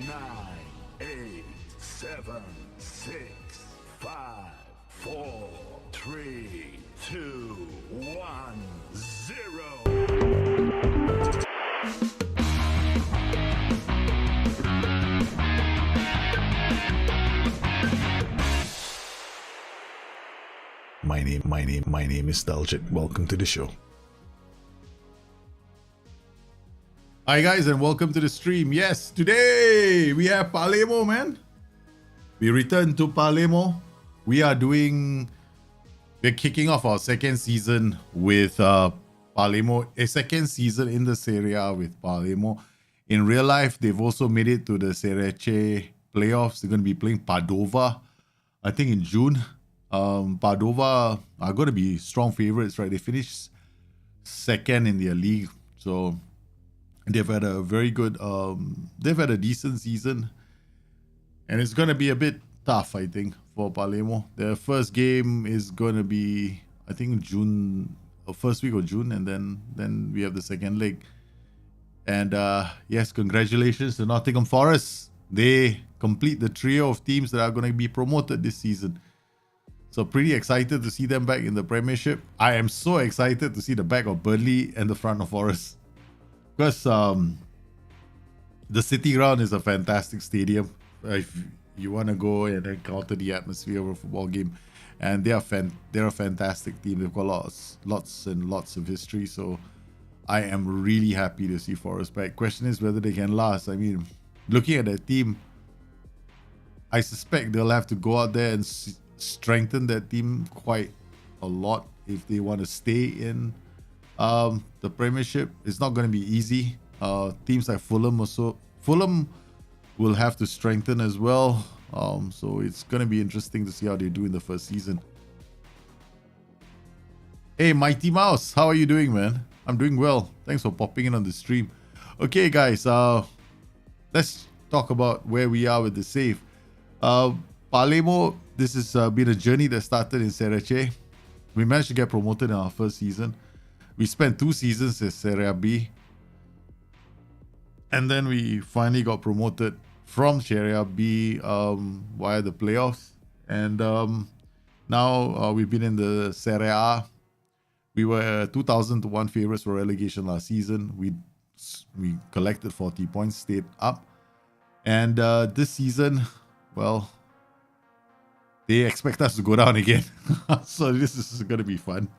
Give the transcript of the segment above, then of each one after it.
Nine, 8, 7, 6, 5, 4, 3, 2, 1, 0. My name is Daljit. Welcome to the show. Hi guys, and welcome to the stream. Yes, today we have Palermo, man. We return to Palermo. We're kicking off our second season with Palermo, a second season in the Serie with Palermo. In real life, they've also made it to the Serie playoffs. They're going to be playing Padova, I think in June. Padova are going to be strong favorites, right? They finished second in their league, so they've had a very good, they've had a decent season, and it's going to be a bit tough, I think, for Palermo. Their first game is going to be, I think, June, first week of June, and then we have the second leg. And yes, congratulations to Nottingham Forest. They complete the trio of teams that are going to be promoted this season. So pretty excited to see them back in the Premiership. I am so excited to see the back of Burnley and the front of Forest. Because the City Ground is a fantastic stadium. If you want to go and encounter the atmosphere of a football game, and they're a fantastic team. They've got lots and lots of history. So I am really happy to see Forest back. Question is whether they can last. I mean, looking at that team, I suspect they'll have to go out there and strengthen that team quite a lot if they want to stay in the Premiership. It's not going to be easy. Teams like Fulham will have to strengthen as well. So it's going to be interesting to see how they do in the first season. Hey, Mighty Mouse, how are you doing, man? I'm doing well. Thanks for popping in on the stream. Okay, guys, let's talk about where we are with the save. Palermo, this has been a journey that started in Serie. We managed to get promoted in our first season. We spent 2 seasons in Serie B. And then we finally got promoted from Serie B via the playoffs. And now we've been in the Serie A. We were 2,000-1 favorites for relegation last season. We collected 40 points, stayed up. And this season, well, they expect us to go down again. So this is going to be fun.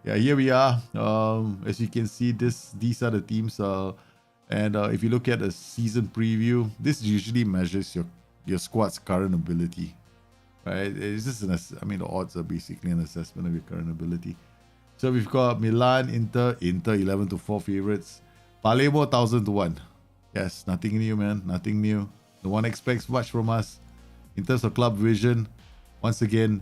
Yeah, here we are. As you can see, these are the teams. And if you look at a season preview, this usually measures your squad's current ability, right? It's just the odds are basically an assessment of your current ability. So we've got Milan, Inter 11-4 favorites. Palermo 1,000-1. Yes, nothing new, man. Nothing new. No one expects much from us. In terms of club vision, once again,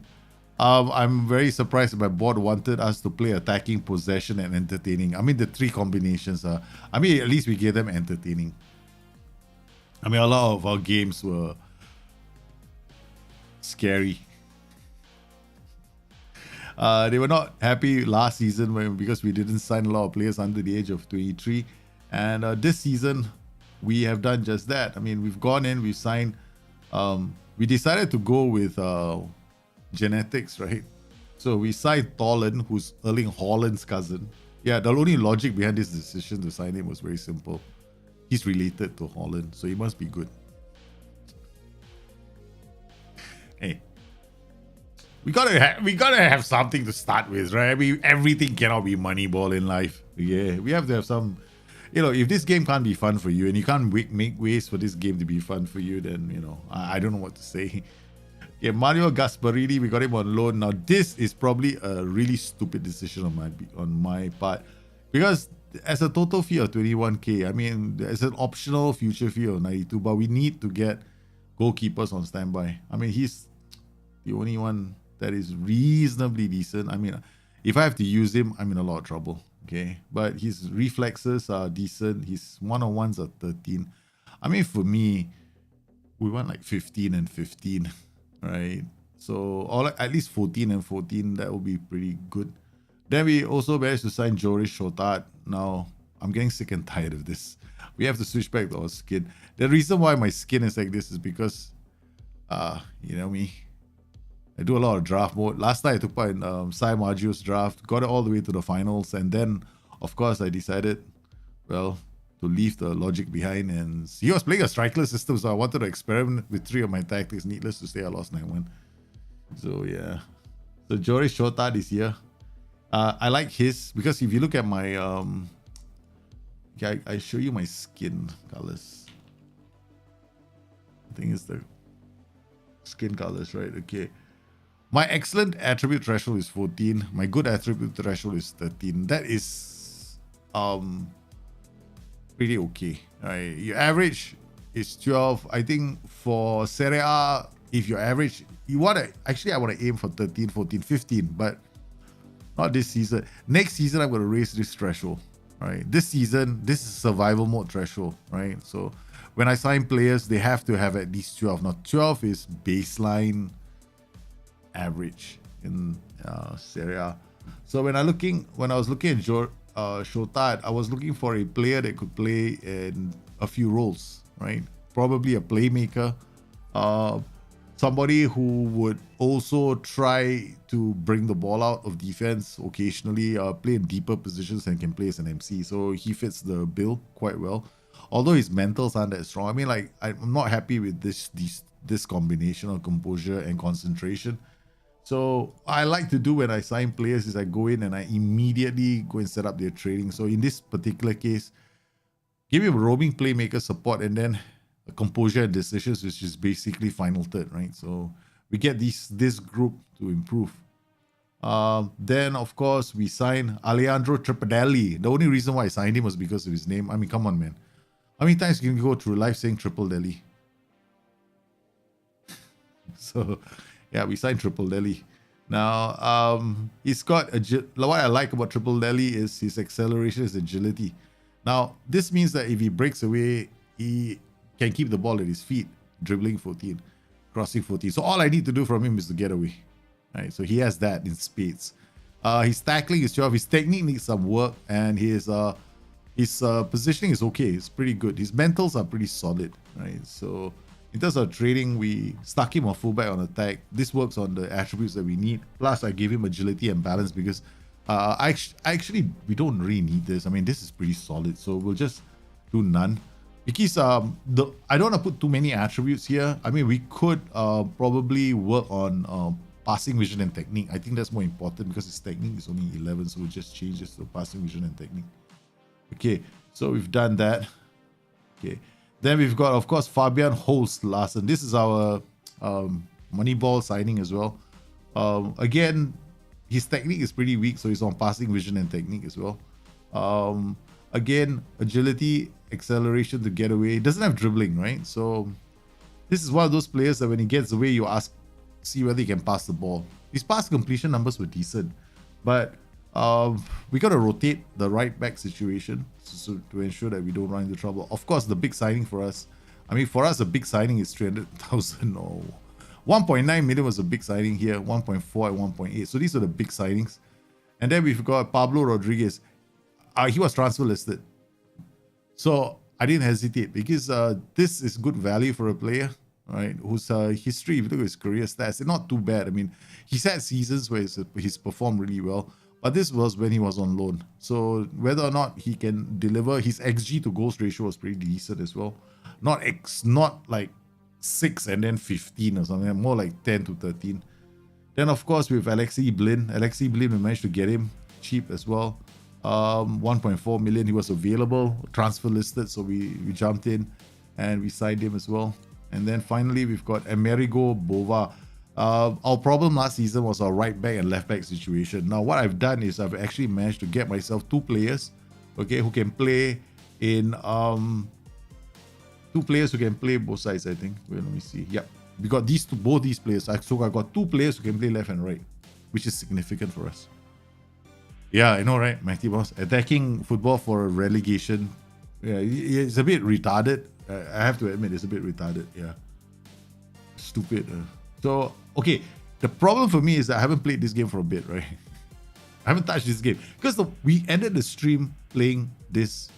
I'm very surprised that my board wanted us to play attacking, possession, and entertaining. I mean, the 3 combinations are, at least we gave them entertaining. A lot of our games were scary. They were not happy last season because we didn't sign a lot of players under the age of 23. And this season, we have done just that. I mean, we've gone in, we've signed. We decided to go with genetics, right? So we signed Tolan, who's Erling Haaland's cousin. Yeah, the only logic behind this decision to sign him was very simple. He's related to Haaland, so he must be good. Hey, we gotta have something to start with, right? I mean, everything cannot be Moneyball in life. Yeah, we have to have some. If this game can't be fun for you and you can't make ways for this game to be fun for you, then I don't know what to say. Yeah, Mario Gasparini, we got him on loan. Now this is probably a really stupid decision on my part, because as a total fee of 21k, I mean, there's an optional future fee of 92, but we need to get goalkeepers on standby. I mean, he's the only one that is reasonably decent. I mean, if I have to use him, I'm in a lot of trouble. Okay, but his reflexes are decent. His one-on-ones are 13. I mean, for me, we want like 15 and 15, right? So, or like at least 14 and 14, that would be pretty good. Then we also managed to sign Joris Shotard. Now, I'm getting sick and tired of this. We have to switch back to our skin. The reason why my skin is like this is because, you know me, I do a lot of draft mode. Last night I took part in Sai Margio's draft, got it all the way to the finals, and then, of course, I decided, well, to leave the logic behind. And he was playing a strikerless system, so I wanted to experiment with 3 of my tactics. Needless to say, I lost 9-1. So yeah, so Joris Shotard is here. I like his because if you look at my I show you my skin colors. I think it's the skin colors, right? Okay. My excellent attribute threshold is 14. My good attribute threshold is 13. That is pretty okay. Right? Your average is 12. I think for Serie A, if your average, I want to aim for 13, 14, 15, but not this season. Next season, I'm going to raise this threshold. Right? This season, this is survival mode threshold. Right? So when I sign players, they have to have at least 12. Now, 12 is baseline average in Serie A. So when I was looking at Shotard, I was looking for a player that could play in a few roles, right? Probably a playmaker, somebody who would also try to bring the ball out of defense occasionally, play in deeper positions and can play as an MC. So he fits the bill quite well. Although his mentals aren't that strong. I mean, like, I'm not happy with this combination of composure and concentration. So I like to do when I sign players is I go in and I immediately go and set up their training. So in this particular case, give him roaming playmaker support and then a composure and decisions, which is basically final third, right? So we get this group to improve. Then of course we sign Alejandro Tripadelli. The only reason why I signed him was because of his name. I mean, come on, man. How many times can you go through life saying Triple Delhi? So yeah, we signed Triple Delhi. Now, he's got what I like about Triple Delhi is his acceleration, his agility. Now, this means that if he breaks away, he can keep the ball at his feet, dribbling 14, crossing 14. So all I need to do from him is to get away. Right? So he has that in spades. His tackling is 12. His technique needs some work, and his positioning is okay. It's pretty good. His mentals are pretty solid. Right? So in terms of trading, we stuck him on fullback on attack. This works on the attributes that we need. Plus, I gave him agility and balance because actually we don't really need this. I mean, this is pretty solid, so we'll just do none. Because I don't want to put too many attributes here. I mean, we could probably work on passing vision and technique. I think that's more important because his technique is only 11, so we'll just change this to passing vision and technique. Okay, so we've done that. Okay. Then we've got, of course, Fabian Holst Larsen. This is our Moneyball signing as well. Again, his technique is pretty weak, so he's on passing vision and technique as well. Again, agility, acceleration to get away. He doesn't have dribbling, right? So this is one of those players that when he gets away, you see whether he can pass the ball. His pass completion numbers were decent, but we got to rotate the right back situation so to ensure that we don't run into trouble. Of course, the big signing for us, I mean, for us, a big signing is 300,000 or 1.9 million was a big signing here, 1.4 and 1.8. So these are the big signings. And then we've got Pablo Rodriguez. He was transfer listed. So I didn't hesitate because this is good value for a player, right? Whose history, if you look at his career stats, they're not too bad. I mean, he's had seasons where he's performed really well, but this was when he was on loan. So whether or not he can deliver, his XG to goals ratio was pretty decent as well. Not like 6 and then 15 or something, more like 10 to 13. Then of course with Alexei Blin, we managed to get him cheap as well. 1.4 million, he was available, transfer listed, so we jumped in and we signed him as well. And then finally we've got Amerigo Bova. Our problem last season was our right back and left back situation. Now what I've done is I've actually managed to get myself 2 players, okay, who can play in 2 players who can play both sides, I think. Wait, let me see. Yep, we got both these players. So I got 2 players who can play left and right, which is significant for us. Yeah, I know, right? Mighty Boss. Attacking football for relegation. Yeah, it's a bit retarded. I have to admit, it's a bit retarded. Yeah. Stupid. So, okay. The problem for me is that I haven't played this game for a bit, right? I haven't touched this game. Because we ended the stream playing this.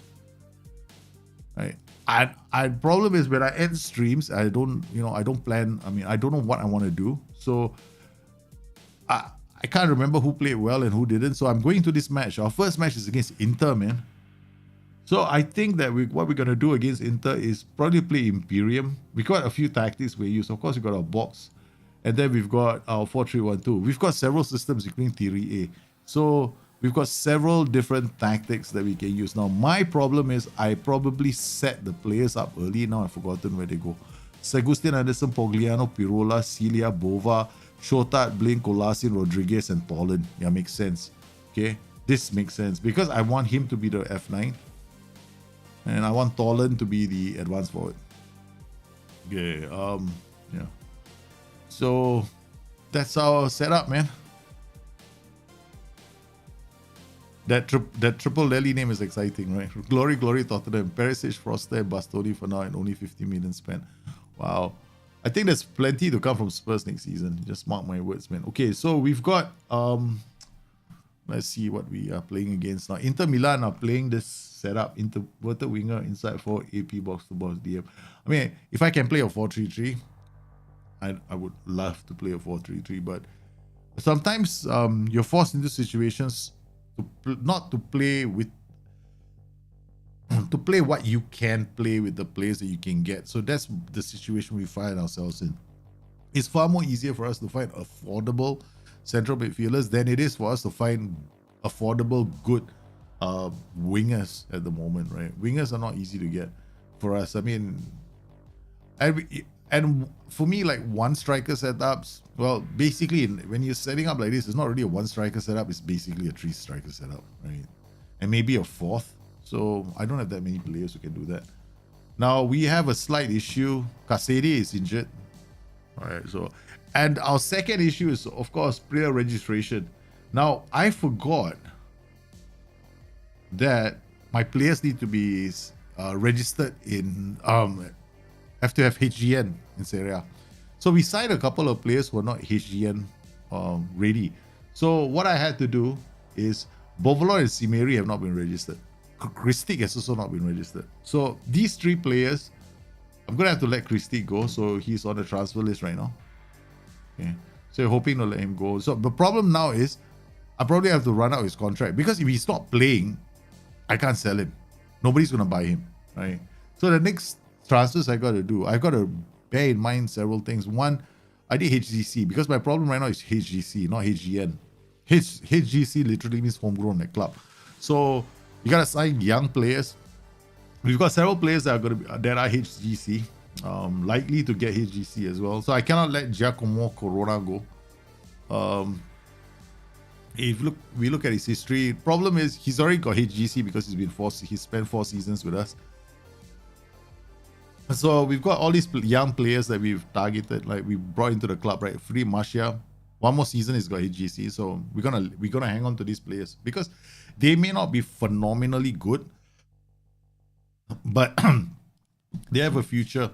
Right? And problem is when I end streams, I don't plan. I mean, I don't know what I want to do. So, I can't remember who played well and who didn't. So I'm going to this match. Our first match is against Inter, man. So I think that what we're going to do against Inter is probably play Imperium. We got a few tactics we use. Of course, we got our box. And then we've got our 4-3-1-2. We've got several systems, including Theory A. So we've got several different tactics that we can use. Now, my problem is I probably set the players up early. Now I've forgotten where they go. Sagustin, Anderson, Pogliano, Pirola, Celia, Bova, Shotat, Blin, Colasin, Rodriguez, and Tolan. Yeah, makes sense. Okay, this makes sense because I want him to be the F9 and I want Tolan to be the advanced forward. Okay, yeah. So that's our setup, man. That triple Lely name is exciting, right? Glory, Tottenham, Perisic, Froster, and Bastoni for now, and only 50 million spent. Wow. I think there's plenty to come from Spurs next season. Just mark my words, man. Okay, so we've got let's see what we are playing against now. Inter Milan are playing this setup, inverted winger, inside for AP box to box DM. I mean, if I can play a 4-3-3, I would love to play a 4-3-3, but sometimes you're forced into situations not to play with to play what you can play with the players that you can get. So that's the situation we find ourselves in. It's far more easier for us to find affordable central midfielders than it is for us to find affordable, good wingers at the moment, right? Wingers are not easy to get for us. I mean, and for me, like one striker setups, well, basically when you're setting up like this, it's not really a one striker setup, it's basically a 3 striker setup, right? And maybe a 4th. So I don't have that many players who can do that. Now we have a slight issue. Kasede is injured. All right. So, and our second issue is of course player registration. Now I forgot that my players need to be registered in have to have HGN in Serie. So we signed a couple of players who are not HGN ready. So what I had to do is Bovolon and Simeri have not been registered. Christic has also not been registered. So these 3 players, I'm going to have to let Christic go. So he's on the transfer list right now. Okay. So you're hoping to let him go. So the problem now is I probably have to run out his contract because if he's not playing, I can't sell him. Nobody's going to buy him, right? So the next transfers I got to do, I got to bear in mind several things. One, I did HGC because my problem right now is HGC, not HGN. HGC literally means homegrown at club. So you gotta sign young players. We've got several players that are HGC, likely to get HGC as well. So I cannot let Giacomo Corona go. If we look at his history, problem is he's already got HGC because he's spent 4 seasons with us. So we've got all these young players that we've targeted, like we brought into the club, right? Free Marcia, 1 more season he's got HGC. So we're gonna hang on to these players because they may not be phenomenally good, but they have a future.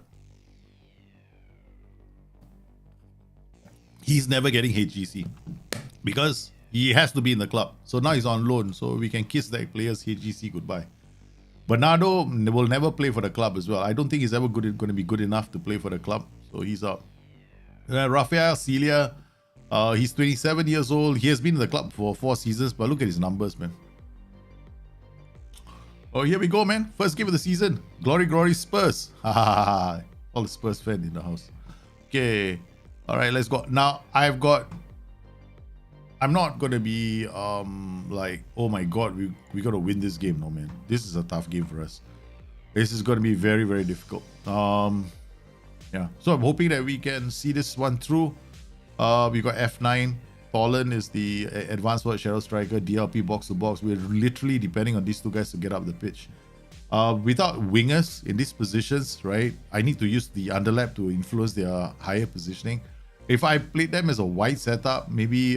he's never getting HGC because he has to be in the club. So now he's on loan, so we can kiss that player's HGC goodbye. Bernardo will never play for the club as well. I don't think he's ever going to be good enough to play for the club, so he's out. Rafael Celia, he's 27 years old. He has been in the club for 4 seasons, but look at his numbers, man. Oh, here we go, man. First game of the season. Glory, glory, Spurs. All the Spurs fans in the house. Okay. All right, let's go. Now, I'm not going to be like, oh my God, we got to win this game. No, man. This is a tough game for us. This is going to be very, very difficult. Yeah. So I'm hoping that we can see this one through. We got F9. Tolan is the advanced word shadow striker, DLP box to box. We're literally depending on these two guys to get up the pitch. Without wingers in these positions, right, I need to use the underlap to influence their higher positioning. If I played them as a wide setup, maybe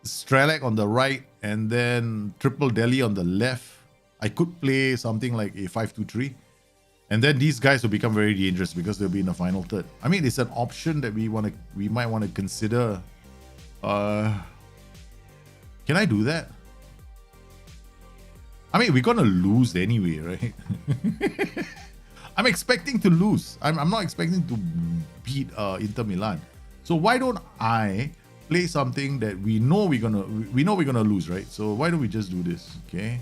Strelak on the right and then Triple Delhi on the left, I could play something like a 5-2-3. And then these guys will become very dangerous because they'll be in the final third. I mean, it's an option that we might want to consider. Can I do that? I mean, we're gonna lose anyway, right? I'm expecting to lose. I'm not expecting to beat Inter Milan. So why don't I play something that we know we're gonna lose, right? So why don't we just do this? Okay.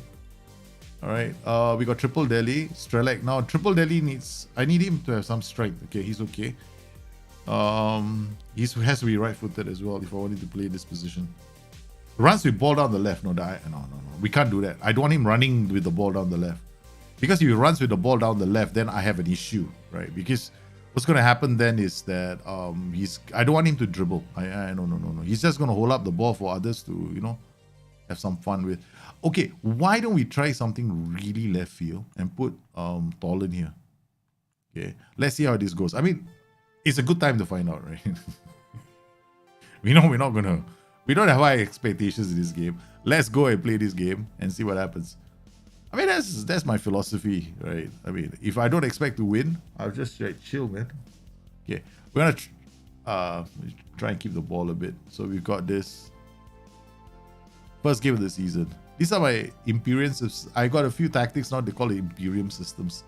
All right, we got Triple Delhi, Strelak. Now, Triple Delhi I need him to have some strength. Okay, he's okay. He has to be right-footed as well if I wanted to play this position. Runs with ball down the left. No. We can't do that. I don't want him running with the ball down the left. Because if he runs with the ball down the left, then I have an issue, right? Because what's going to happen then is that I don't want him to dribble. No. He's just going to hold up the ball for others to, have some fun with. Okay, why don't we try something really left field and put Tolan here? Okay, let's see how this goes. I mean, it's a good time to find out, right? We know we don't have high expectations in this game. Let's go and play this game and see what happens. I mean, that's my philosophy, right? I mean, if I don't expect to win, I'll just chill, man. Okay, we're gonna try and keep the ball a bit. So we've got this first game of the season. These are my Imperium systems. I got a few tactics now. They call it Imperium systems.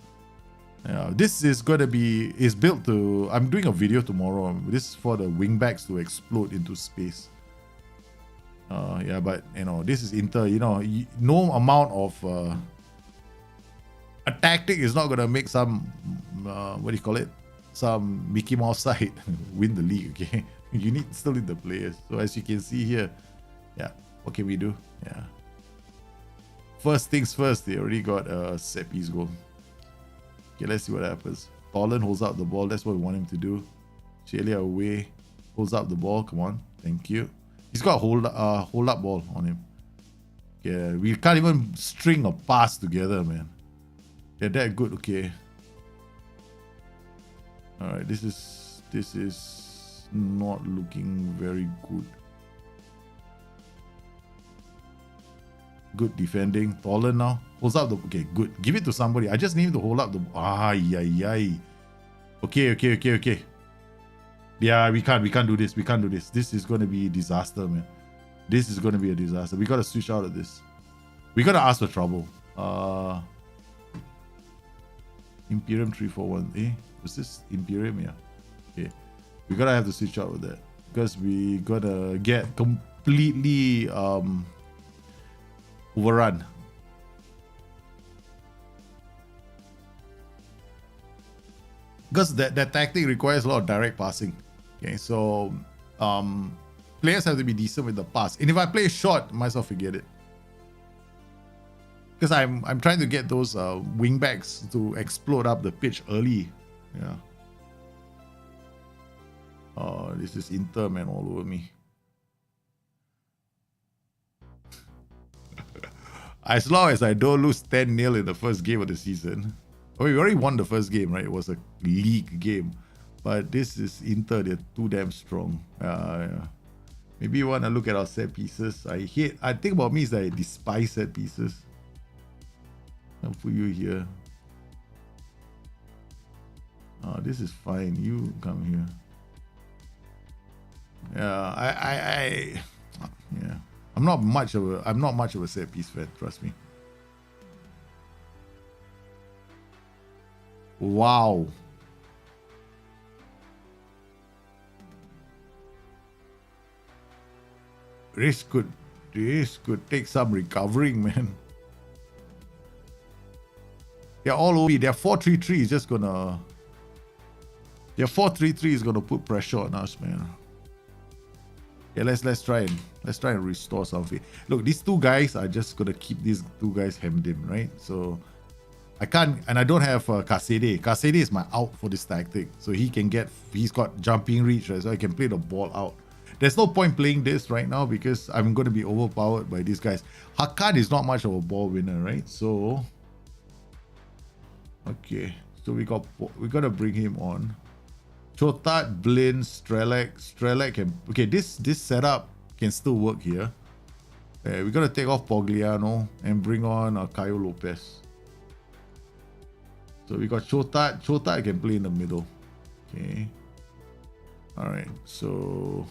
This is going to be built to. I'm doing a video tomorrow. This is for the wingbacks to explode into space. Yeah, but this is Inter. No amount of a tactic is not going to make some what do you call it? Some Mickey Mouse side win the league. Okay, you still need the players. So as you can see here, yeah, what can we do? Yeah. First things first, they already got a set piece goal. Okay, let's see what happens. Tolan holds up the ball. That's what we want him to do. Shelia away, holds up the ball. Come on, thank you. He's got hold up ball on him. Yeah, we can't even string a pass together, man. They're that good. Okay. All right, this is not looking very good. Good defending. Tolan now holds up the. Okay, good. Give it to somebody. I just need him to hold up the. Okay. Yeah, we can't do this. We can't do this. This is going to be a disaster, man. This is going to be a disaster. We got to switch out of this. We got to ask for trouble. Imperium 341. Was this Imperium? Yeah. Okay. We got to have to switch out with that. Because we got to get completely overrun. Because that tactic requires a lot of direct passing. Okay, so players have to be decent with the pass. And if I play short, might as well forget it. Because I'm trying to get those wing backs to explode up the pitch early. Yeah. Oh, this is Inter, man, all over me. As long as I don't lose 10-0 in the first game of the season. Oh, we already won the first game, right? It was a league game. But this is Inter, they're too damn strong. Yeah. Maybe you want to look at our set pieces. I think about me is that I despise set pieces. I'll put you here. Oh, this is fine. You come here. Yeah, yeah. I'm not much of a set piece fan, trust me. Wow. This could take some recovering, man. They're all OB. Their 4-3-3 is just gonna. Their 4-3-3 is gonna put pressure on us, man. Yeah, let's try and restore something. Look, these two guys are just gonna keep these two guys hemmed in, right? So I can't, and I don't have Kasede. Kasede is my out for this tactic, so he's got jumping reach, right? So I can play the ball out. There's no point playing this right now because I'm going to be overpowered by these guys. Hakan is not much of a ball winner, right? So okay, so we gotta bring him on. Chotat, Blin, Strelak can, okay, this setup can still work here. We gotta take off Pogliano and bring on Caio Lopez. So we got Chotat. Chotat can play in the middle. Okay. Alright, so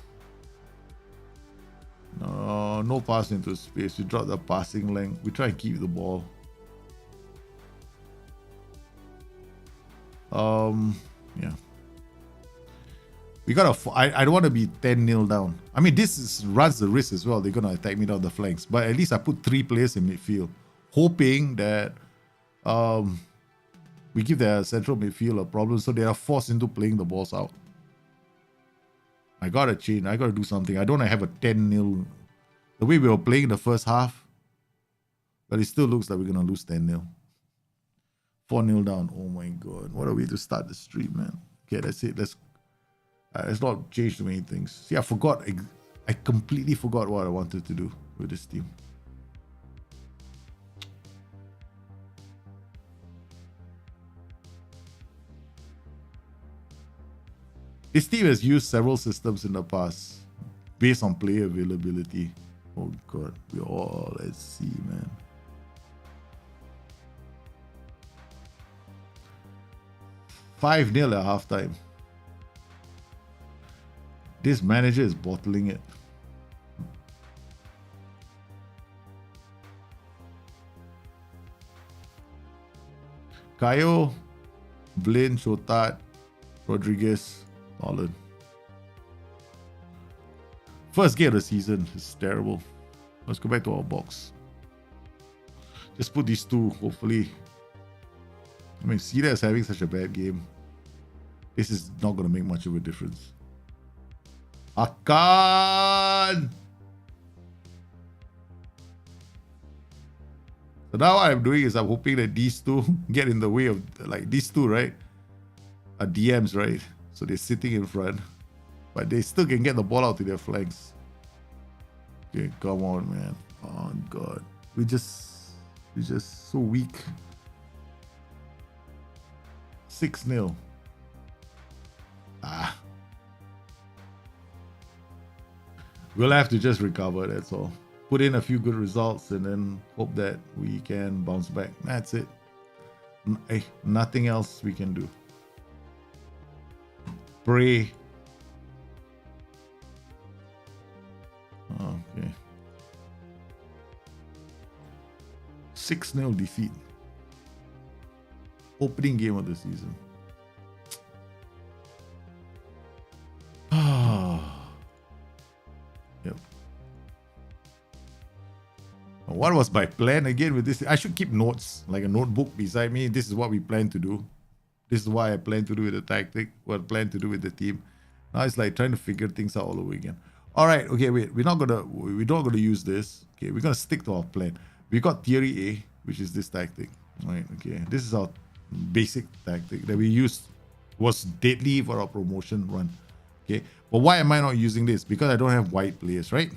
no pass into space. We drop the passing length. We try and keep the ball. Yeah. We gotta. I don't want to be 10-0 down. I mean, runs the risk as well. They're gonna attack me down the flanks. But at least I put 3 players in midfield, hoping that we give their central midfield a problem, so they are forced into playing the balls out. I gotta change. I gotta do something. I don't want to have a 10-0. The way we were playing the first half, but it still looks like we're gonna lose 10-0. 4-0 down. Oh my god! What a way to start the stream, man. Okay, that's it. Let's not change too many things. See, I forgot. I completely forgot what I wanted to do with this team. This team has used several systems in the past based on player availability. Oh god, let's see, man. Five 0 at halftime. This manager is bottling it. Caio, Blaine, Shotat, Rodriguez, Nolan. First game of the season is terrible. Let's go back to our box. Just put these two, hopefully. I mean, Serie is having such a bad game. This is not going to make much of a difference. Akan! So now what I'm doing is I'm hoping that these two get in the way of, like these two, right? Are DMs, right? So they're sitting in front. But they still can get the ball out to their flanks. Okay, come on, man. Oh, God. We're just so weak. 6-0. We'll have to just recover, that's all. Put in a few good results and then hope that we can bounce back. That's it. Hey, nothing else we can do. Pray. Okay. 6-0 defeat. Opening game of the season. Yep. What was my plan again with this? I should keep notes, like a notebook beside me. This is what we plan to do. This is why I plan to do with the tactic, what I plan to do with the team. Now it's like trying to figure things out all over again. All right, okay, wait. We're not gonna use this. Okay, we're gonna stick to our plan. We got theory A, which is this tactic. All right, okay. This is our basic tactic that we used, was deadly for our promotion run. Okay, but why am I not using this? Because I don't have white players, right?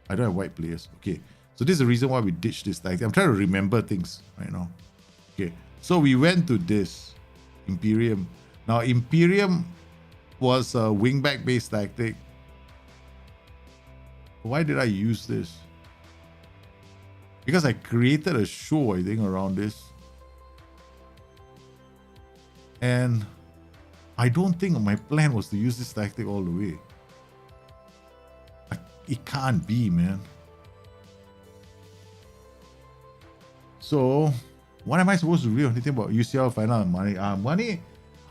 I don't have white players. Okay, so this is the reason why we ditched this tactic. I'm trying to remember things right now. Okay, so we went to this Imperium. Now Imperium was a wingback based tactic. Why did I use this? Because I created a show, I think, around this. And I don't think my plan was to use this tactic all the way. it can't be, man. So, what am I supposed to do? Anything about UCL final and money? Money,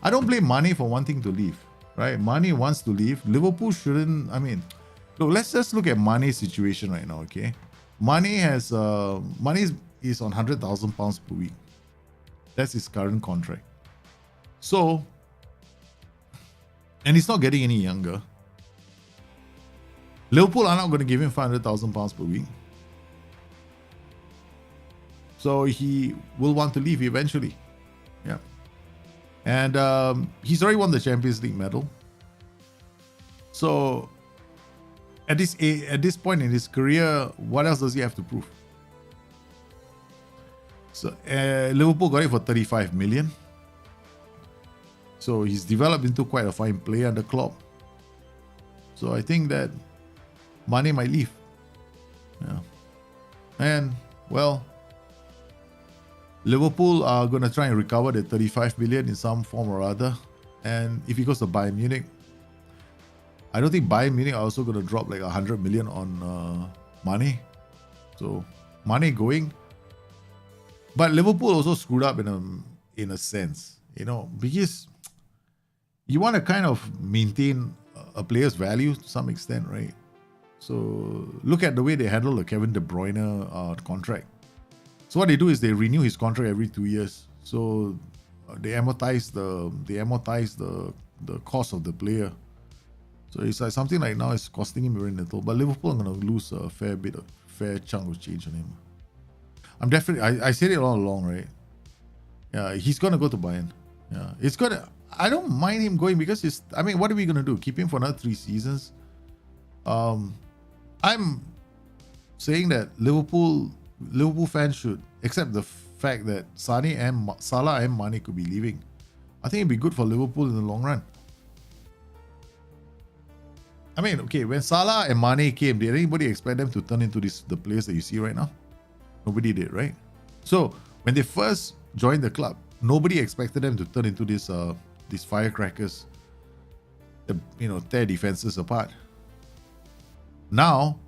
I don't blame money for wanting to leave, right? Money wants to leave. Liverpool shouldn't. I mean, look, let's just look at Mane's situation right now, okay? Money has money is on £100,000 per week. That's his current contract. So, and he's not getting any younger. Liverpool are not going to give him £500,000 per week. So he will want to leave eventually. Yeah. And he's already won the Champions League medal. So at this point in his career, what else does he have to prove? So Liverpool got it for 35 million. So he's developed into quite a fine player under Klopp. So I think that Mane might leave. Yeah. And, well, Liverpool are going to try and recover the 35 million in some form or other. And if he goes to Bayern Munich, I don't think Bayern Munich are also going to drop like 100 million on Mane. So, Mane going. But Liverpool also screwed up in a sense, you know, because you want to kind of maintain a player's value to some extent, right? So look at the way they handle the Kevin De Bruyne contract. So what they do is they renew his contract every 2 years. So they amortize the cost of the player. So it's like something like now it's costing him very little, but Liverpool are going to lose a fair chunk of change on him. I'm definitely, I said it all along, right? Yeah, he's going to go to Bayern. Yeah, I don't mind him going because what are we going to do? Keep him for another 3 seasons? I'm saying that Liverpool fans should accept the fact that Salah and Mane could be leaving. I think it'd be good for Liverpool in the long run. I mean, okay, when Salah and Mane came, did anybody expect them to turn into the players that you see right now? Nobody did, right? So when they first joined the club, nobody expected them to turn into these firecrackers, tear defenses apart. Now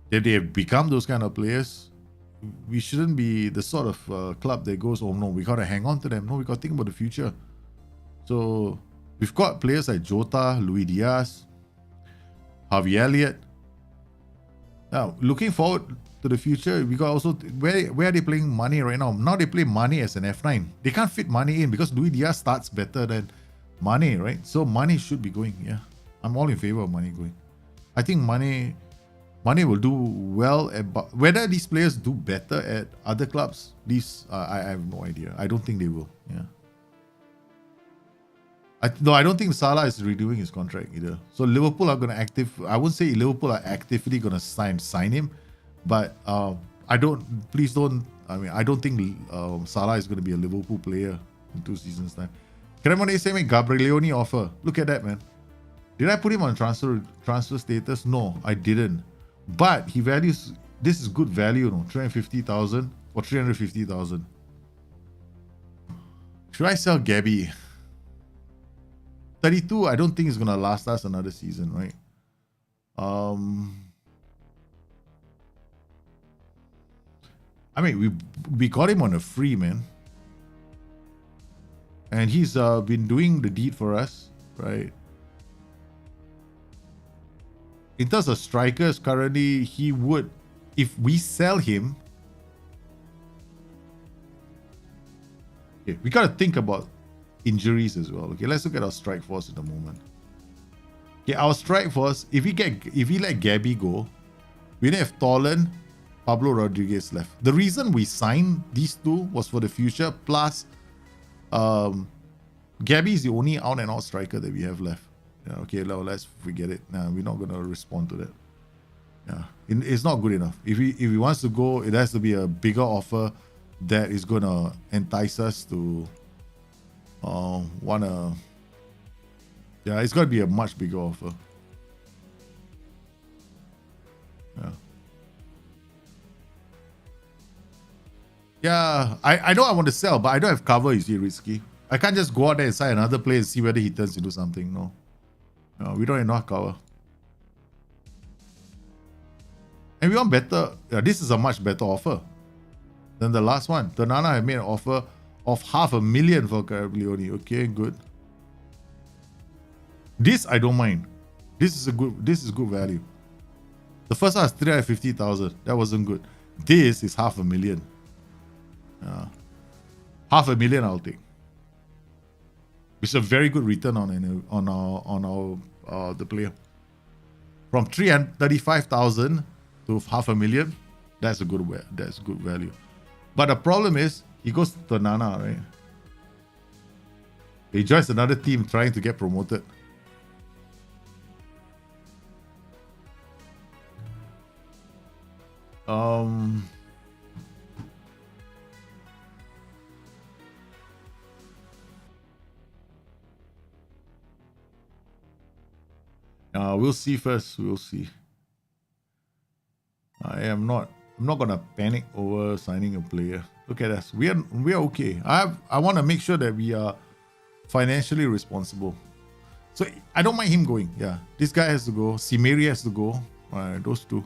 that they have become those kind of players, we shouldn't be the sort of club that goes, oh no, we got to hang on to them. No, we got to think about the future. So we've got players like Jota, Luis Diaz, Harvey Elliott. Now, looking forward to the future, we got also, where are they playing Mane right now? Now they play Mane as an F9. They can't fit Mane in because Luis Diaz starts better than Mane, right? So Mane should be going, yeah. I'm all in favor of Mane going. I think Mane will do well, whether these players do better at other clubs, I have no idea. I don't think they will. Yeah. I don't think Salah is renewing his contract either. So Liverpool are going to I wouldn't say Liverpool are actively going to sign him, but I don't think Salah is going to be a Liverpool player in 2 seasons time. Cremona is saying Gabrielioni offer. Look at that, man. Did I put him on transfer status? No, I didn't. But this is good value, 350,000 or 350,000. Should I sell Gabby? 32, I don't think it's gonna last us another season, right? We got him on a free, man. And he's been doing the deed for us, right? In terms of strikers, currently, he would, if we sell him, okay, we got to think about injuries as well. Okay, let's look at our strike force in a moment. Okay, our strike force, if we let Gabby go, we don't have Tolan, Pablo Rodriguez left. The reason we signed these two was for the future, plus Gabby is the only out and out striker that we have left. Yeah, okay, let's forget it. Nah, we're not gonna respond to that. Yeah, it's not good enough. If he wants to go, it has to be a bigger offer that is gonna entice us to it's gotta be a much bigger offer. Yeah, I know I want to sell, but I don't have cover. You see, risky. I can't just go out there and sign another player and see whether he turns into something. No, we don't have enough cover. And we want better. This is a much better offer than the last one. Tonana have made an offer of $500,000 for Caraglione. Okay, good. This I don't mind. This is good value. The first one was 350,000. That wasn't good. This is $500,000. $500,000 I'll take. It's a very good return on the player. From 335,000 to $500,000, that's good value. But the problem is he goes to Tonana, right? He joins another team trying to get promoted. We'll see first. We'll see. I'm not gonna panic over signing a player. Look at us. We are okay. I want to make sure that we are financially responsible. So I don't mind him going. Yeah, this guy has to go. Simeri has to go. Those two.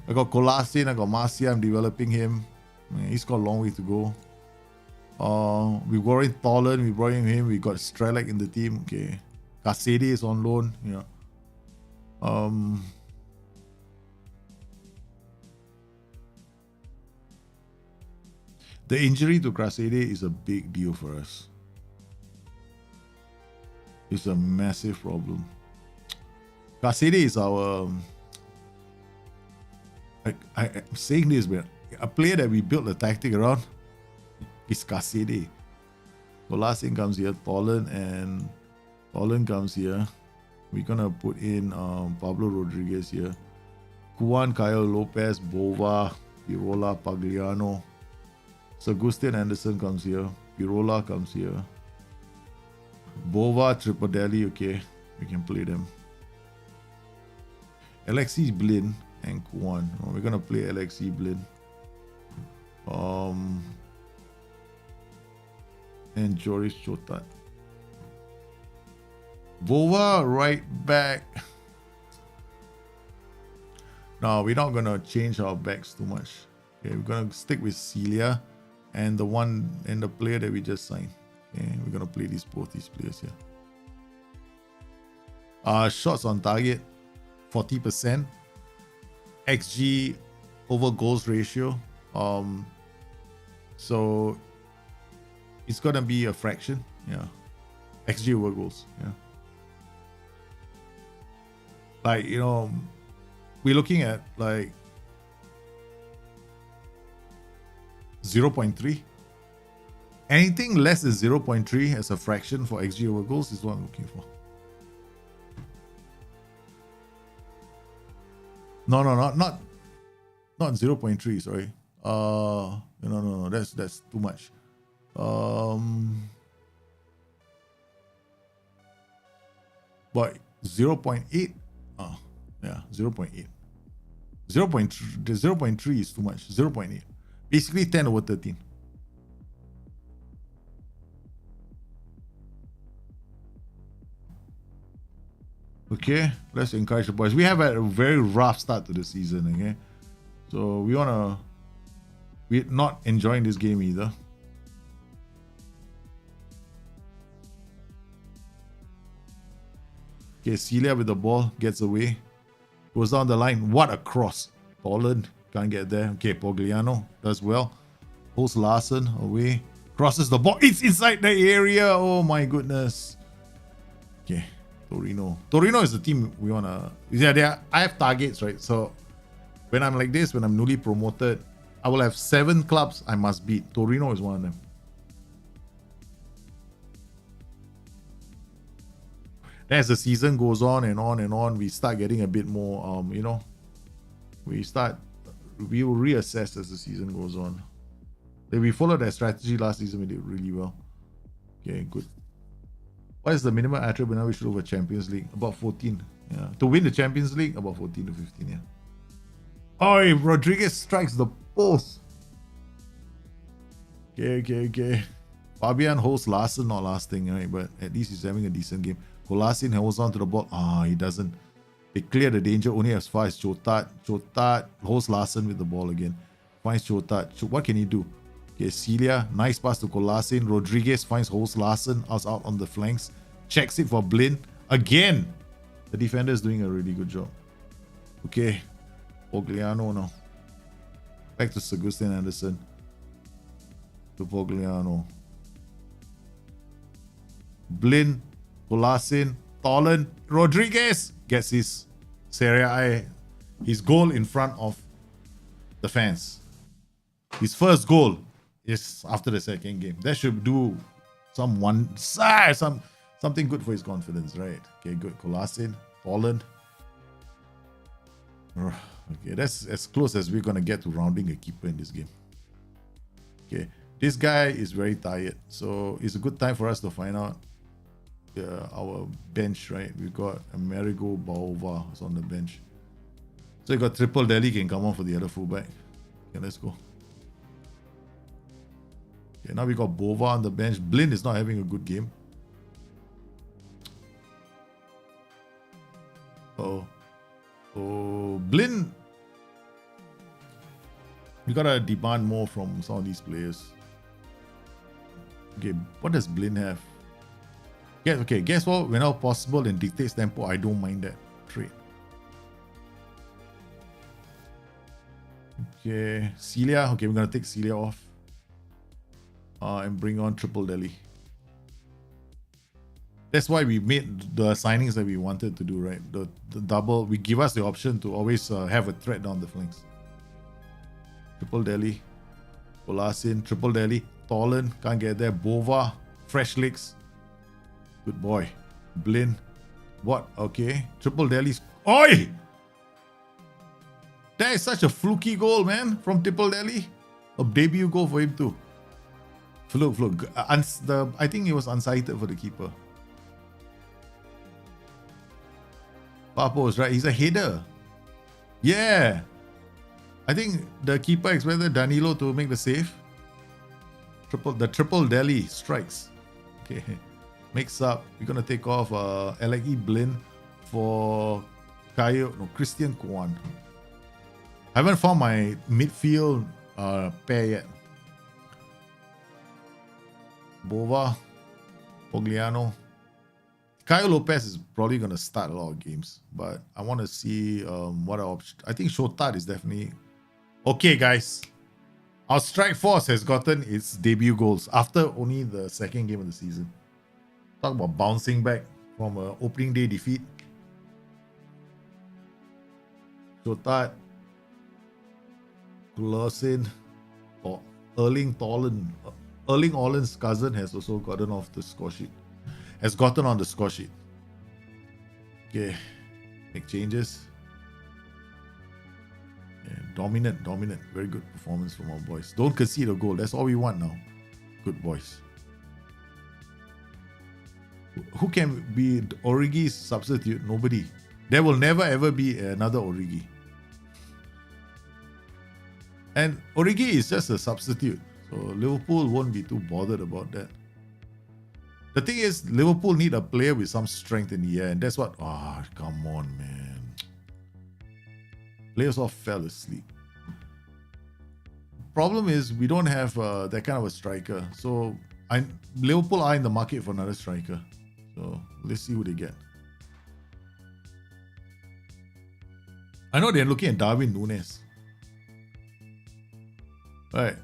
I got Kolasin, I got Marcia, I'm developing him. He's got a long way to go. We brought in Tolan, we brought in him, we got Strelak in the team. Okay. Kasede is on loan. Yeah. The injury to Kasede is a big deal for us. It's a massive problem. Kasede is our I'm saying this, but a player that we built a tactic around is Kasede. Kolasin comes here, Tolan comes here. We're gonna put in Pablo Rodriguez here. Kuan, Kyle Lopez, Bova, Pirola, Pagliano. Sagustin Anderson comes here. Pirola comes here. Bova, Tripadelli, okay. We can play them. Alexis Blin and Kuan. We're gonna play Alexi Blin. And Joris Chotat. Bova right back. No, we're not gonna change our backs too much. Okay, we're gonna stick with Celia and the player that we just signed. Okay, we're gonna play both these players here. Shots on target, 40%. XG over goals ratio. So it's gonna be a fraction. Yeah. XG over goals. Yeah. Like, we're looking at like 0.3. Anything less than 0.3 as a fraction for XG over goals is what I'm looking for. No, not 0.3, sorry. No, that's too much. But 0.8, yeah, 0.8. 0.3 is too much. 0.8. Basically 10 over 13. Okay, let's encourage the boys. We have a very rough start to the season, okay? So we're not enjoying this game either. Okay, Celia with the ball, gets away. Goes down the line. What a cross. Tolan can't get there. Okay, Pogliano does well. Holds Larson away. Crosses the ball. It's inside the area. Oh my goodness. Okay, Torino. Torino is the team we want to... Yeah, I have targets, right? So when I'm like this, when I'm newly promoted, I will have 7 clubs I must beat. Torino is one of them. As the season goes on and on and on, we start getting a bit more, we will reassess as the season goes on. If we followed that strategy last season, we did really well. Okay, good. What is the minimum attribute we should over Champions League? About 14. Yeah. To win the Champions League, about 14 to 15, yeah. Oh, Rodriguez strikes the post. Okay. Fabian holds Larson, not lasting, right? But at least he's having a decent game. Kolasin holds on to the ball. He doesn't. They clear the danger only as far as Chotat. Chotat holds Larsen with the ball again. Finds Chotat. What can he do? Okay, Celia. Nice pass to Colasin. Rodriguez finds holds Larsen. Us out on the flanks. Checks it for Blin. Again. The defender is doing a really good job. Okay. Pogliano now. Back to Sagustin Anderson. To Pogliano. Blin. Colasin. Tolan. Rodriguez gets his Serie A, his goal in front of the fans. His first goal is after the second game. That should do something good for his confidence, right? Okay, good. Colasin, Tolan. Okay, that's as close as we're gonna get to rounding a keeper in this game. Okay, this guy is very tired, so it's a good time for us to find out our bench, right? We got Amerigo Baova is on the bench. So you got Triple Delhi can come on for the other fullback. Okay, let's go. Okay, now we got Bova on the bench. Blin is not having a good game. Oh, Blin. We gotta demand more from some of these players. Okay, what does Blin have? Yeah, okay, guess what? Whenever possible and dictates tempo, I don't mind that trait. Okay, Celia. Okay, we're gonna take Celia off. And bring on Triple Delhi. That's why we made the signings that we wanted to do, right? The double, we give us the option to always have a threat down the flanks. Triple Delhi. Colasin, Triple Delhi. Tolan, can't get there. Bova, fresh legs. Good boy. Blin. What? Okay. Triple Delhi's. Oi! That is such a fluky goal, man, from Triple Delhi. A debut goal for him too. Fluke. I think it was unsighted for the keeper. Papo is right. He's a header. Yeah. I think the keeper expected Danilo to make the save. The Triple Delhi strikes. Okay. Makes up. We're gonna take off Aleki Blin for Christian Kwan. I haven't found my midfield pair yet. Bova, Pogliano. Caio Lopez is probably gonna start a lot of games, but I want to see what our option. I think Shotat is definitely okay, guys. Our strike force has gotten its debut goals after only the second game of the season. Talk about bouncing back from an opening day defeat. Shotat, Colasin, or Erling Haaland's cousin has also gotten off the score sheet. Has gotten on the score sheet. Okay, make changes. Yeah, dominant. Very good performance from our boys. Don't concede a goal. That's all we want now. Good boys. Who can be Origi's substitute? Nobody. There will never ever be another Origi. And Origi is just a substitute. So Liverpool won't be too bothered about that. The thing is, Liverpool need a player with some strength in the air, and that's what. Come on, man. Players all fell asleep. Problem is, we don't have that kind of a striker. So Liverpool are in the market for another striker. So let's see who they get. I know they're looking at Darwin Núñez. Right.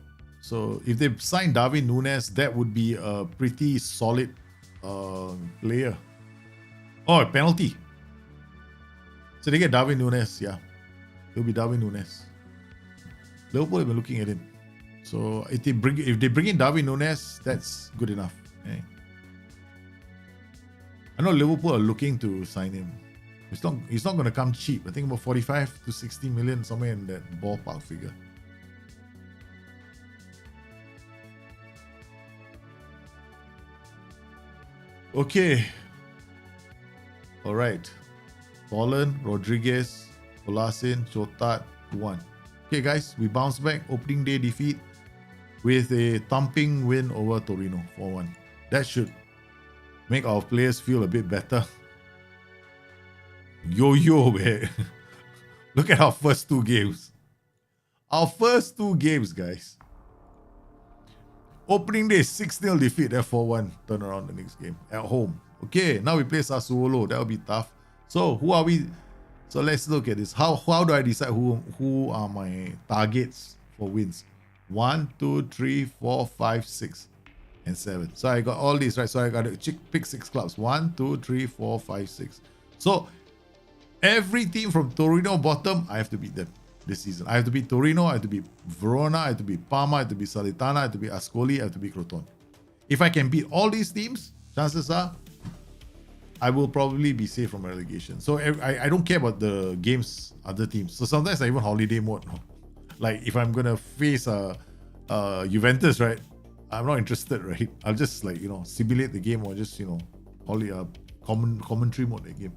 So if they sign Darwin Núñez, that would be a pretty solid player. Oh, a penalty. So they get Darwin Núñez, yeah. It'll be Darwin Núñez. Liverpool have been looking at him. So if they bring in Darwin Núñez, that's good enough. Okay. I know Liverpool are looking to sign him. He's not going to come cheap. I think about 45 to 60 million, somewhere in that ballpark figure. Okay. All right. Tolan, Rodriguez, Colasin, Shotat, Juan. Okay, guys, we bounce back. Opening day defeat with a thumping win over Torino, 4-1. That should make our players feel a bit better. Yo, man. Look at our first two games. Our first two games, guys. Opening day, 6-0 defeat, then 4-1 turn around the next game at home. Okay, now we play Sassuolo. That will be tough. So who are we? So let's look at this. How do I decide who are my targets for wins? 1, 2, 3, 4, 5, 6, and 7. So I got all these, right? So I got to pick 6 clubs. 1, 2, 3, 4, 5, 6. So every team from Torino bottom, I have to beat them this season. I have to beat Torino, I have to beat Verona, I have to beat Parma, I have to beat Salernitana, I have to beat Ascoli, I have to beat Crotone. If I can beat all these teams, chances are I will probably be safe from relegation. So I don't care about the games, other teams. So sometimes I even holiday mode. Like if I'm gonna face Juventus, right? I'm not interested, right? I'll just like simulate the game or just commentary mode the game.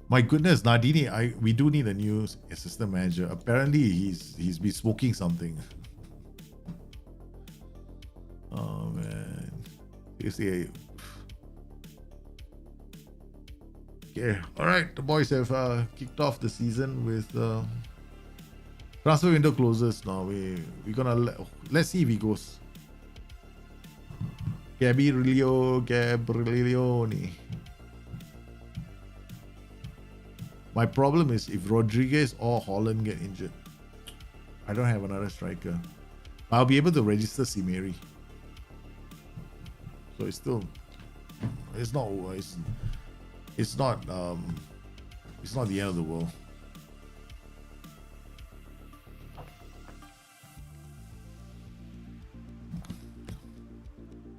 My goodness, Nardini, we do need a new assistant manager. Apparently, he's been smoking something. Oh man, seriously. Okay, all right. The boys have kicked off the season with transfer window closes now. We're gonna let's see if he goes. Gabrielioni. My problem is if Rodriguez or Holland get injured, I don't have another striker. I'll be able to register Simeri. So it's not the end of the world.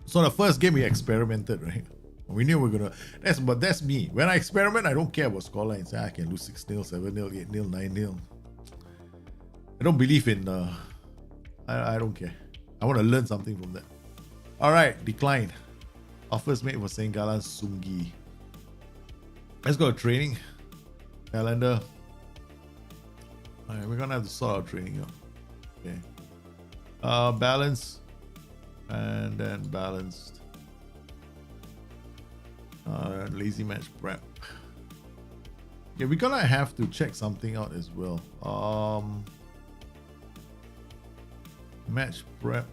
So the first game we experimented, right? We knew we were gonna. That's me. When I experiment, I don't care about scorelines. I can lose 6-0, 7-0, 8-0, 9-0. I don't believe in. I don't care. I want to learn something from that. All right, decline. Offers made for Senggalan Sungi. Let's go to training calendar. All right, we're gonna have to sort our training out. Okay. Balance, and then balanced. Lazy match prep. Yeah, we're gonna have to check something out as well. Match prep.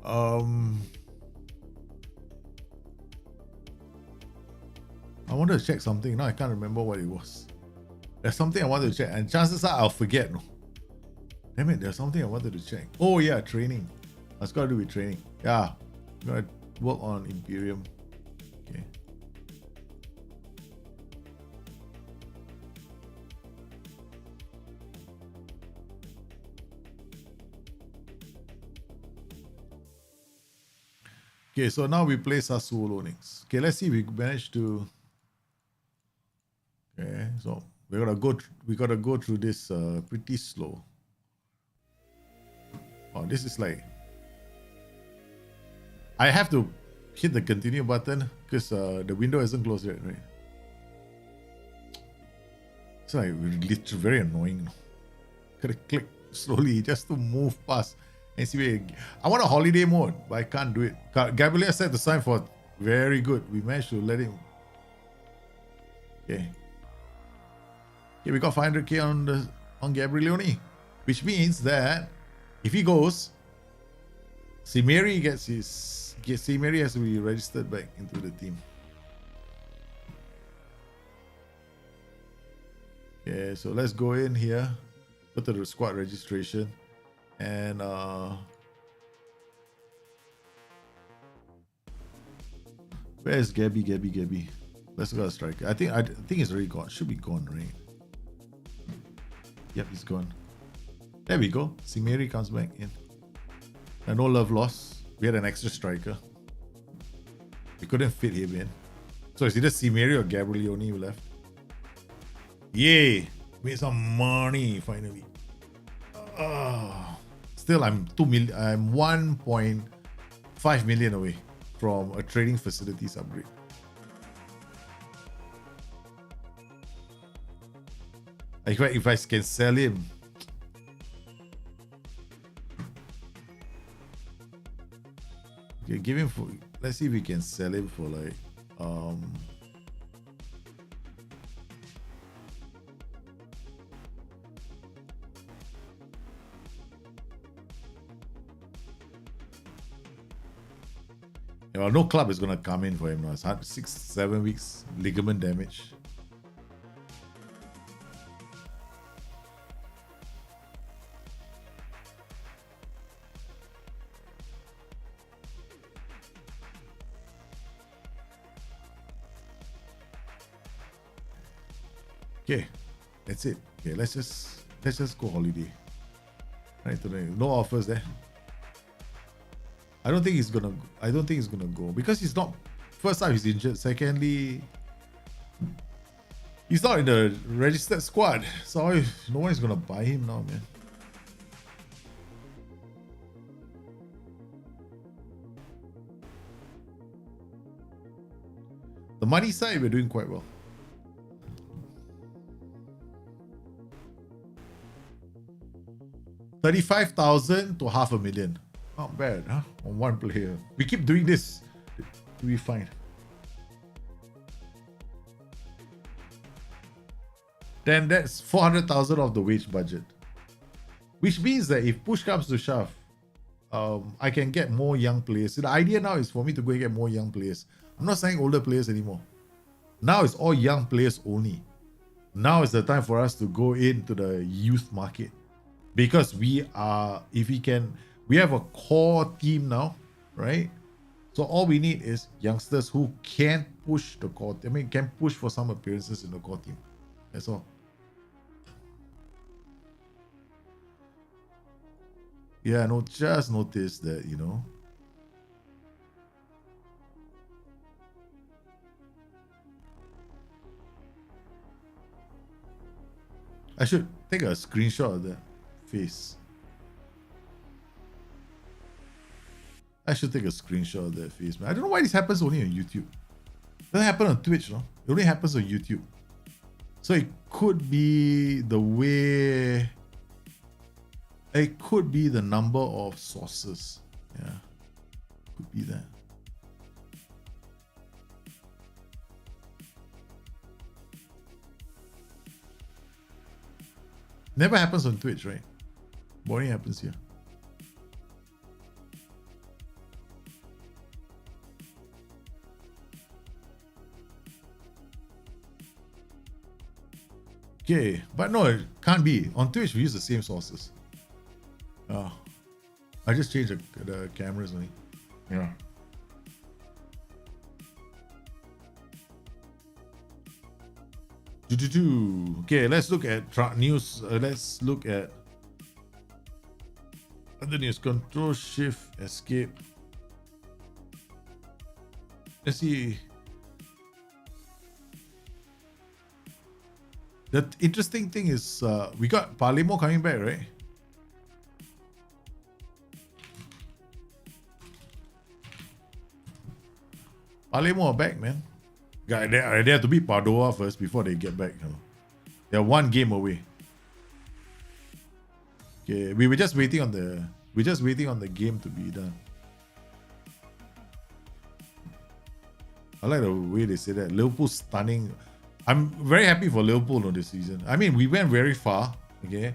I wanted to check something. Now I can't remember what it was. There's something I wanted to check, and chances are I'll forget. No? Damn it, there's something I wanted to check. Oh yeah, training. That's got to do with training. Yeah, I'm gonna work on Imperium. Okay. Okay, so now we play Sassuolo next. Okay, let's see if we manage to. Okay, so we gotta go through this pretty slow. Oh, this is like I have to hit the continue button because the window isn't closed yet, right? It's like literally very annoying. Gotta click slowly just to move past and see where I want a holiday mode, but I can't do it. Gabriel set the sign for very good. We managed to let him. Okay. Okay, we got 500k on Gabrielioni, which means that if he goes, Simeri Simeri has to be registered back into the team. Okay, so let's go in here, go to the squad registration, and where's Gabby? Let's go to striker. I think it's already gone. Should be gone, right? Yep, he's gone. There we go. Simeri comes back in. And no love lost. We had an extra striker. We couldn't fit him in. So it's either Simeri or Gabrielioni who left. Yay! Made some money finally. Still, I'm 1.5 million away from a trading facilities upgrade. If I can sell him, Okay, give him for. Let's see if we can sell him for like well, no club is gonna come in for him now. It's 6-7 weeks ligament damage. Okay, that's it. Okay, let's just go holiday. Right today, no offers there. I don't think he's gonna go because he's not. First time he's injured. Secondly, he's not in the registered squad. So no one is gonna buy him now, man. The money side, we're doing quite well. $35,000 to $500,000. Not bad, huh? On one player. We keep doing this. We'll be fine. Then that's 400,000 of the wage budget. Which means that if push comes to shove, I can get more young players. So the idea now is for me to go and get more young players. I'm not saying older players anymore. Now it's all young players only. Now is the time for us to go into the youth market. Because we have a core team now, right? So all we need is youngsters who can push the core. I mean, can push for some appearances in the core team. That's all. Yeah, no, just notice that, you know. I should take a screenshot of that face. I should take a screenshot of that face, man. I don't know why this happens only on YouTube. It doesn't happen on Twitch, no? It only happens on YouTube. So it could be the way... It could be the number of sources. Yeah. Could be that. Never happens on Twitch, right? Boring happens here. Okay, but no, it can't be. On Twitch, we use the same sources. I just changed the cameras only. Yeah. Okay, let's look at news. Let's look at other news. Control Shift Escape. Let's see. The interesting thing is we got Palermo coming back, right? Palermo are back, man. They have to beat Padova first before they get back. You know. They're one game away. Okay, we were just waiting on the game to be done. I like the way they say that. Liverpool stunning. I'm very happy for Liverpool on this season. I mean, we went very far. Okay,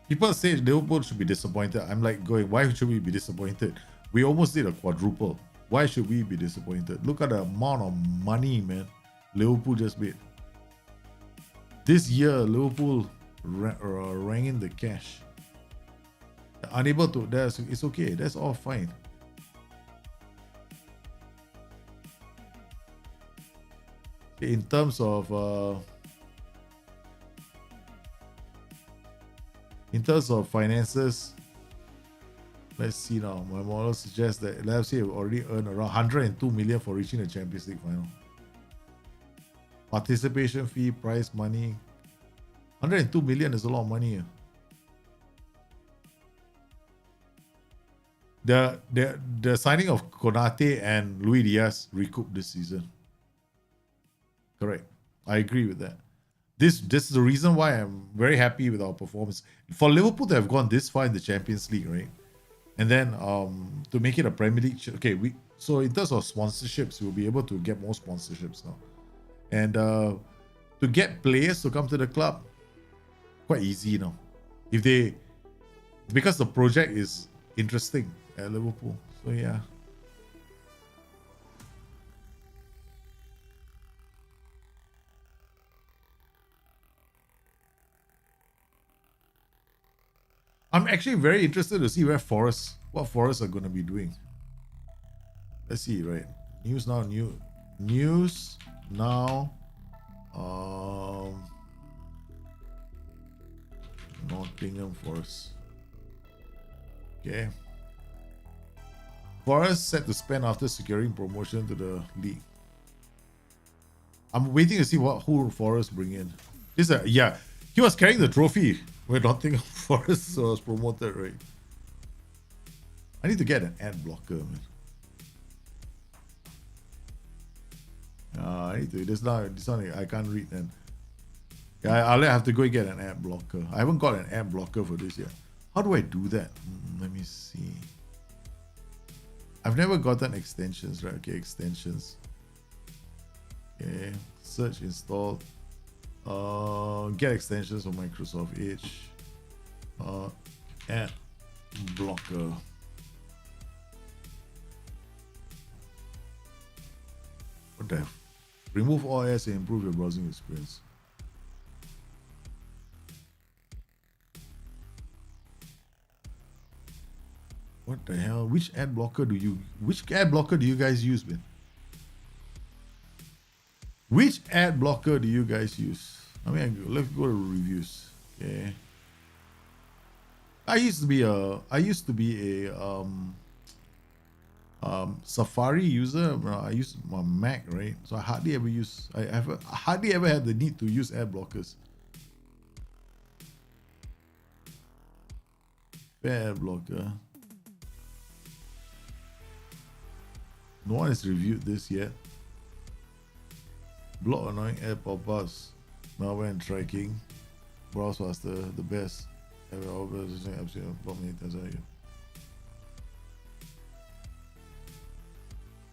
people say Liverpool should be disappointed. I'm like going, why should we be disappointed? We almost did a quadruple. Why should we be disappointed? Look at the amount of money, man, Liverpool just made. This year, Liverpool rang in the cash. Unable to, it's okay. That's all fine. In terms of finances, let's see now. My model suggests that LFC have already earned around 102 million for reaching the Champions League final. Participation fee, prize money. 102 million is a lot of money. The signing of Konate and Luis Diaz recouped this season. Correct. I agree with that. This is the reason why I'm very happy with our performance. For Liverpool to have gone this far in the Champions League, right? And then to make it a Premier League, so in terms of sponsorships, we'll be able to get more sponsorships now. And to get players to come to the club, quite easy now. Because the project is interesting at Liverpool. So yeah. I'm actually very interested to see what Forest are going to be doing. Let's see, right? News now. Nottingham Forest. Okay. Forest set to spend after securing promotion to the league. I'm waiting to see who Forest bring in. He was carrying the trophy when Nottingham Forest was promoted, right? I need to get an ad blocker, man. I need to. This one I can't read, and I'll have to go and get an ad blocker. I haven't got an ad blocker for this yet. How do I do that? Let me see. I've never gotten extensions, right? Okay, extensions. Okay, search installed. Get extensions for Microsoft Edge. Ad blocker. What the hell? Remove all ads and improve your browsing experience. What the hell? Which ad blocker do you guys use, man? Which ad blocker do you guys use? Let's go to reviews. Okay. I used to be a Safari user. I use my Mac, right? So I hardly ever had the need to use ad blockers. Ad blocker. No one has reviewed this yet. Block annoying ad pop-ups, malware and tracking. Browse faster, the best.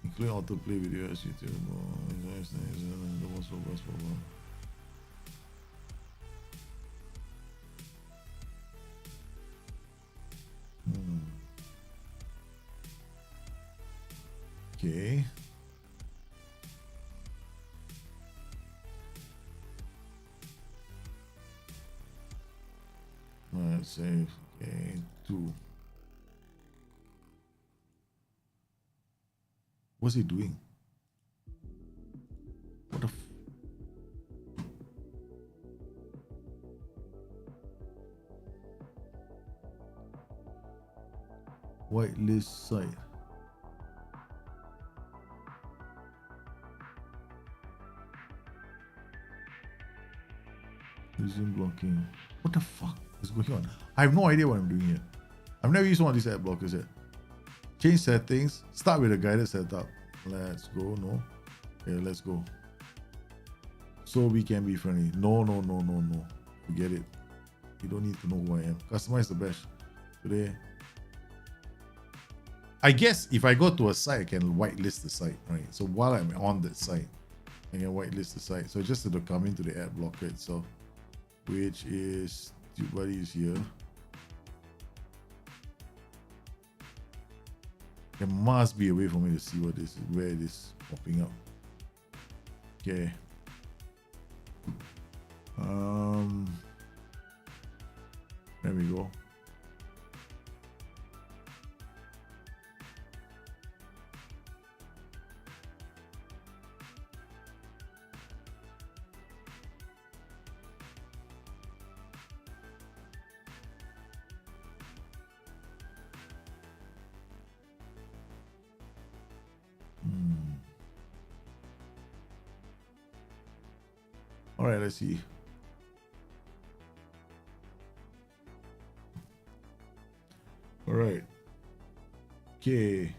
Including autoplay video as YouTube. The most robust problem. Okay. Let's say, okay, 2. What's he doing? What the whitelist site. Using blocking. What the fuck is going on? I have no idea what I'm doing here. I've never used one of these ad blockers yet. Change settings. Start with a guided setup. Let's go. No. Okay, let's go. So we can be friendly. No. Forget it. You don't need to know who I am. Customize the badge. Today. I guess if I go to a site, I can whitelist the site, right? So while I'm on that site, I can whitelist the site. So just to come into the ad blocker itself, which is TubeBuddy is here. There must be a way for me to see where it is popping up. Okay. There we go. All right, let's see. All right. Okay.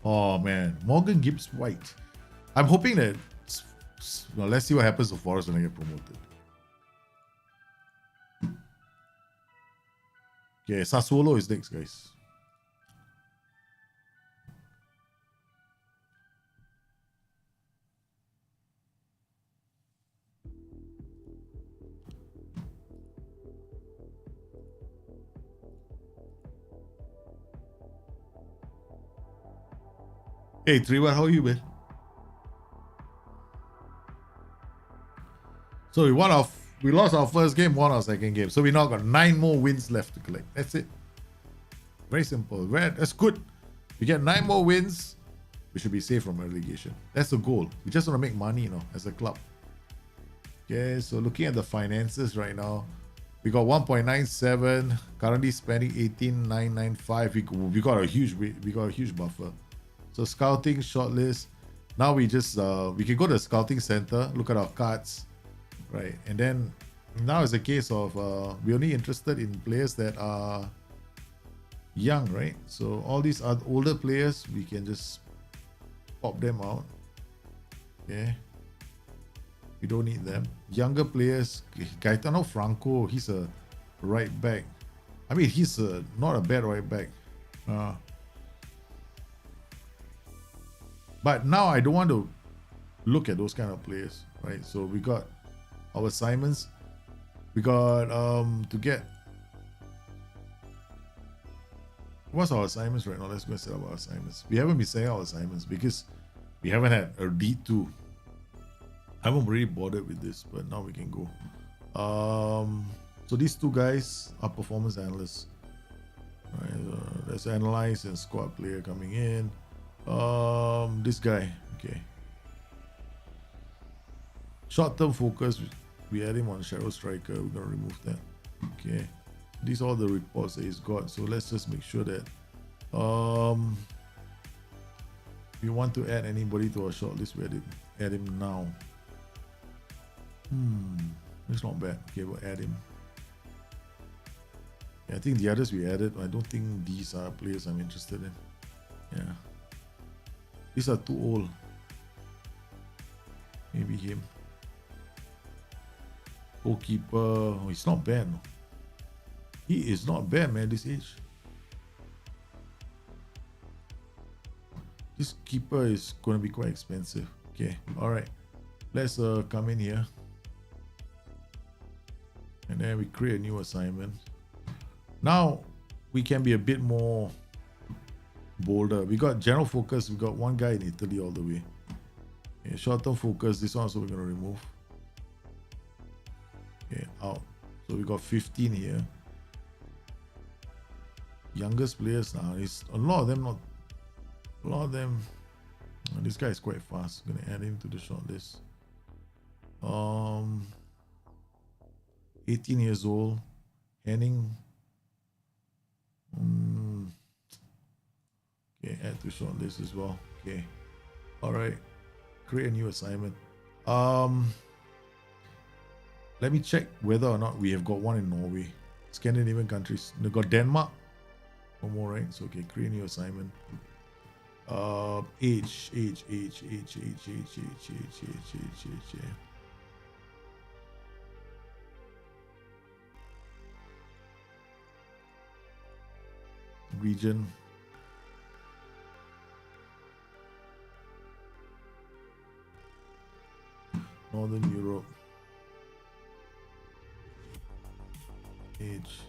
Oh man, Morgan Gibbs White. I'm hoping that. Well, let's see what happens to Forest when I get promoted. Okay, Sassuolo is next, guys. Hey, Trevor, how are you, man? So we lost our first game, won our second game. So we now got 9 more wins left to collect. That's it. Very simple. That's good. We get 9 more wins, we should be safe from relegation. That's the goal. We just want to make money, as a club. Okay, so looking at the finances right now, we got 1.97, currently spending 18,995. We got a huge buffer. So scouting shortlist. Now we just we can go to the scouting center, look at our cards, right? And then now it's a case of we're only interested in players that are young, right? So all these older players, we can just pop them out. Okay. We don't need them. Younger players, Gaetano Franco, he's a right back. I mean, he's not a bad right back. But now I don't want to look at those kind of players, right? So we got our assignments. We got to get. What's our assignments right now? Let's go and set up our assignments. We haven't been setting our assignments because we haven't had a D2. I haven't really bothered with this, but now we can go. So these two guys are performance analysts. Right, let's analyze and squad player coming in. This guy, okay. Short-term focus, we had him on Shadow Striker. We're gonna remove that. Okay. These are all the reports that he's got. So let's just make sure that if you want to add anybody to our shortlist, we add him now. It's not bad. Okay, we'll add him. Yeah, I think the others we added, I don't think these are players I'm interested in. Yeah. These are too old. Maybe him. Goalkeeper. Oh, he's not bad. No. He is not bad, man, this age. This keeper is going to be quite expensive. Okay, alright. Let's come in here. And then we create a new assignment. Now we can be a bit more bolder. We got general focus. We got one guy in Italy all the way. Okay, short-term focus. This one also we're going to remove. Okay, out. So we got 15 here. Youngest players now. It's a lot of them. This guy is quite fast. I'm gonna add him to the short list. 18 years old. Henning. Okay, add to short list as well. Okay. Alright. Create a new assignment. Let me check whether or not we have got one in Norway. Scandinavian countries. We got Denmark. One more, right? So okay, create a new assignment. Age. Region. Northern Europe. Age.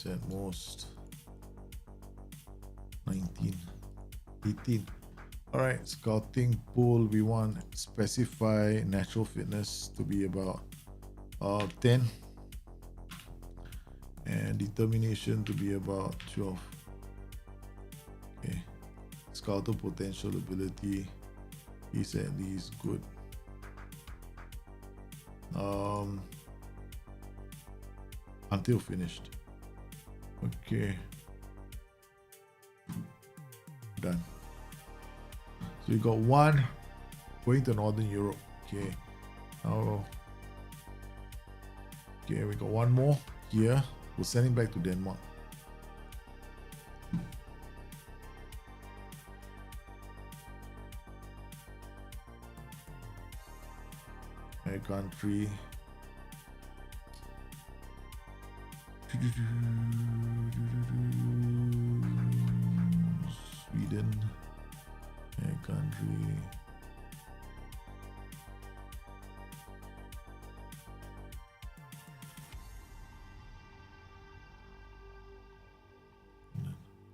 At most 19, 18. All right, scouting pool. We want specify natural fitness to be about 10, and determination to be about 12. Okay, scouter potential ability is at least good. Until finished. Okay. Done. So we got one going to Northern Europe. Okay. Now, okay, we got one more here. We'll send him back to Denmark. My country. Sweden. My country.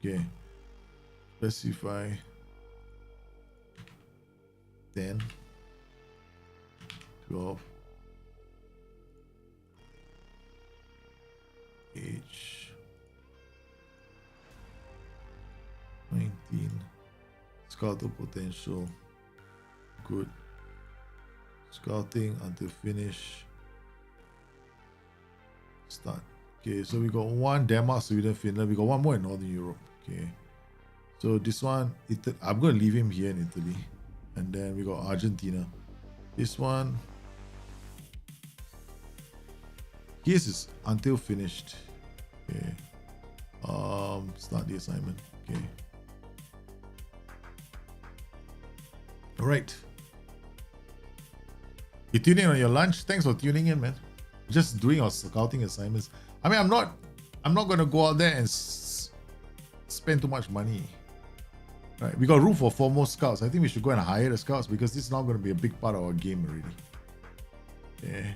Okay. Specify 10, 12, age 19, scouter potential, good, scouting until finish, start. Okay, so we got one Denmark, Sweden, Finland, we got one more in Northern Europe. Okay, so this one, I'm going to leave him here in Italy. And then we got Argentina. This one, his is until finished. Okay. Start the assignment. Okay. All right. You tuning in on your lunch? Thanks for tuning in, man. Just doing our scouting assignments. I mean, I'm not gonna go out there and spend too much money. Right, we got room for 4 more scouts. I think we should go and hire the scouts because this is not going to be a big part of our game already. Okay,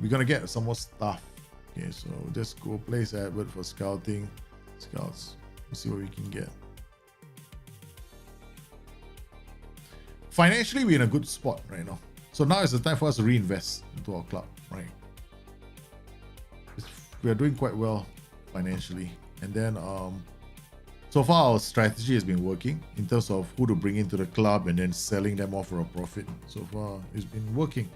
we're going to get some more stuff. Okay, so just go place advert for scouting. Scouts. Let's see what we can get. Financially, we're in a good spot right now. So now is the time for us to reinvest into our club, right? We are doing quite well financially. And then, so far, our strategy has been working in terms of who to bring into the club and then selling them off for a profit. So far, it's been working.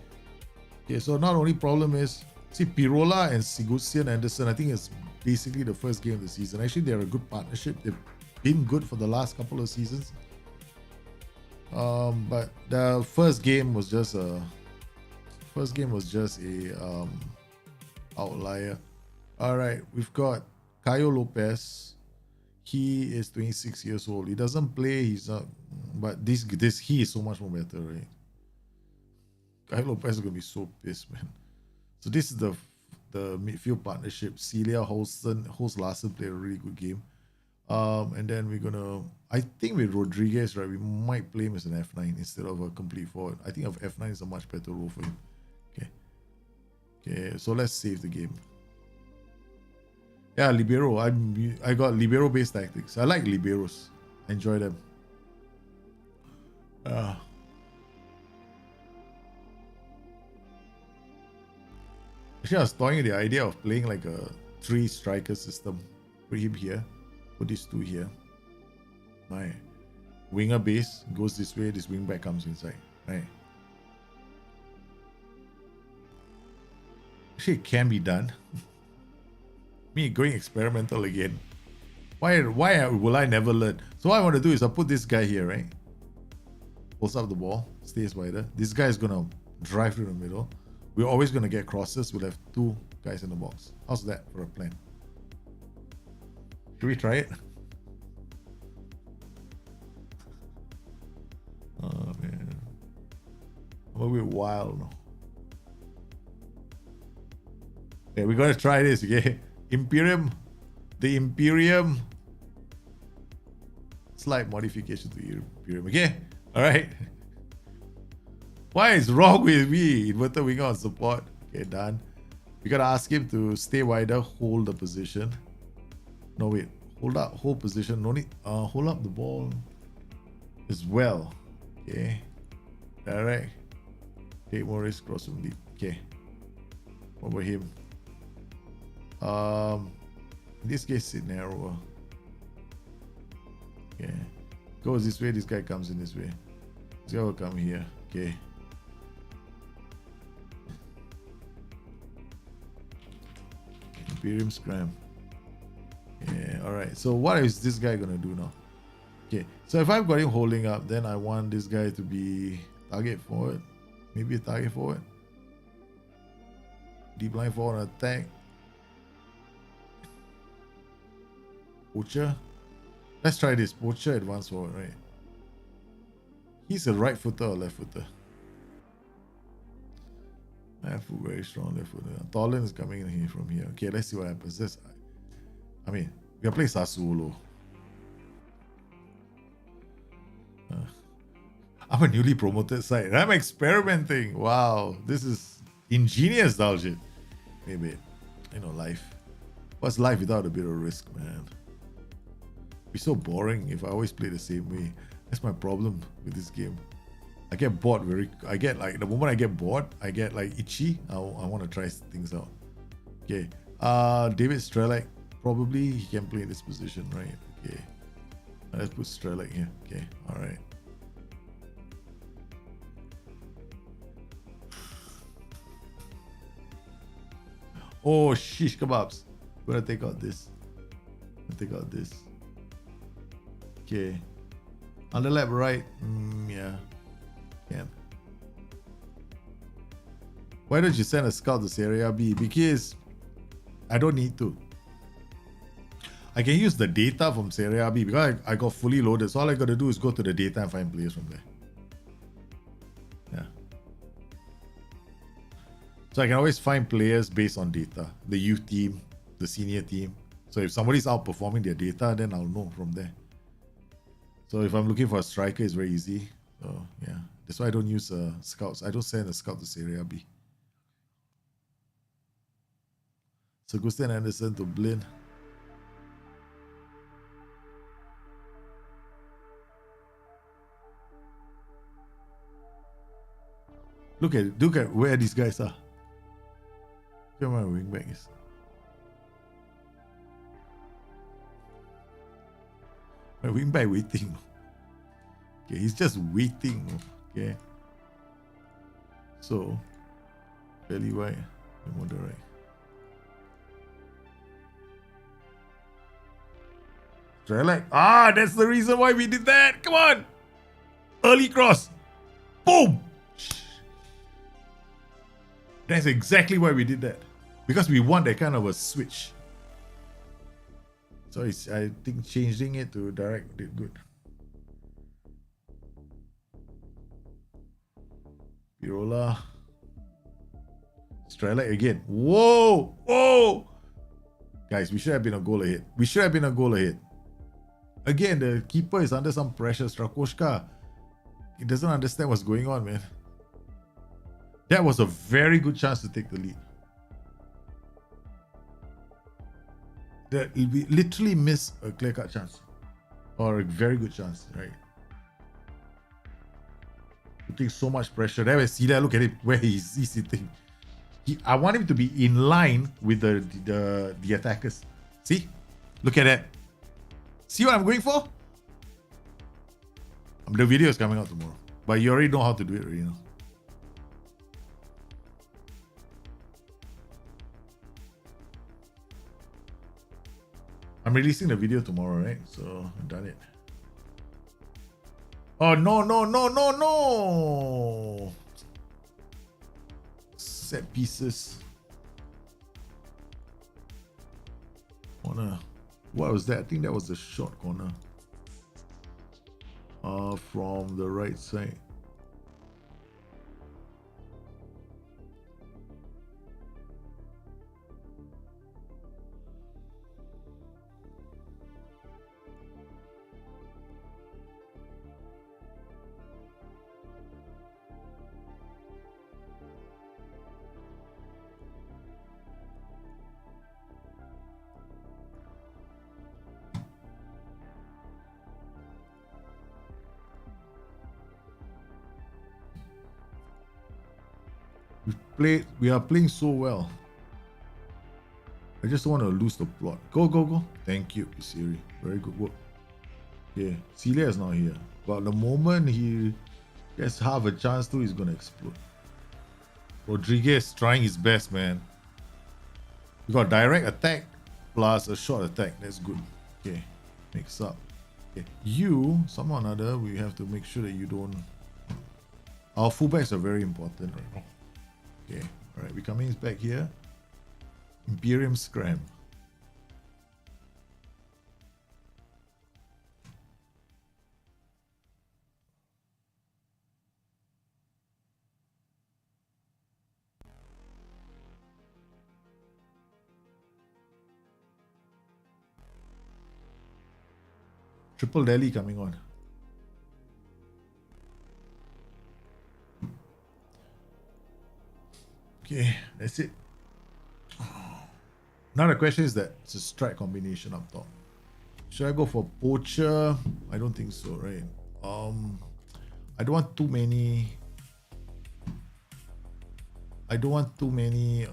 Okay, so not only problem is, see, Pirola and Sigurdsson Anderson, I think it's basically the first game of the season. Actually, they're a good partnership. They've been good for the last couple of seasons. But the first game was just a outlier. All right, we've got Caio Lopez. He is 26 years old. He doesn't play. He's not. But he is so much more better, right? Caio Lopez is gonna be so pissed, man. So this is the midfield partnership. Celia Holst Larsen played a really good game. And then we're gonna. I think with Rodriguez, right, we might play him as an F9 instead of a complete forward. I think of F9 is a much better role for him. Okay. Okay. So let's save the game. Yeah, libero. I got libero based tactics. I like liberos. I enjoy them. Actually, I was toying with the idea of playing like a 3 striker system. Put him here. Put these 2 here. Right. Winger base goes this way. This wing back comes inside. Right. Actually, it can be done. Me going experimental again. Why will I never learn? So what I want to do is I'll put this guy here, right? Pulls up the ball, stays wider. This guy is gonna drive through the middle. We're always gonna get crosses. We'll have 2 guys in the box. How's that for a plan? Should we try it? Oh man, I'm a bit wild now. Okay, we're gonna try this, okay? The Imperium, slight modification to Imperium. Okay, all right. What is wrong with me? Inverted winger on support. Okay, done. We gotta ask him to stay wider, hold the position. No wait, hold position. No need. Hold up the ball as well. Okay, all right. Take more risk, cross him deep. Okay. What about him? In this case, sit narrower. Okay. Goes this way, this guy comes in this way. This guy will come here. Okay. Imperium Scram. Yeah, alright. So what is this guy gonna do now? Okay. So if I've got him holding up, then I want this guy to be target forward. Maybe a target forward. Deep line forward attack. Poacher. Let's try this. Poacher advance forward, right? He's a right footer or left footer? Left foot very strong. Left foot. Tolan is coming in here from here. Okay, let's see what happens. I mean, we are playing Sassuolo. I'm a newly promoted side. I'm experimenting. Wow, this is ingenious, Daljit. Maybe, life. What's life without a bit of risk, man? It'd be so boring if I always play the same way. That's my problem with this game. I get bored the moment I get bored, I get like itchy. I want to try things out. Okay. David Strelak, probably he can play in this position, right? Okay. Let's put Strelak here. Okay. All right. Oh, shish kebabs. I'm gonna take out this. Okay. Underlap right. Yeah. Can. Why don't you send a scout to Serie B? Because I don't need to. I can use the data from Serie B because I got fully loaded. So all I got to do is go to the data and find players from there. Yeah. So I can always find players based on data. The youth team, the senior team. So if somebody's outperforming their data, then I'll know from there. So if I'm looking for a striker, it's very easy. So yeah. That's why I don't use scouts. I don't send a scout to Serie B. So Gusten Anderson to Blin. Look at where these guys are. Look at my wingback is. My wingback waiting. Okay, he's just waiting. Okay. So, fairly wide and on the right. Strelak. That's the reason why we did that. Come on. Early cross. Boom. That's exactly why we did that. Because we want that kind of a switch. So I think changing it to direct did good. Pirola. Strelak again. Whoa! Guys, we should have been a goal ahead. Again, the keeper is under some pressure. Strakoshka. He doesn't understand what's going on, man. That was a very good chance to take the lead. We literally missed a clear-cut chance. Or a very good chance, right? Putting so much pressure. There, see that? Look at him, where he's sitting. I want him to be in line with the attackers. See? Look at that. See what I'm going for? The video is coming out tomorrow. But you already know how to do it already, I'm releasing the video tomorrow, right? So I've done it. Oh, no. Set pieces. Corner. What was that? I think that was the short corner. From the right side. We are playing so well. I just want to lose the plot. Go. Thank you, Serie. Very good work. Yeah, Celia is not here. But the moment he gets half a chance to, he's going to explode. Rodriguez trying his best, man. We got direct attack plus a short attack. That's good. Okay, mix up. Okay, somehow or another, we have to make sure that you don't... Our fullbacks are very important right now. Okay, alright, we're coming back here. Imperium Scram. Triple Delhi coming on. Okay, that's it. Now the question is that it's a strike combination up top. Should I go for poacher? I don't think so, right? I don't want too many. I don't want too many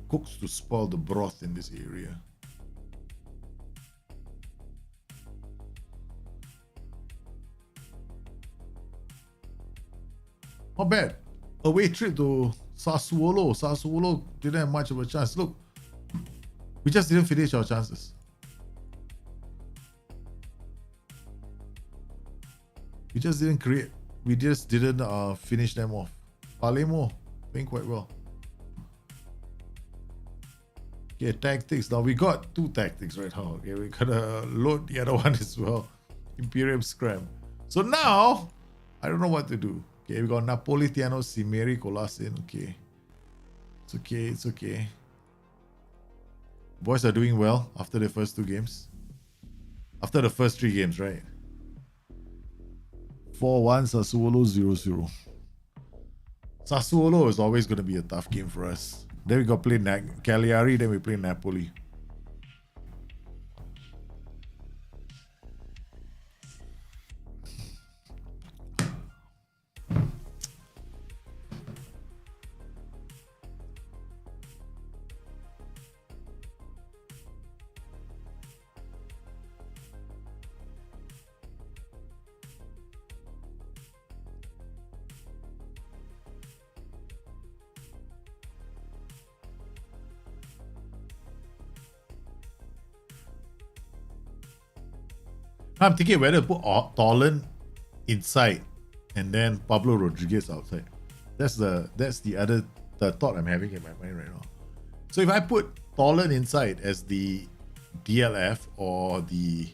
cooks to spoil the broth in this area. Not bad. Away trip to Sassuolo. Sassuolo didn't have much of a chance. Look, we just didn't finish our chances. We just didn't create. We just didn't finish them off. Palermo playing quite well. Okay, tactics. Now we got 2 tactics right now. Okay, we gotta load the other one as well. Imperium Scram. So now, I don't know what to do. Okay, we got Napolitano, Cimeri, Colasin. Okay. It's okay, it's okay. Boys are doing well after the first 2 games. After the first 3 games, right? 4-1, Sassuolo 0-0. Sassuolo is always going to be a tough game for us. Then we got to play Cagliari, then we play Napoli. I'm thinking whether to put Tolan inside and then Pablo Rodriguez outside. That's the thought I'm having in my mind right now. So if I put Tolan inside as the DLF or the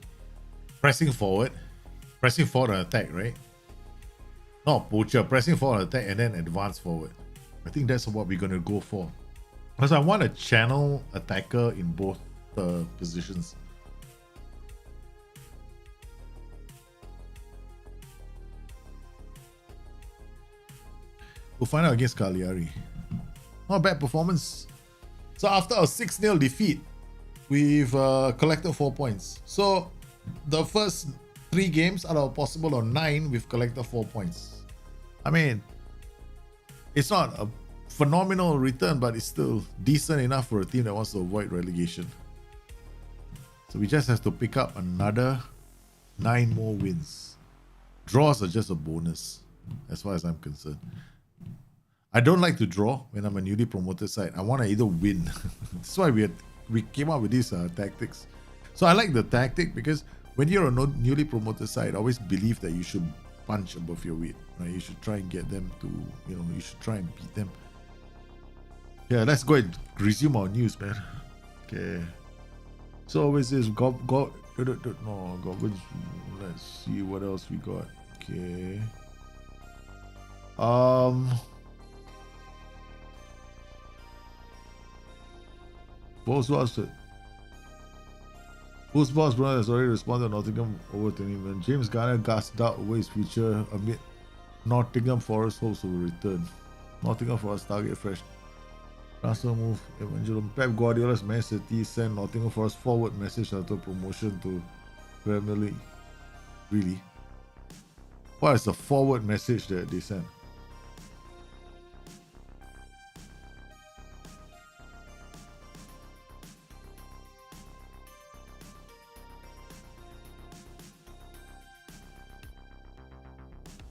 pressing forward on attack, right? No, poacher, pressing forward on attack and then advance forward. I think that's what we're gonna go for. Because I want a channel attacker in both the positions. We'll find out against Cagliari. Not a bad performance. So after a 6-0 defeat, we've collected 4 points. So the first 3 games out of a possible of 9, we've collected 4 points. I mean, it's not a phenomenal return, but it's still decent enough for a team that wants to avoid relegation. So we just have to pick up another 9 more wins. Draws are just a bonus, as far as I'm concerned. I don't like to draw when I'm a newly promoted side. I want to either win. That's why we came up with these tactics. So I like the tactic because when you're a newly promoted side, I always believe that you should punch above your weight. Right? You should try and get them to, you should try and beat them. Yeah, let's go and resume our news, man. Okay. So always is no, let's see what else we got. Okay. Whose boss Bruno has already responded to Nottingham over to him. James Garner gasped out over his future amid Nottingham Forest hopes of a return. Nottingham Forest target fresh transfer move. Evangelum Pep Guardiola's Man City sent Nottingham Forest forward message after promotion to Premier League. Really? What is the forward message that they sent?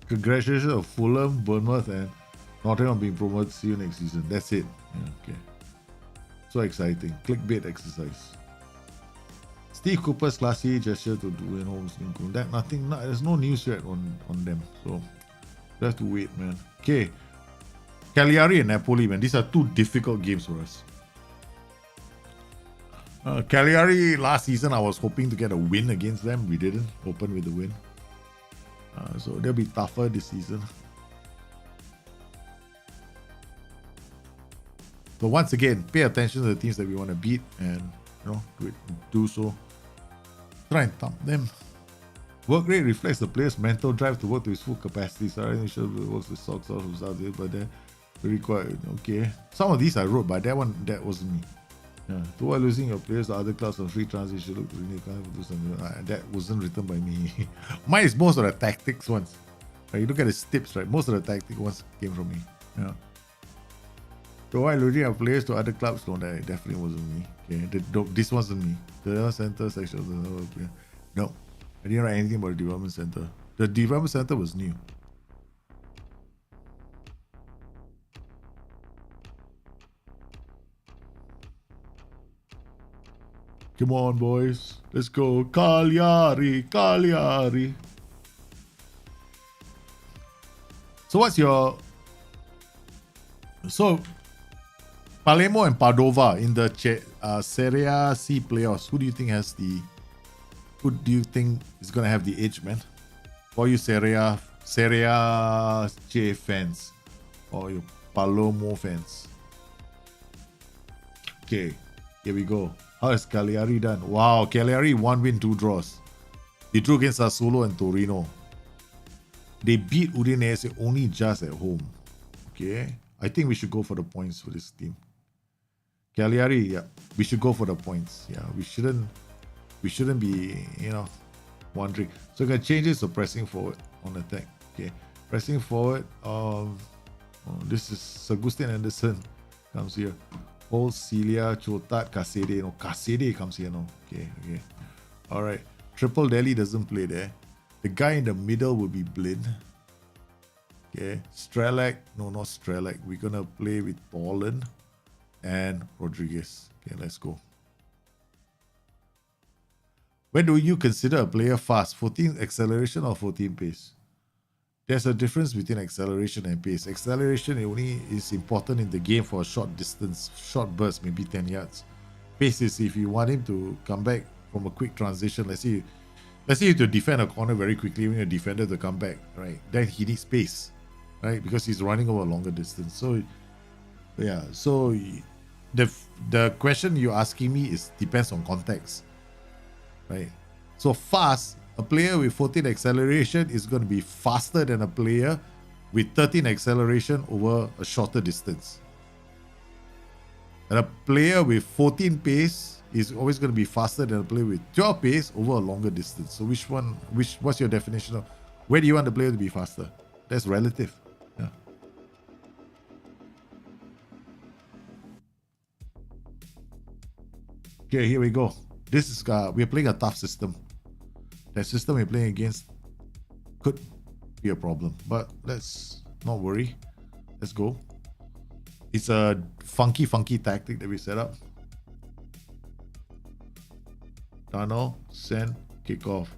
Congratulations to Fulham, Bournemouth, and Nottingham being promoted. See you next season. That's it. Yeah, okay. So exciting. Clickbait exercise. Steve Cooper's classy gesture to do in Holmes. There's no news yet on them. So we have to wait, man. Okay. Cagliari and Napoli, man. These are 2 difficult games for us. Cagliari last season, I was hoping to get a win against them. We didn't open with a win. So they'll be tougher this season. But once again, pay attention to the teams that we want to beat and do so. Try and thump them. Work rate reflects the player's mental drive to work to his full capacity. Sorry, initial works with socks off without it, but then required. Okay. Some of these I wrote, but that wasn't me. Yeah. To avoid losing your players to other clubs on free transition, look really kind of do something. That wasn't written by me. Mine is most of the tactics ones. Right, you look at the tips, right? Most of the tactic ones came from me. Yeah. To avoid losing your players to other clubs, no, that definitely wasn't me. Okay. This wasn't me. The center section. No. I didn't write anything about the development center. The development center was new. Come on, boys. Let's go. Cagliari. So what's your... So, Palermo and Padova in the Serie C playoffs. Who do you think is going to have the edge, man? For you Serie C fans or you Palermo fans? Okay, here we go. How has Cagliari done? Wow, Cagliari 1 win, 2 draws. They drew against Sassuolo and Torino. They beat Udinese only just at home. Okay, I think we should go for the points for this team. Cagliari, yeah, we should go for the points. Yeah, we shouldn't be, wondering. So we're gonna change this to pressing forward on attack. Okay, pressing forward. This is Sagustin Anderson comes here. Old Celia, Chotat, Kasede. No, Kasede comes here now. Okay. All right. Triple Delhi doesn't play there. The guy in the middle will be Blind. Okay. Strelak. No, not Strelak. We're going to play with Poland and Rodriguez. Okay, let's go. When do you consider a player fast? 14 acceleration or 14 pace? There's a difference between acceleration and pace. Acceleration only is important in the game for a short distance, short burst, maybe 10 yards. Pace is if you want him to come back from a quick transition. Let's say you to defend a corner very quickly, when a defender to come back, right? Then he needs pace, right? Because he's running over a longer distance. So, yeah. So the question you're asking me depends on context, right? So fast. A player with 14 acceleration is going to be faster than a player with 13 acceleration over a shorter distance. And a player with 14 pace is always going to be faster than a player with 12 pace over a longer distance. So what's your definition of where do you want the player to be faster? That's relative. Yeah. Okay, here we go. This is we're playing a tough system. That system we're playing against could be a problem, but let's not worry. Let's go. It's a funky tactic that we set up. Tunnel, send, kick off.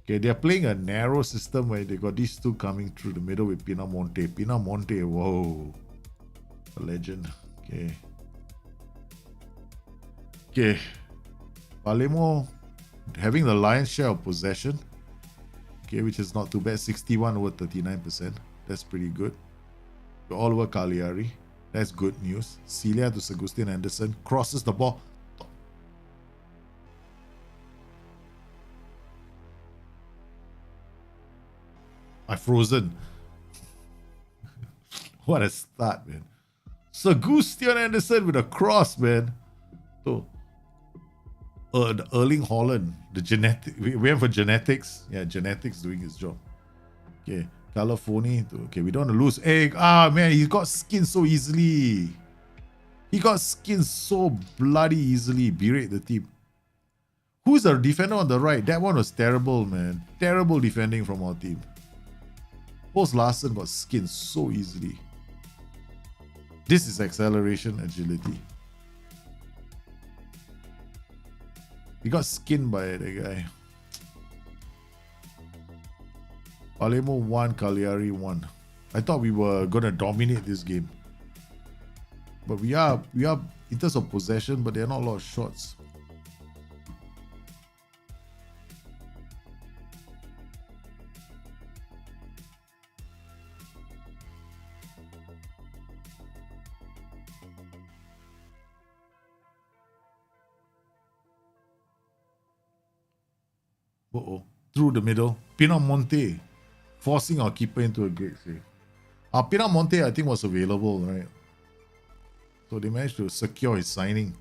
Okay, they're playing a narrow system where they got these two coming through the middle with Pinamonte. Pinamonte, whoa, a legend. Okay. Palermo having the lion's share of possession, okay, which is not too bad. 61 over 39%. That's pretty good. We're all over Cagliari. That's good news. Celia to Sagustin Anderson crosses the ball. I've frozen. What a start, man. Sagustin Anderson with a cross, man. So the Erling Haaland, the genetic. We went for genetics. Yeah, genetics doing his job. Okay, Calafoni. Okay, we don't want to lose. Hey, man, he got skinned so easily. He got skinned so bloody easily. Berate the team. Who's the defender on the right? That one was terrible, man. Terrible defending from our team. Post Larson got skinned so easily. This is acceleration, agility. He got skinned by the guy. Palermo 1, Cagliari 1. I thought we were gonna dominate this game. But we are in terms of possession, but there are not a lot of shots. Uh-oh. Through the middle. Pinamonte. Forcing our keeper into a great save. Pinamonte, I think, was available, right? So they managed to secure his signing.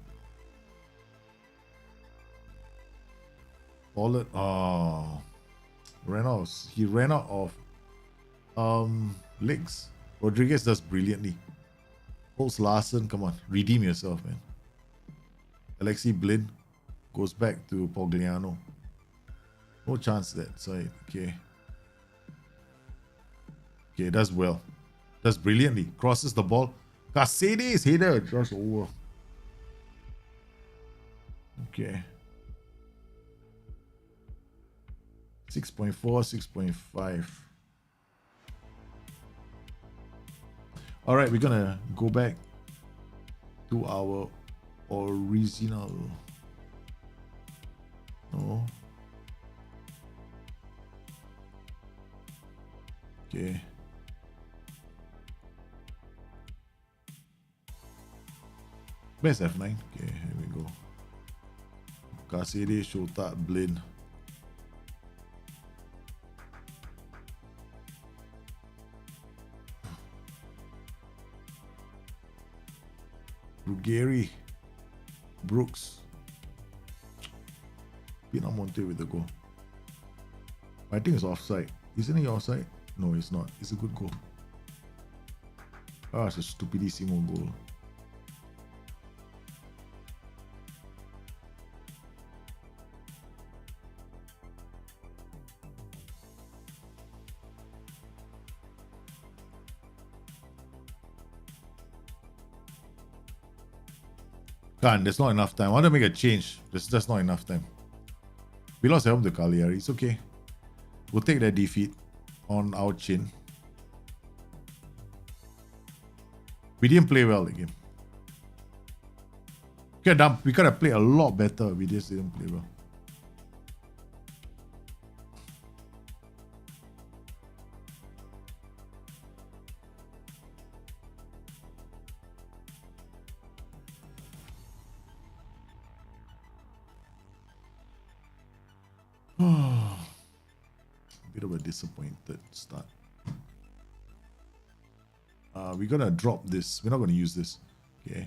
Solid. Oh. He ran out of legs. Rodriguez does brilliantly. Holds Larson, come on. Redeem yourself, man. Alexi Blin goes back to Pogliano. No chance that side. Okay. Okay, does well. Does brilliantly. Crosses the ball. Caceres header just over. Okay. 6.4, 6.5. All right, we're gonna go back to our original. No. Okay. Best F9. Okay, here we go. Caceres, Shota, Blin. Ruggeri, Brooks, Pinamonte with the goal. I think it's offside. Isn't he offside? No, it's not. It's a good goal. Ah, it's a stupidissimo goal. There's not enough time. I want to make a change. There's just not enough time. We lost at home to Cagliari. It's okay. We'll take that defeat on our chin. We didn't play well the game. We could have played a lot better. We just didn't play well. Bit of a disappointed start. We're gonna drop this. We're not gonna use this. Okay.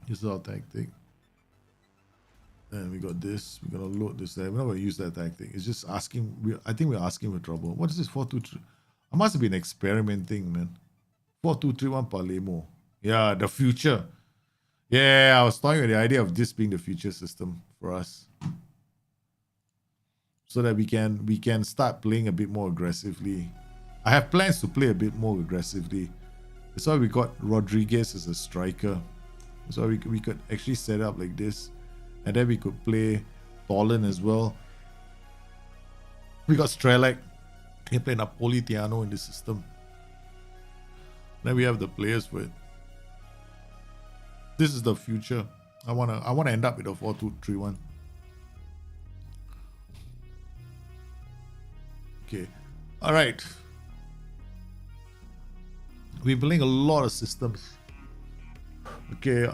This is our tactic. And we got this. We're gonna load this there. We're not gonna use that tactic. It's just asking. I think we're asking for trouble. What is this 4-2-3? I must have been experimenting, man. 4-2-3-1 Palermo. Yeah, the future. Yeah, I was toying with the idea of this being the future system for us, so that we can start playing a bit more aggressively. I have plans to play a bit more aggressively. That's why we got Rodriguez as a striker. So we could actually set up like this, and then we could play Tolan as well. We got Strelak. We can play Napolitano in the system. Then we have the players for it. This is the future. I wanna end up with a 4-2-3-1. Okay. All right. We're playing a lot of systems. Okay.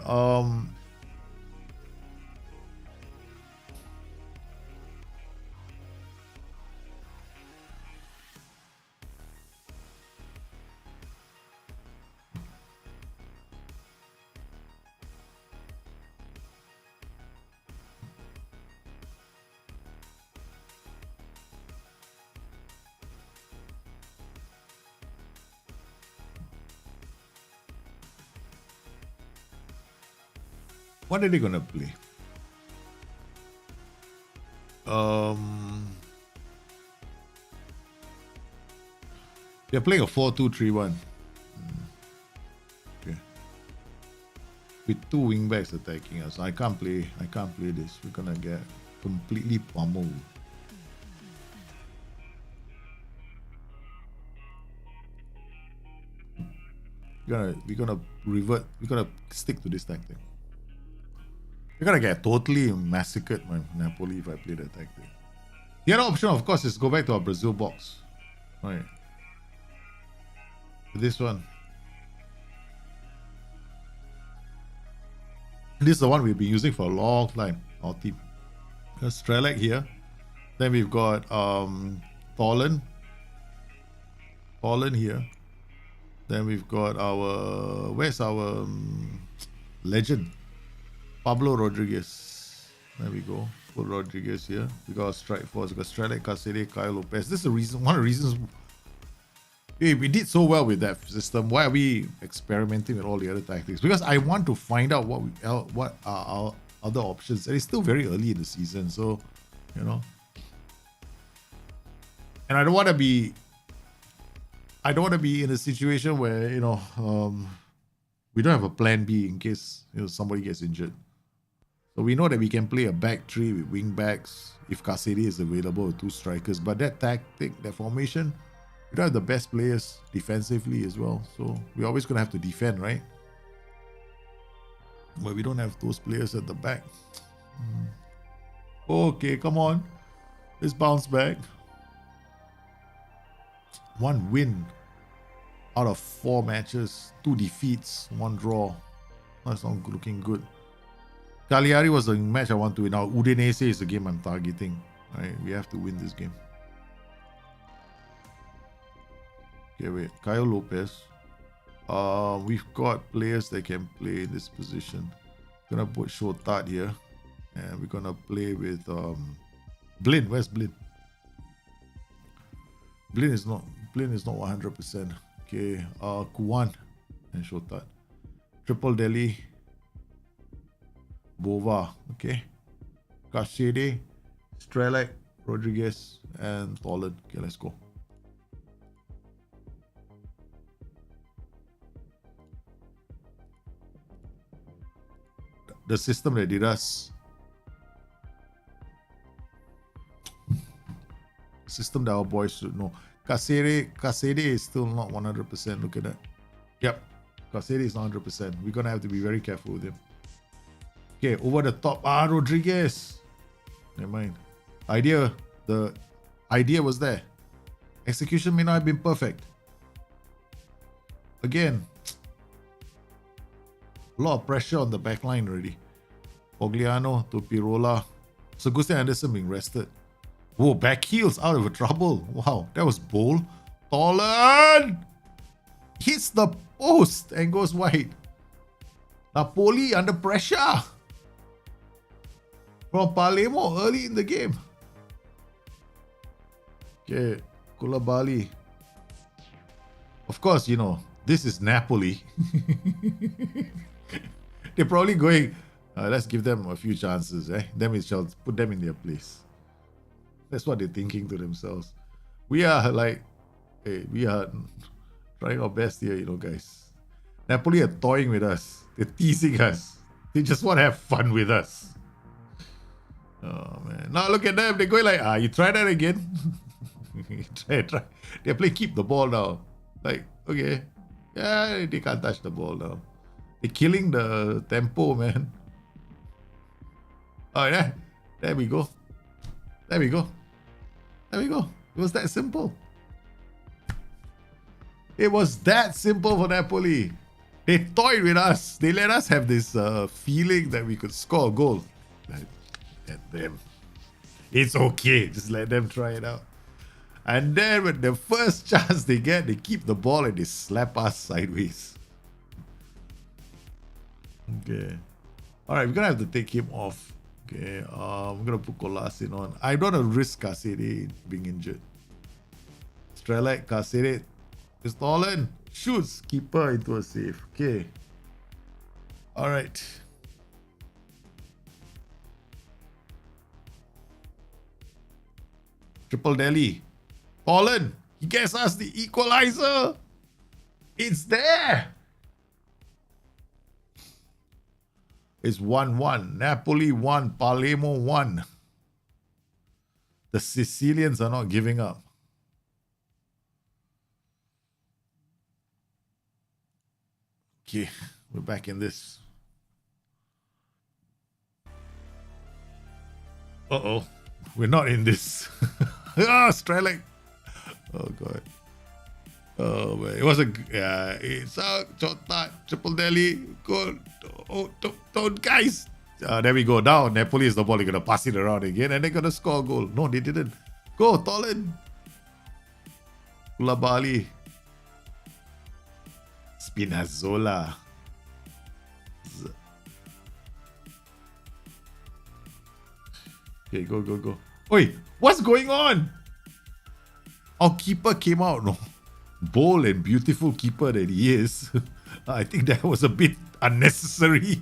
What are they gonna play? They're playing a 4-2-3-1. Okay. With two wingbacks attacking us. I can't play this. We're gonna get completely pummeled. We're gonna revert. We're gonna stick to this tactic. We're gonna get totally massacred by Napoli if I play that tactic. The other option, of course, is go back to our Brazil box. Right. This one. This is the one we've been using for a long time, our team. Strelak here. Then we've got Thorlen here. Then we've got our, where's our legend? Pablo Rodriguez. There we go. Put Rodriguez here. We got a strike force. We got Strelak, Casede, Kyle Lopez. This is the reason, one of the reasons. Hey, we did so well with that system. Why are we experimenting with all the other tactics? Because I want to find out what are our other options. And it's still very early in the season, so you know. And I don't want to be in a situation where, you know, we don't have a plan B in case, you know, somebody gets injured. So we know that we can play a back three with wing backs if Casede is available with 2 strikers. But that tactic, that formation, we don't have the best players defensively as well. So we're always going to have to defend, right? But we don't have those players at the back. Okay, come on. Let's bounce back. 1 win out of 4 matches, 2 defeats, 1 draw. That's not looking good. Cagliari was the match I want to win. Now Udinese is the game I'm targeting. All right, we have to win this game. Okay, wait. Kyle Lopez. We've got players that can play in this position. Gonna put Shotat here, and we're gonna play with Blin. Where's Blin? Blin is not 100%. Okay, Kuwan and Shotat. Triple Delhi. Bova. Okay. Casede, Strelak, Rodriguez, and Thorlen. Okay, let's go. The system that did us. System that our boys should know. Casede is still not 100%. Look at that. Yep. Casede is not 100%. We're going to have to be very careful with him. Okay, over the top. Rodriguez. Never mind. The idea was there. Execution may not have been perfect. Again, a lot of pressure on the back line already. Pogliano to Pirola. So Gustav Anderson being rested. Whoa, back heels out of trouble. Wow, that was bold. Thorlen hits the post and goes wide. Napoli under pressure from Palermo early in the game. Okay, Koulibaly. Of course, you know, this is Napoli. They're probably going, let's give them a few chances. Then we shall put them in their place. That's what they're thinking to themselves. We are like, hey, we are trying our best here, you know, guys. Napoli are toying with us. They're teasing us. They just want to have fun with us. Oh, man. Now look at them. They're going like, you try that again? try. They're playing keep the ball now. Like, okay. Yeah, they can't touch the ball now. They're killing the tempo, man. Oh, yeah. There we go. There we go. There we go. It was that simple. It was that simple for Napoli. They toyed with us. They let us have this feeling that we could score a goal. Let them. It's okay. Just let them try it out. And then with the first chance they get, they keep the ball and they slap us sideways. Okay. Alright, we're going to have to take him off. Okay, I'm going to put Kolasin on. I don't want to risk Casede being injured. Strelak, Casede. Thorlen shoots keeper into a save. Okay. Alright. Triple Delhi. Thorlen. He gets us the equalizer. It's there. It's 1-1. Napoli 1. Palermo 1. The Sicilians are not giving up. Okay, we're back in this. Uh-oh. We're not in this. Strelak. Oh, God. Oh, man. It was a... Yeah, it's a Shotat, Triple Delhi. Good. Oh, don't, guys. There we go. Now Napoli is the ball. They're going to pass it around again and they're going to score a goal. No, they didn't. Go, Tolan. Koulibaly. Spinazzola. Okay, go. Oi, what's going on? Our keeper came out. No, bold and beautiful keeper that he is. I think that was a bit unnecessary.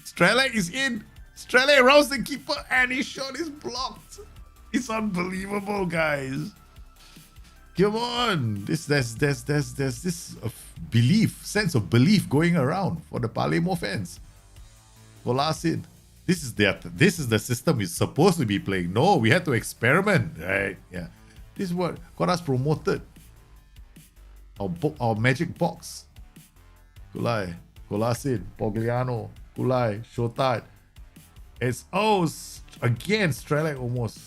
Strelec is in. Strelec rounds the keeper and his shot is blocked. It's unbelievable, guys. Come on. There's this sense of belief going around for the Palermo fans. Kolasin. This is the system is supposed to be playing. No, we had to experiment, right? Yeah. This is what got us promoted. Our magic box. Kulai, Kolasin, Pogliano, Kulai, Shotard. It's again Strelec almost.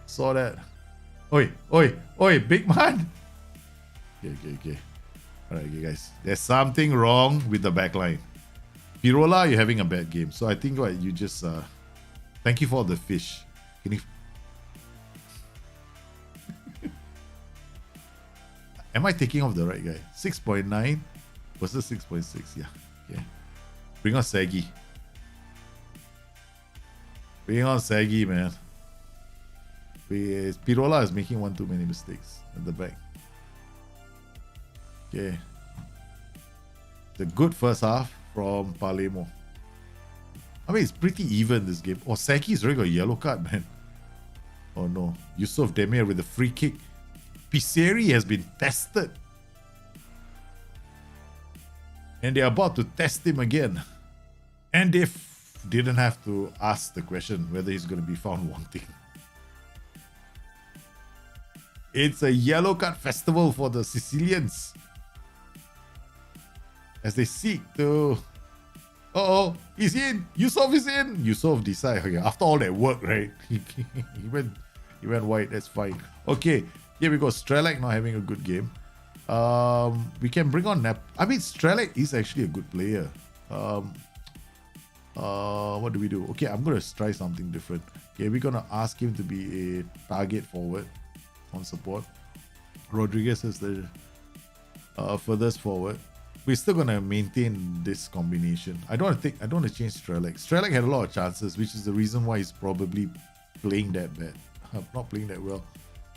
Saw that. Oi, big man. Okay. Alright, okay, guys. There's something wrong with the backline. Pirola, you're having a bad game. So I think what you just thank you for the fish. Can you am I taking off the right guy? 6.9 versus 6.6. Yeah. Okay. Bring on Saggy. Man. Pirola is making one too many mistakes at the back. Okay. The good first half from Palermo. I mean, it's pretty even this game. Oh, Saki's already got a yellow card, man. Oh no. Yusuf Demir with the free kick. Serie has been tested. And they're about to test him again. And they didn't have to ask the question whether he's going to be found wanting. It's a yellow card festival for the Sicilians. As they seek to... he's in! Yusuf is in! Yusuf decide, okay, after all that work, right? he went white, that's fine. Okay, here we go. Strelec not having a good game. We can bring on Strelec is actually a good player. What do we do? Okay, I'm going to try something different. Okay, we're going to ask him to be a target forward on support. Rodriguez is the furthest forward. We're still gonna maintain this combination. I don't want to change Strelec. Strelec had a lot of chances, which is the reason why he's probably playing that bad. Not playing that well.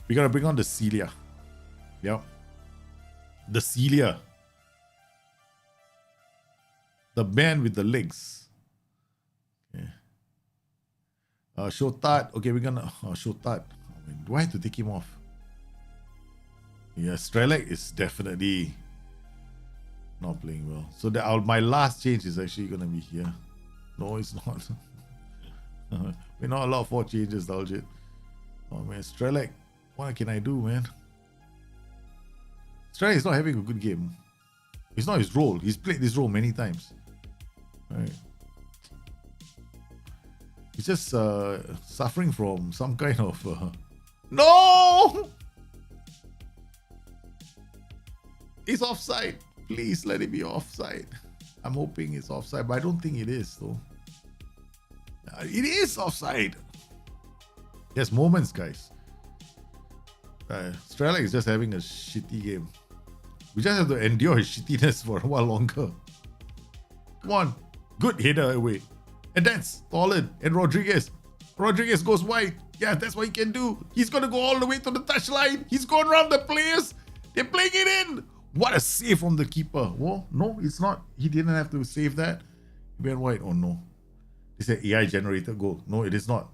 We gotta bring on the Celia. Yep. The Celia. The man with the legs. Okay. Shotard. Okay, we're gonna Shotard. Do I have to take him off? Yeah, Strelec is definitely not playing well. So my last change is actually going to be here. No, it's not. We're not allowed 4 changes, Daljit. Oh man, Strelec, what can I do, man? Strelec is not having a good game. It's not his role. He's played this role many times. Right. He's just suffering from some kind of... No! It's offside. Please let it be offside. I'm hoping it's offside, but I don't think it is, though. It is offside. There's moments, guys. Strelec is just having a shitty game. We just have to endure his shittiness for a while longer. Come on. Good header away. And that's Tolan and Rodriguez. Rodriguez goes wide. Yeah, that's what he can do. He's going to go all the way to the touchline. He's going around the players. They're playing it in. What a save from the keeper. Well, no, it's not. He didn't have to save that. He went wide. Oh, no. It's an AI-generated goal. No, it is not.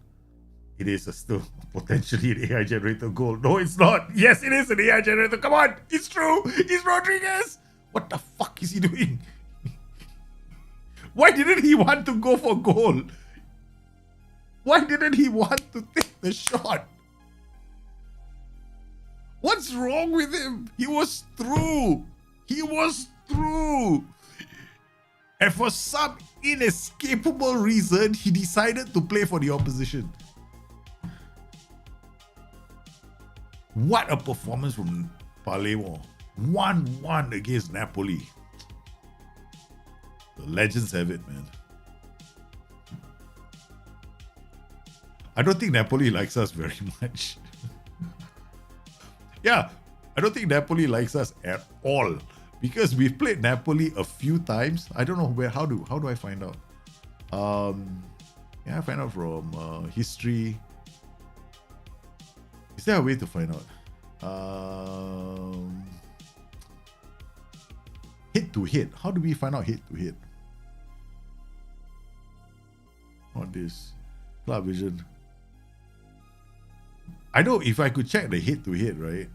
It is still potentially an AI-generated goal. No, it's not. Yes, it is an AI-generated. Come on. It's true. It's Rodriguez. What the fuck is he doing? Why didn't he want to go for goal? Why didn't he want to take the shot? What's wrong with him? He was through. He was through. And for some inescapable reason, he decided to play for the opposition. What a performance from Palermo. 1-1 against Napoli. The legends have it, man. I don't think Napoli likes us very much. Yeah, I don't think Napoli likes us at all. Because we've played Napoli a few times. I don't know where. How do I find out? Yeah, I find out from history. Is there a way to find out? Head to head. How do we find out head to head? Not this. Club Vision. I know if I could check the head to head, right?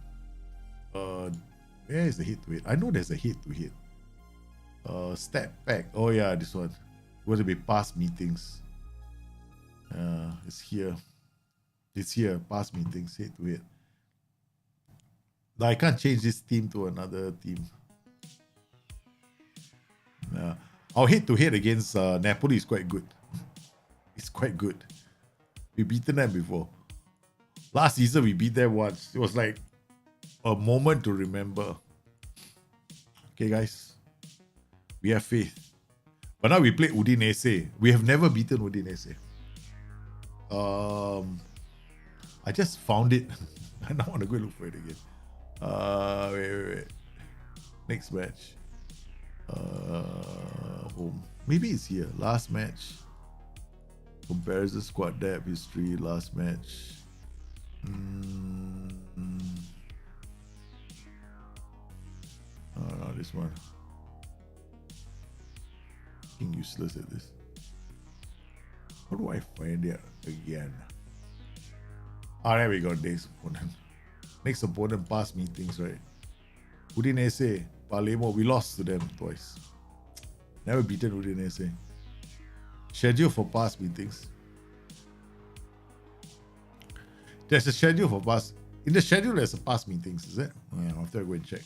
Where is the head to head? I know there's a head to head. Step back. Oh yeah, this one. What to be past meetings? It's here. It's here. Past meetings. Head to head. Now I can't change this team to another team. Our head to head against Napoli is quite good. It's quite good. We've beaten them before. Last season we beat them once. It was like a moment to remember. Okay, guys. We have faith. But now we played Udinese. We have never beaten Udinese. I just found it. I don't want to go look for it again. Wait. Next match. Home. Maybe it's here. Last match. Comparison squad depth history. Last match. No, this one. Fucking useless at this. How do I find it again? There we go. Next opponent. Next opponent, past meetings, right? Udinese, Palermo, we lost to them twice. Never beaten Udinese. Schedule for past meetings. There's a schedule for past. In the schedule, there's a past meetings, is it? Oh, yeah, I'll have to go and check.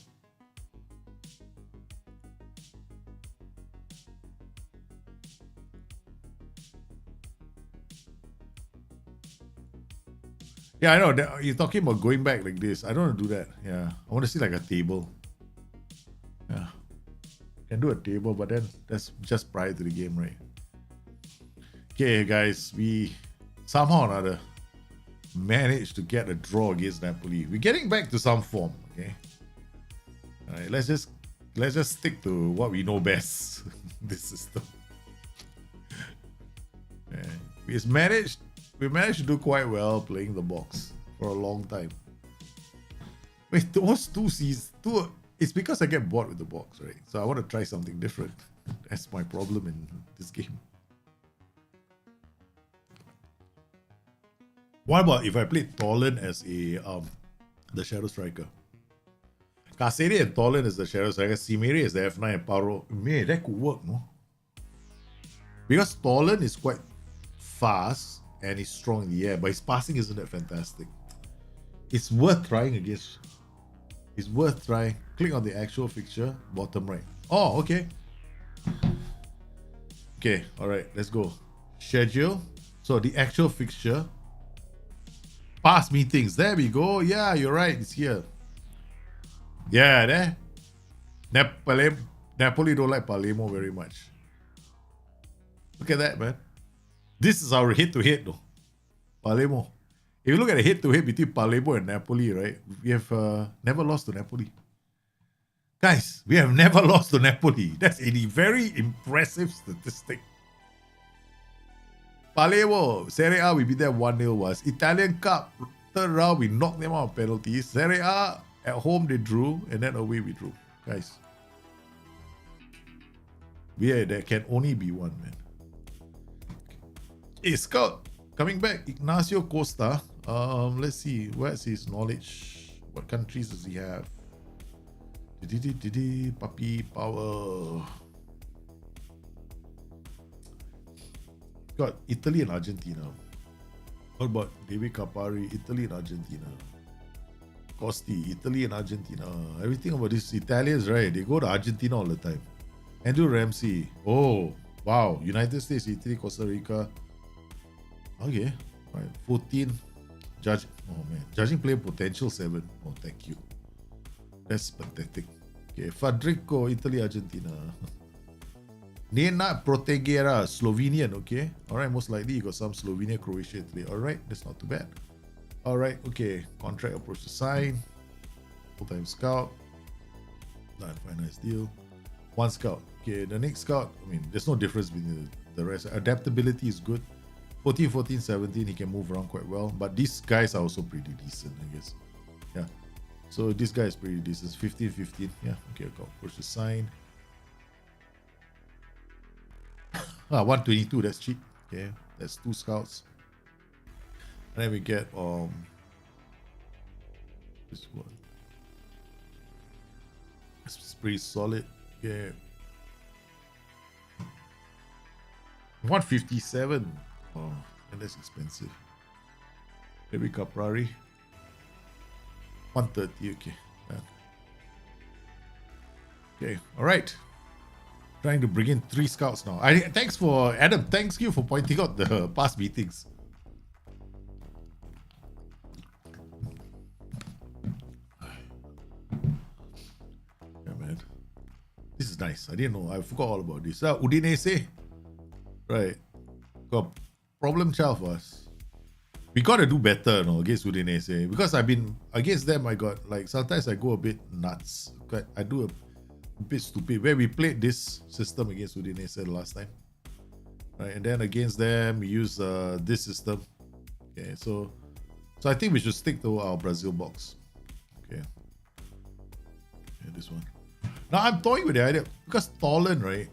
Yeah, I know. You're talking about going back like this. I don't want to do that. Yeah. I want to see like a table. Yeah. Can do a table, but then that's just prior to the game, right? Okay, guys. We somehow or another managed to get a draw against Napoli. We're getting back to some form, okay? All right, let's just stick to what we know best. This system. Yeah. We managed to do quite well playing the box for a long time. Wait, those two seasons, it's because I get bored with the box, right? So I want to try something different. That's my problem in this game. What about if I played Torren as the shadow striker? Serie and Torren as the shadow striker, Simere as the F9 and Paro. Man, that could work, no? Because Torren is quite fast and he's strong in the air, but his passing isn't that fantastic. It's worth trying against. It's worth trying. Click on the actual fixture, bottom right. Oh, okay. Okay, all right, let's go. Schedule. So the actual fixture. Past meetings. There we go. Yeah, you're right. It's here. Yeah, there. Napoli don't like Palermo very much. Look at that, man. This is our head-to-head, though. Palermo. If you look at the head-to-head between Palermo and Napoli, right? We have never lost to Napoli. Guys, we have never lost to Napoli. That's a very impressive statistic. Palermo, Serie A, we beat them 1-0 once. Italian Cup, third round, we knocked them out of penalties. Serie A, at home they drew, and then away we drew. Guys, there can only be one, man. Hey, Scout, coming back, Ignacio Costa. Let's see, where's his knowledge? What countries does he have? Puppy power. Got Italy and Argentina. What about David Capari? Italy and Argentina. Costi, Italy and Argentina. Everything about these Italians, right? They go to Argentina all the time. Andrew Ramsey. Oh, wow. United States, Italy, Costa Rica. Okay. All right. 14. Judge. Oh, man. Judging player potential 7. Oh, thank you. That's pathetic. Okay. Federico, Italy, Argentina. Nena Protegera, Slovenian, okay. Alright, most likely you got some Slovenia, Croatia today. Alright, that's not too bad. Alright, okay. Contract approach to sign. Full-time scout. Not finance deal. One scout. Okay, the next scout, I mean, there's no difference between the rest. Adaptability is good. 14, 14, 17, he can move around quite well. But these guys are also pretty decent, I guess. Yeah. So this guy is pretty decent. 15, 15. Yeah, okay, got approach to sign. 122, that's cheap. Okay, that's 2 scouts. And then we get this one. It's pretty solid. Okay. 157. Oh, and that's expensive. Maybe Caprari. 130, okay. Yeah. Okay, alright. Trying to bring in 3 scouts now. Thanks for Adam. Thanks you for pointing out the past meetings. Yeah, man. This is nice. I didn't know. I forgot all about this. Udinese. Right. Got problem child for us. We gotta do better, against Udinese. Because I've been against them. I got like sometimes I go a bit nuts. I do a bit stupid. Where we played this system against Udinese the last time, right? And then against them we use this system. Okay, so I think we should stick to our Brazil box. Okay, this one. Now I'm toying with the idea because Tolan, right?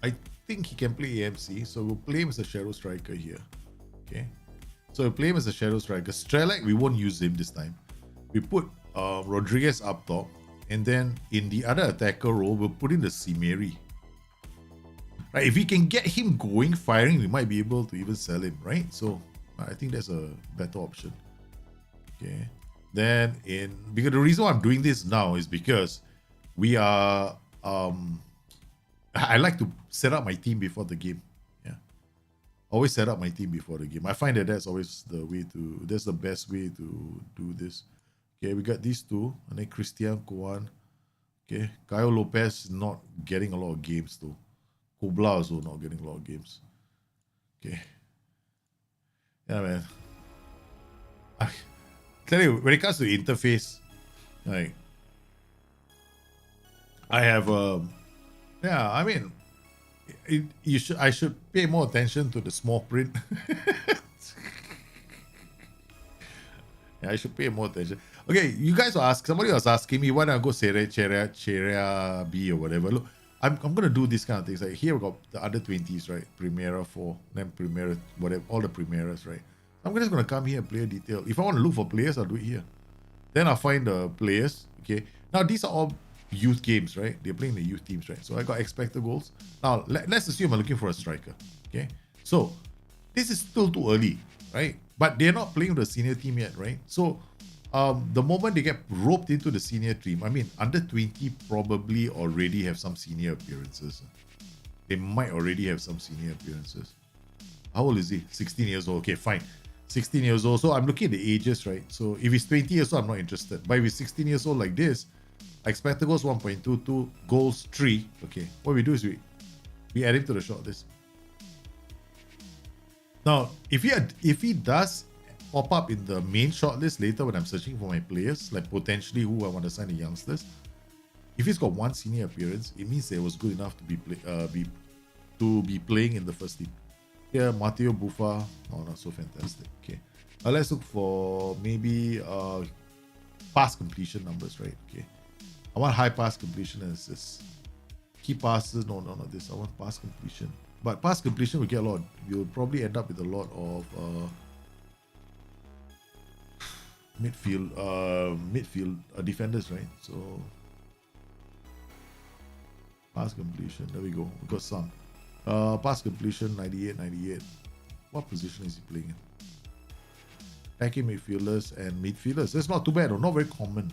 I think he can play AMC, so we'll play him as a shadow striker here. Okay, so we'll play him as a shadow striker. Strelak, we won't use him this time. We put Rodriguez up top. And then in the other attacker role, we'll put in the Simeri. Right, if we can get him going, firing, we might be able to even sell him, right? So I think that's a better option. Okay. Then because the reason why I'm doing this now is because we are I like to set up my team before the game. Yeah. Always set up my team before the game. I find that that's always that's the best way to do this. Okay, we got these 2, and then Christian Koan. Okay, Caio Lopez is not getting a lot of games though. Kobla also not getting a lot of games. Okay. Yeah, man. I tell you, when it comes to interface, like I have yeah, I mean, I should pay more attention to the small print. Yeah, I should pay more attention. Okay, you guys somebody was asking me why don't I go Serie B or whatever. Look, I'm gonna do these kind of things. Like here we got the under 20s, right? Primera 4, then Primera, whatever, all the Primeras, right? I'm just gonna come here and player detail. If I want to look for players, I'll do it here. Then I'll find the players. Okay. Now these are all youth games, right? They're playing the youth teams, right? So I got expected goals. Now let's assume I'm looking for a striker. Okay. So this is still too early, right? But they're not playing with the senior team yet, right? So the moment they get roped into the senior team, I mean, under 20 probably already have some senior appearances. They might already have some senior appearances. How old is he? 16 years old. Okay, fine. 16 years old. So I'm looking at the ages, right? So if he's 20 years old, I'm not interested. But if he's 16 years old like this, expected goals 1.22, goals 3. Okay, what we do is we add him to the shortlist. Now, if he does pop up in the main shortlist later when I'm searching for my players, like potentially who I want to sign the youngsters, if he's got 1 senior appearance, it means that it was good enough to be playing in the first team. Here, Matteo Buffa, not so fantastic. Okay, let's look for maybe pass completion numbers, right? Okay, I want high pass completion and assists. Key passes, no, not this. I want pass completion. But pass completion will get a lot. You'll probably end up with a lot of midfield defenders, right? So pass completion, there we go. We got some. Pass completion 98. What position is he playing in? Attacking midfielders and midfielders. That's not too bad, or not very common.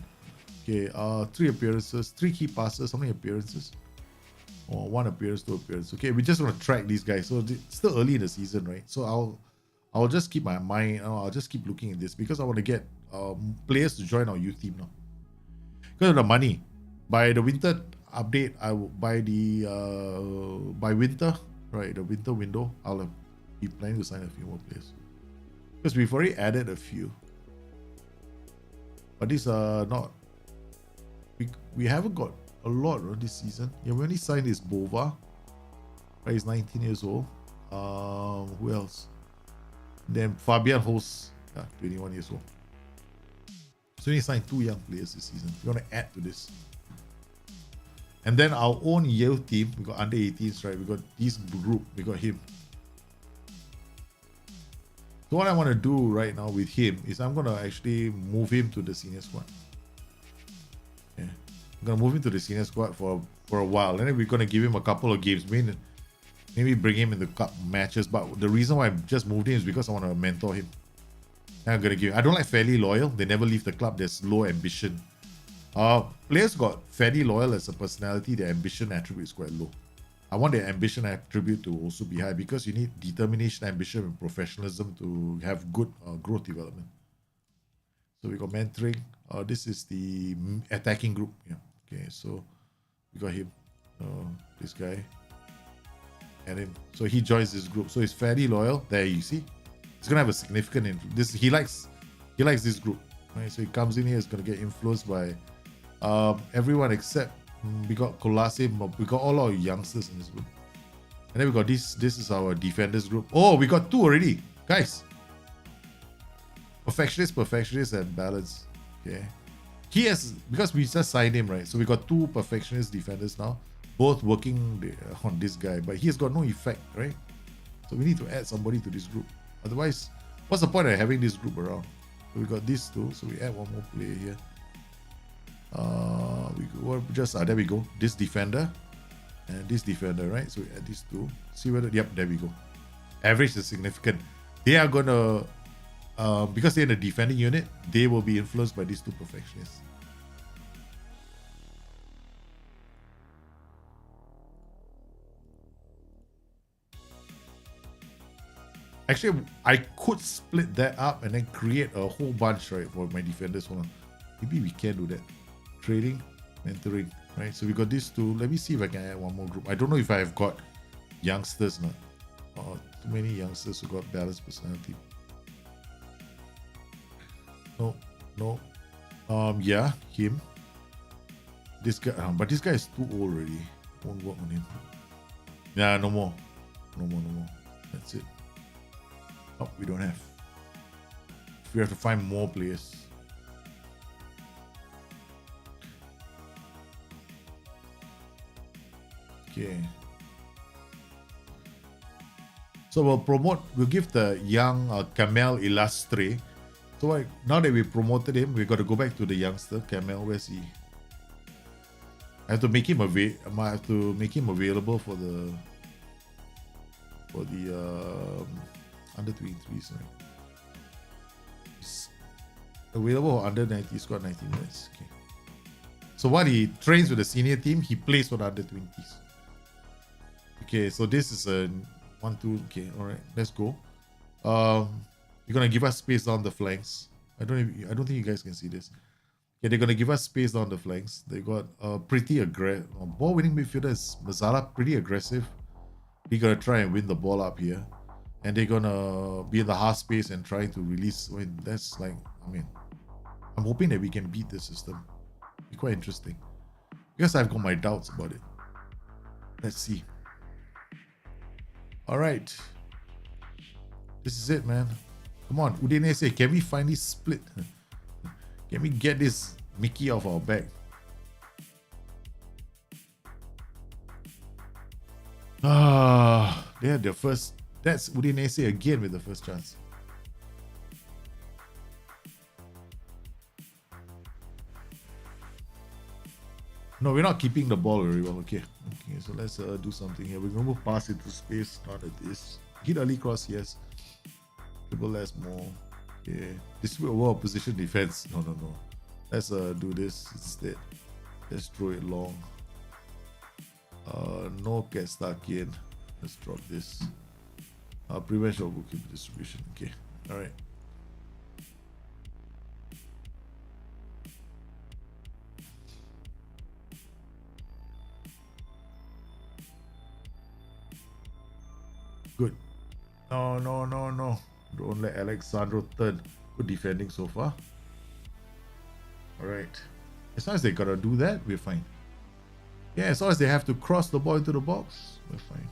Okay, 3 appearances, 3 key passes. How many appearances? Or 1 appearance, 2 appearances. Okay, we just want to track these guys. So it's still early in the season, right? So I'll just keep my mind. I'll just keep looking at this because I want to get players to join our youth team now. Because of the money, by the winter, update, by the by winter, right? The winter window, I'll be planning to sign a few more players because we've already added a few, but these are not. We haven't got a lot this season. Yeah, we only signed this Bova. Right, he's 19 years old. Who else? Then Fabian Hos, 21 years old. So we signed 2 young players this season. We want to add to this. And then our own youth team, we got under 18s, right? We got this group, we got him. So what I want to do right now with him is I'm going to actually move him to the senior squad. Yeah. I'm going to move him to the senior squad for a while. And then we're going to give him a couple of games. Maybe bring him in the cup matches. But the reason why I just moved him is because I want to mentor him. And I'm going to give him. I don't like fairly loyal. They never leave the club. There's low ambition. Players got fairly loyal as a personality. Their ambition attribute is quite low. I want their ambition attribute to also be high because you need determination, ambition, and professionalism to have good growth development. So we got mentoring. This is the attacking group. Yeah. Okay. So we got him. This guy. And him. So he joins this group. So he's fairly loyal. There you see. He's gonna have a significant influence. He likes this group. Right? So he comes in here. He's gonna get influenced by everyone except we got Colase, we got all our youngsters in this group. And then we got this is our defenders group. Oh, we got 2 already. Guys. Perfectionist, and balance. Okay. He has, because we just signed him, right? So we got 2 perfectionist defenders now, both working on this guy, but he has got no effect, right? So we need to add somebody to this group. Otherwise, what's the point of having this group around? So we got these 2, so we add one more player here. There we go. This defender and this defender, right? So we add these 2. See whether, yep, there we go. Average is significant. They are gonna, because they're in the defending unit, they will be influenced by these 2 perfectionists. Actually, I could split that up and then create a whole bunch, right, for my defenders. Hold on. Maybe we can do that. Trading, mentoring, right? So we got these 2. Let me see if I can add one more group. I don't know if I've got youngsters now. Too many youngsters who got balanced personality. No. Yeah, him. This guy, but this guy is too old already. Won't work on him. Yeah, no more. That's it. Oh, we don't have. We have to find more players. Okay. So we'll give the young Kamel Illustre. So now that we promoted him, we got to go back to the youngster, Kamel. Where's he? I have to make him available for the under 23s, right? He's available for under 90, he's got 90 minutes. Okay. So while he trains with the senior team, he plays for the under 20s. Okay, so this is a 1-2. Okay, all right, let's go. You're gonna give us space down the flanks. I don't think you guys can see this. Okay, they're gonna give us space down the flanks. They got pretty aggressive ball winning midfielders. Mazzala pretty aggressive. He's gonna try and win the ball up here, and they're gonna be in the half space and trying to release. That's like, I'm hoping that we can beat the system. Be quite interesting. Because I've got my doubts about it. Let's see. All right. This is it, man. Come on, Udinese, can we finally split? Can we get this Mickey off our back? They had their first. That's Udinese again with the first chance. No, we're not keeping the ball very well. Okay, so let's do something here. We're going to move past into space, not at this. Hit early cross, yes. Dribble less, more. Okay. This will work position defense. No. Let's do this instead. Let's throw it long. No get stuck in. Let's drop this. Prevent shot goalkeeper distribution. Okay, all right. Good. No, no, no, no. Don't let Alexandro turn. Good defending so far. All right. As long as they gotta do that, we're fine. Yeah, as long as they have to cross the ball into the box, we're fine.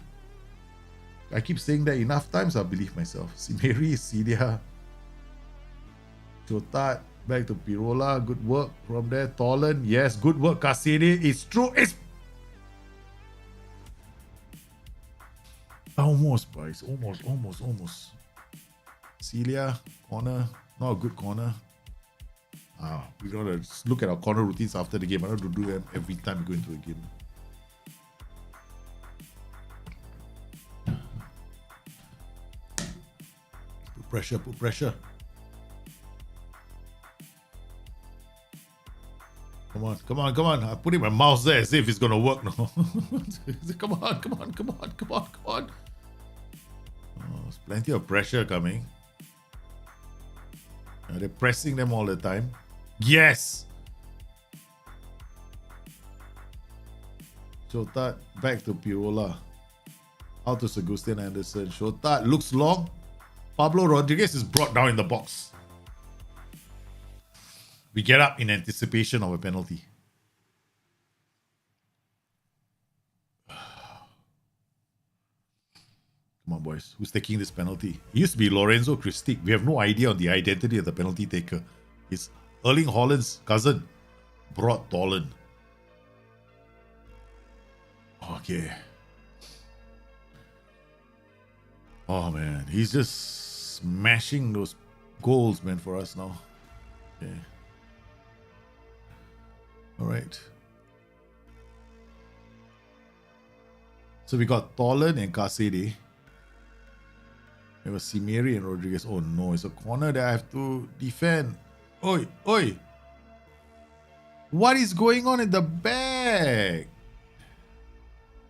I keep saying that enough times, I believe myself. Simeri, Celia, Chotat, back to Pirola. Good work from there. Tolan, yes, good work. Kasede, it's true. It's almost, boys. Almost. Celia, corner. Not a good corner. We gotta look at our corner routines after the game. I don't have to do them every time we go into a game. Put pressure. Come on. I'm putting my mouse there as if it's gonna work now. Come on. Oh, there's plenty of pressure coming. They're pressing them all the time. Yes! Shotat back to Pirola. Out to Agustin Anderson. Shotat looks long. Pablo Rodriguez is brought down in the box. We get up in anticipation of a penalty. Come on, boys. Who's taking this penalty? It used to be Lorenzo Christic. We have no idea on the identity of the penalty taker. It's Erling Haaland's cousin, Brod Tolan. Okay. Oh, man. He's just smashing those goals, man, for us now. Okay. All right. So we got Tolan and Kasede. It was Simeri and Rodriguez. Oh no, it's a corner that I have to defend. Oi. What is going on in the back?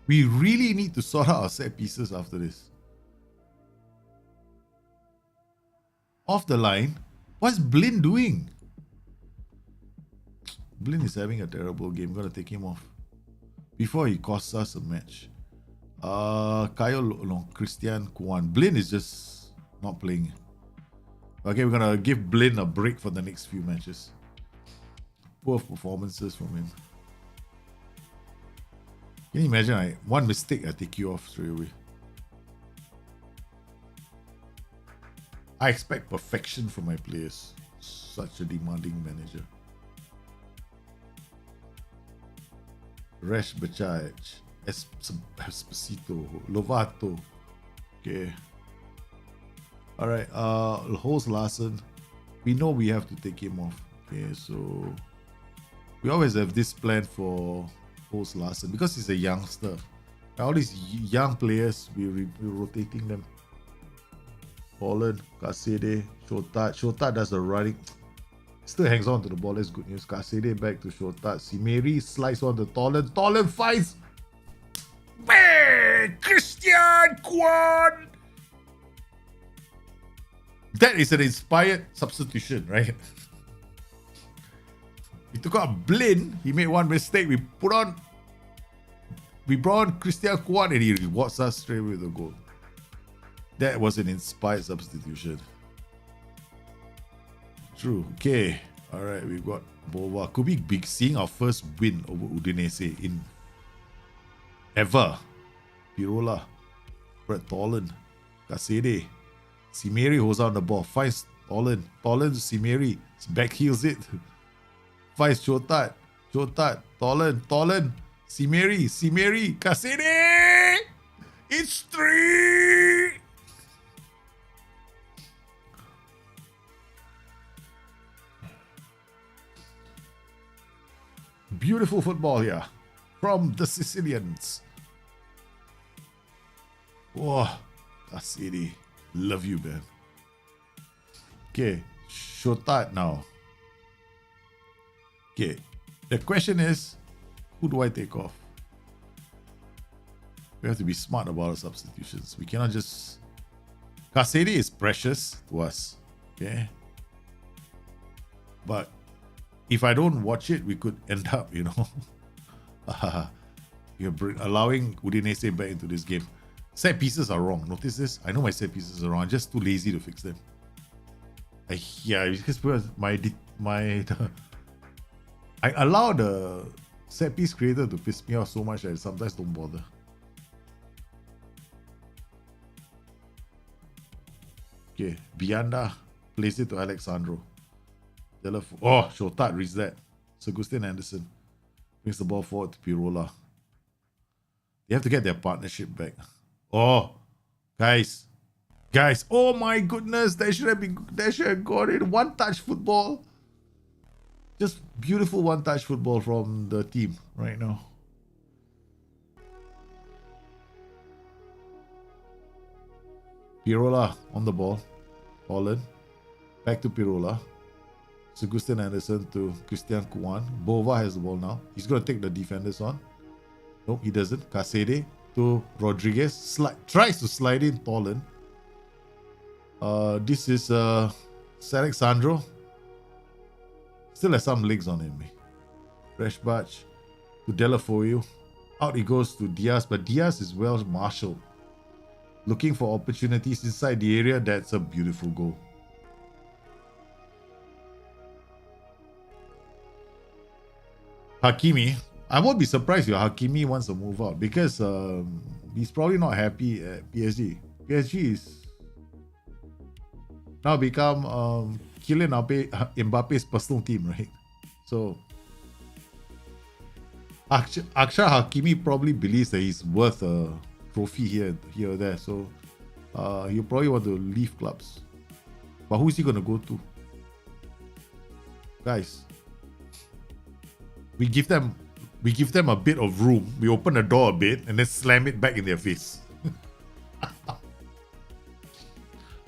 We really need to sort out our set pieces after this. Off the line. What's Blin doing? Blin is having a terrible game. We're going to take him off before he costs us a match. Christian Kwan. Blin is just not playing. Okay, we're gonna give Blin a break for the next few matches. Poor performances from him. Can you imagine? One mistake, I take you off straight away. I expect perfection from my players. Such a demanding manager. Resh Bachaj. Esposito, Lovato. Okay. Alright, Hose Larson. We know we have to take him off. Okay, so we always have this plan for Hose Larson because he's a youngster. All these young players, we're rotating them. Holland, Kasede, Shotat. Shotat does the running. Still hangs on to the ball. That's good news. Kasede back to Shotat. Simeri slides on to Tolan. Tolan fights. Christian Kwan! That is an inspired substitution, right? We took out Blin. He made one mistake. We brought on Christian Kwan and he rewards us straight away with a goal. That was an inspired substitution. True. Okay. Alright, we've got Bova. Could be big seeing our first win over Udinese in ever. Pirola, Brett Tolan, Kasede, Simeri holds on the ball, finds Tolan to Simeri, back heels it, finds Chotat, Tolan, Simeri, Kasede! It's 3! Beautiful football here from the Sicilians. Whoa, Kasede, love you, man. Okay, Shotat now. Okay, the question is, who do I take off? We have to be smart about our substitutions. We cannot just... Kasede is precious to us, okay? But if I don't watch it, we could end up, you're allowing Udinese back into this game. Set pieces are wrong. Notice this? I know my set pieces are wrong. I'm just too lazy to fix them. Yeah, because I allow the set piece creator to piss me off so much that I sometimes don't bother. Okay, Bianda plays it to Alexandro. Oh, Shotat reads that. Agustin Anderson brings the ball forward to Pirola. They have to get their partnership back. Oh, guys. Oh my goodness, they should have got it. One touch football. Just beautiful one touch football from the team right now. Pirola on the ball. Holland. Back to Pirola. Agustin Anderson to Christian Kouan. Bova has the ball now. He's going to take the defenders on. Nope, he doesn't. Casede to Rodriguez. Tries to slide in Tolan. This is Alexandro. Still has some legs on him. Fresh batch to Delafoyu. Out he goes to Diaz, but Diaz is well marshaled. Looking for opportunities inside the area. That's a beautiful goal. Hakimi. I won't be surprised if Hakimi wants to move out because he's probably not happy at PSG. PSG is now become Kylian Mbappe's personal team, right? So Akshay Hakimi probably believes that he's worth a trophy here or there. So he'll probably want to leave clubs. But who is he going to go to? Guys, we give them a bit of room. We open the door a bit and then slam it back in their face.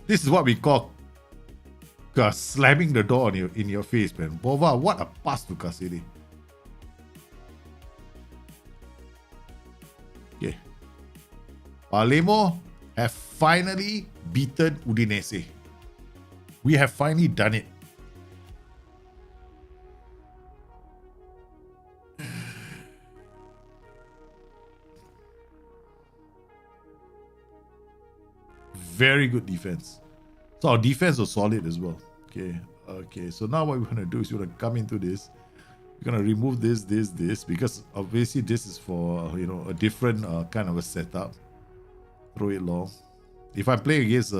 This is what we call slamming the door in your face, man. Bova, what a pass to Casede. Okay. Palermo have finally beaten Udinese. We have finally done it. Very good defense. So our defense was solid as well. Okay. So now what we're gonna do is we're gonna come into this. We're gonna remove this, because obviously this is for a different kind of a setup. Throw it long. If I'm playing against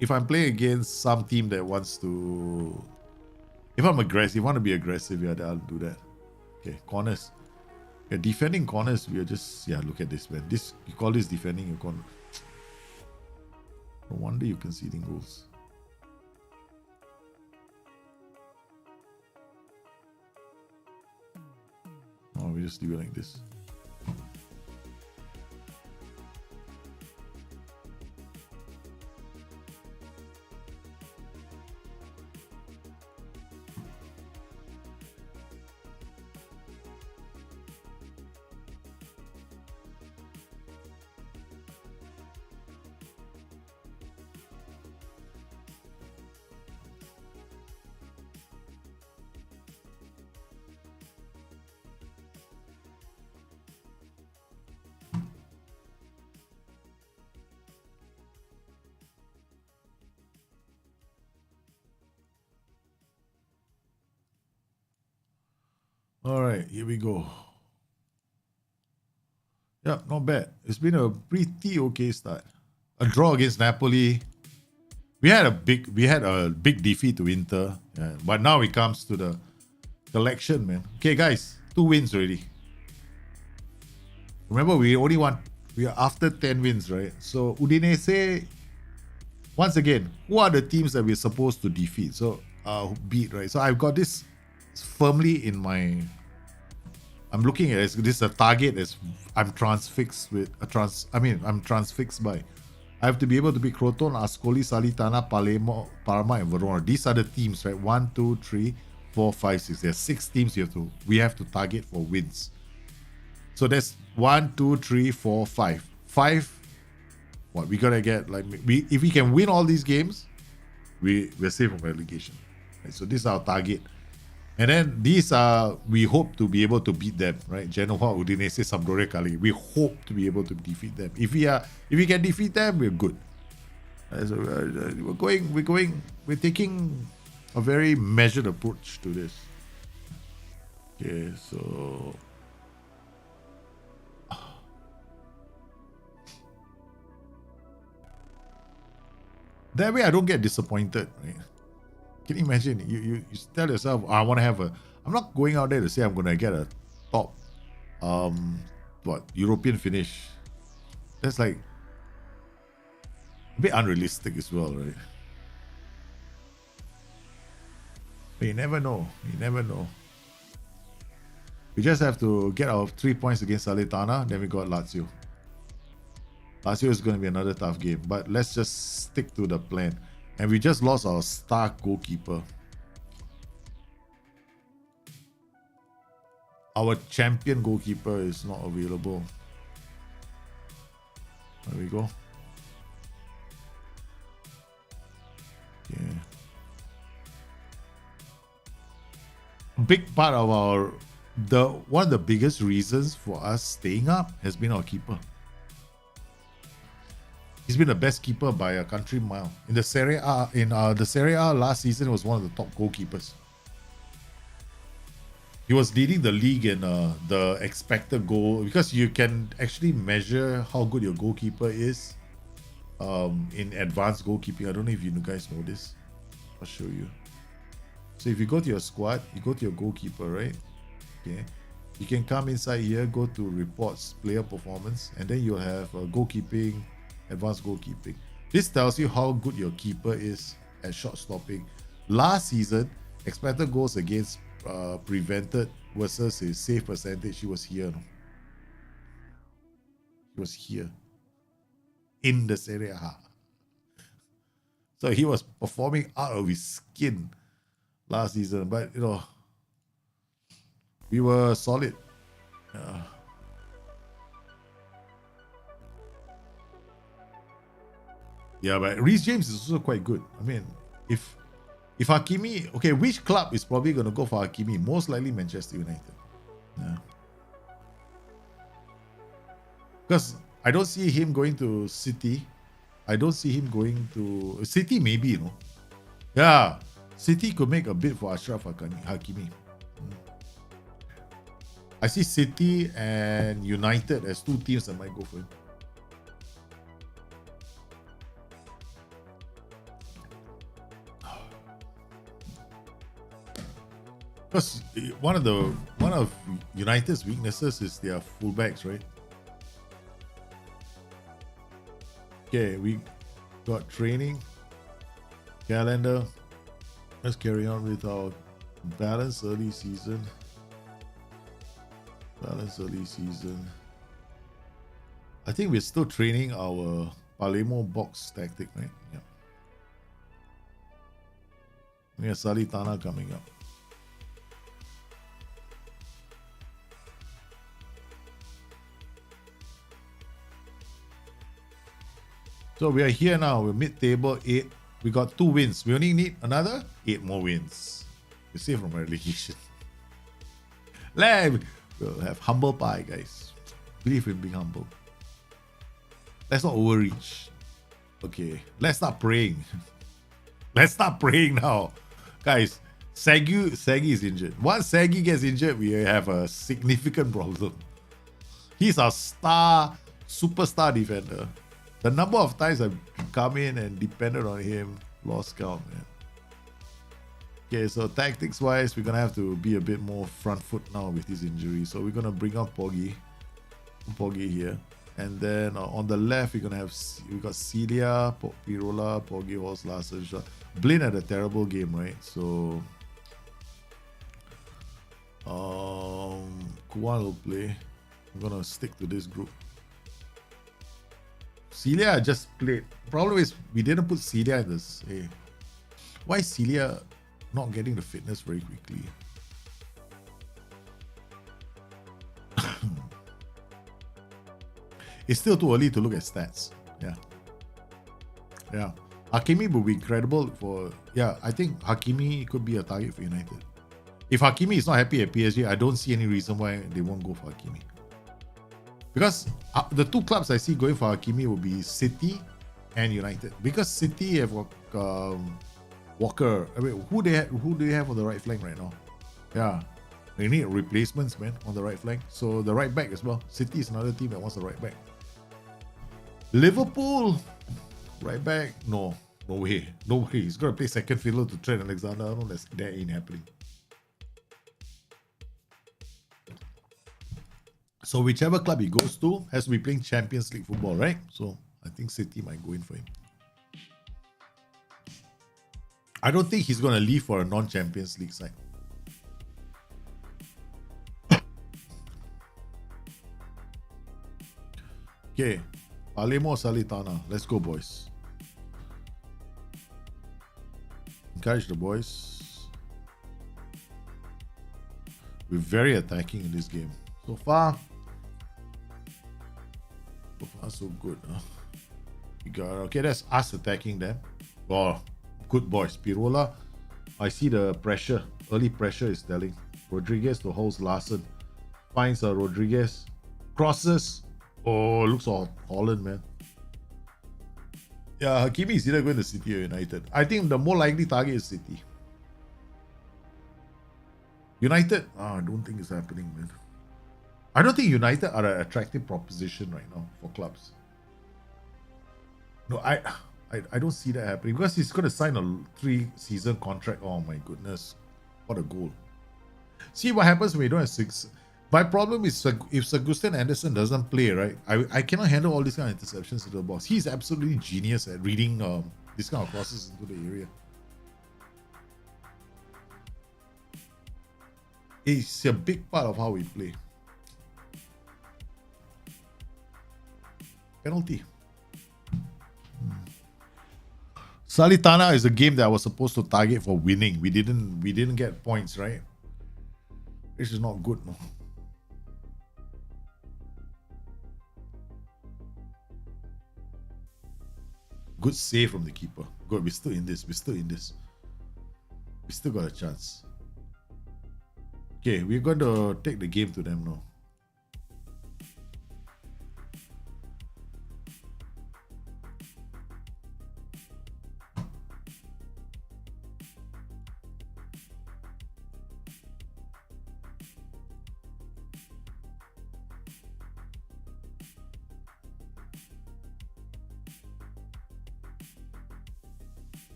if I'm playing against some team that wants to, if I'm aggressive, want to be aggressive, yeah, I'll do that. Okay, corners. Yeah, defending corners, we are just, look at this, man. This, you call this defending your corner. No wonder you're conceding goals. Oh, we just do it like this. All right, here we go. Yeah, not bad. It's been a pretty okay start. A draw against Napoli. We had a big defeat to Inter, but now it comes to the collection, man. Okay, guys, 2 wins already. Remember, we are after 10 wins, right? So Udinese, once again, who are the teams that we're supposed to defeat? So beat, right? So I've got this firmly in my, I'm looking at it, this is a target as I'm transfixed by. I have to be able to beat Crotone, Ascoli, Salernitana, Palermo, Parma, and Verona. These are the teams, right? 1, 2, 3, 4, 5, 6. There are 6 teams we have to target for wins. So that's 1, 2, 3, 4, 5. 5. What we gotta get? If we can win all these games, we're safe from relegation. Right? So this is our target. And then these are, we hope to be able to beat them, right? Genoa, Udinese, Sampdoria, Cagliari. We hope to be able to defeat them. If we can defeat them, we're good. So we're taking a very measured approach to this. Okay, so that way I don't get disappointed, right? Can you imagine? You tell yourself, I want to have a. I'm not going out there to say I'm going to get a top, European finish. That's like a bit unrealistic as well, right? But you never know. You never know. We just have to get our 3 points against Salernitana. Then we got Lazio. Lazio is going to be another tough game, but let's just stick to the plan. And we just lost our star goalkeeper. Our champion goalkeeper is not available. There we go. Yeah. A big part of one of the biggest reasons for us staying up has been our keeper. He's been the best keeper by a country mile. In the Serie A, last season, he was one of the top goalkeepers. He was leading the league in the expected goal, because you can actually measure how good your goalkeeper is in advanced goalkeeping. I don't know if you guys know this. I'll show you. So if you go to your squad, you go to your goalkeeper, right? Okay. You can come inside here, go to reports, player performance, and then you'll have goalkeeping, advanced goalkeeping. This tells you how good your keeper is at shot stopping. Last season, expected goals against prevented versus his save percentage, he was here. He was here in the Serie A. So he was performing out of his skin last season, but we were solid. Yeah, but Reece James is also quite good. I mean, if Hakimi, okay, which club is probably going to go for Hakimi? Most likely Manchester United. Yeah. Because I don't see him going to City. I don't see him going to City, maybe, Yeah, City could make a bid for Achraf Hakimi. I see City and United as two teams that might go for him. Because one of United's weaknesses is their fullbacks, right? Okay, we got training calendar. Let's carry on with our balanced early season. I think we're still training our Palermo box tactic, right? Yeah. We have Salernitana coming up. So we are here now. We're mid-table, 8. We got 2 wins. We only need another 8 more wins. We're safe from relegation. We'll have humble pie, guys. Believe in being humble. Let's not overreach. Okay, let's start praying. Let's start praying now. Guys, Sagi is injured. Once Sagi gets injured, we have a significant problem. He's our superstar defender. The number of times I've come in and depended on him, lost count, man. Okay, so tactics-wise, we're going to have to be a bit more front foot now with this injury. So we're going to bring up Poggi here. And then on the left, we're going to have, we got Celia, Pirola, Poggi, Horst, Larsen. Blin had a terrible game, right? So Kuan will play. I'm going to stick to this group. Celia just played. Problem is, we didn't put Celia in this. Hey, why is Celia not getting the fitness very quickly? It's still too early to look at stats. Yeah. Hakimi would be credible for. Yeah, I think Hakimi could be a target for United. If Hakimi is not happy at PSG, I don't see any reason why they won't go for Hakimi. Because the two clubs I see going for Hakimi will be City and United. Because City have Walker. I mean, who do they have on the right flank right now? Yeah, they need replacements, man, on the right flank. So the right back as well. City is another team that wants the right back. Liverpool, right back, no way. He's gonna play second fiddle to Trent Alexander. No, that ain't happening. So whichever club he goes to has to be playing Champions League football, right? So I think City might go in for him. I don't think he's gonna leave for a non-Champions League side. Okay, Palermo, Salernitana. Let's go, boys. Encourage the boys. We're very attacking in this game. So far, so good. You got, okay, that's us attacking them. Oh, good boys. Pirola. I see the pressure. Early pressure is telling. Rodriguez to host Larson. Finds Rodriguez. Crosses. Oh, looks all Holland, man. Yeah, Hakimi is either going to City or United. I think the more likely target is City. United? I don't think it's happening, man. I don't think United are an attractive proposition right now for clubs. No, I don't see that happening because he's going to sign a 3-season contract. Oh my goodness, what a goal! See what happens when you don't have 6. My problem is if Augustin Anderson doesn't play, right? I cannot handle all these kind of interceptions to the box. He's absolutely genius at reading this kind of crosses into the area. It's a big part of how we play. Penalty. Salernitana is a game that I was supposed to target for winning. We didn't get points, right? This is not good, no. Good save from the keeper. Good, we're still in this. We still got a chance. Okay, we're going to take the game to them now.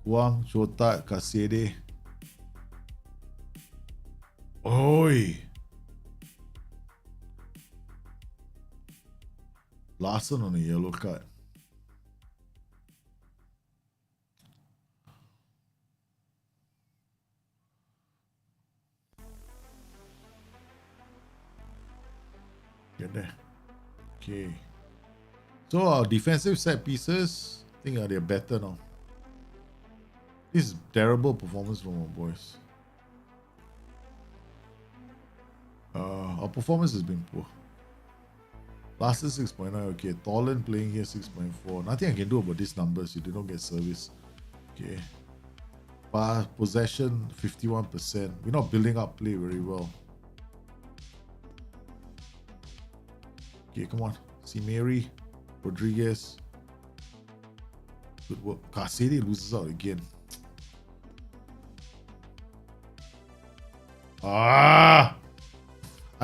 Wang, Shota, Kasede. Oi! Larson on a yellow card. Get there. Okay. So our defensive set pieces, I think they're better now. This is terrible performance from our boys. Our performance has been poor. Last is 6.9. Okay, Tolan playing here 6.4. Nothing I can do about these numbers. You did not get service. Okay. Possession 51%. We're not building up play very well. Okay, come on. Simeri, Rodriguez. Good work. Serie loses out again. I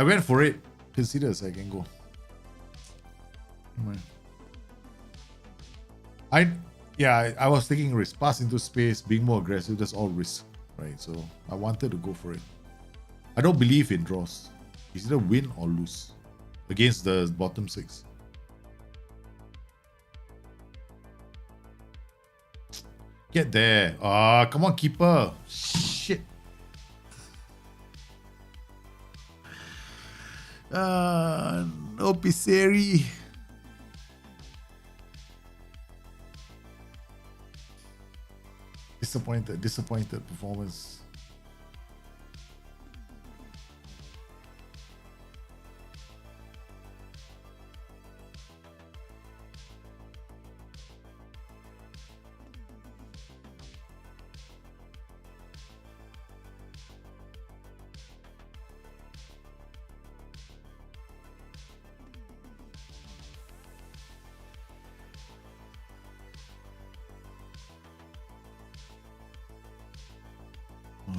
went for it. Consider a second goal. I was taking risk. Pass into space, being more aggressive. That's all risk, right? So I wanted to go for it. I don't believe in draws. It's either win or lose against the bottom 6. Get there. Come on, keeper. Shit. No Serie. Disappointed performance.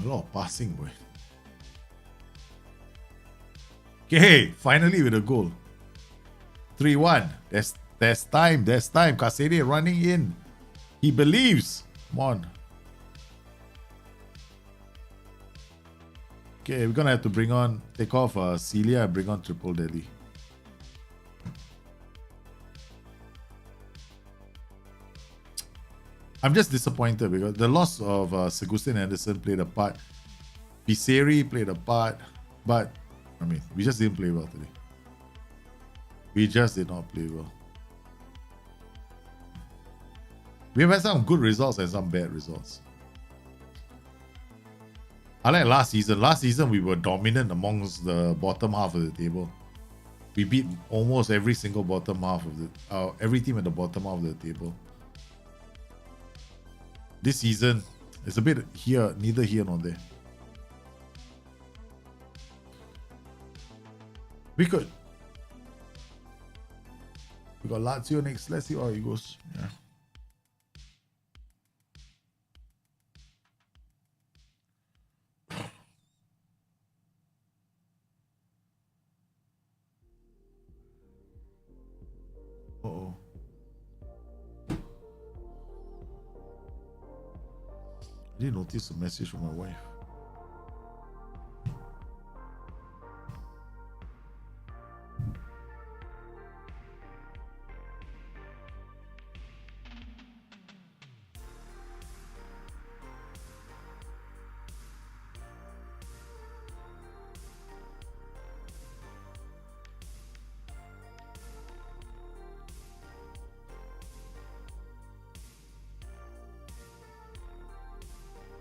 A lot of passing, boy. Okay, finally with a goal. 3-1. There's time. There's time. Cassidy running in. He believes. Come on. Okay, we're gonna have to take off Celia and bring on Triple Delhi. I'm just disappointed because the loss of Segustin Anderson played a part. Serie played a part. But, I mean, we just didn't play well today. We just did not play well. We've had some good results and some bad results. I like last season. Last season, we were dominant amongst the bottom half of the table. We beat almost every single bottom half of every team at the bottom half of the table. This season, it's a bit here, neither here nor there. We got Lazio next. Let's see how it goes. Yeah. Uh-oh. I didn't notice a message from my wife.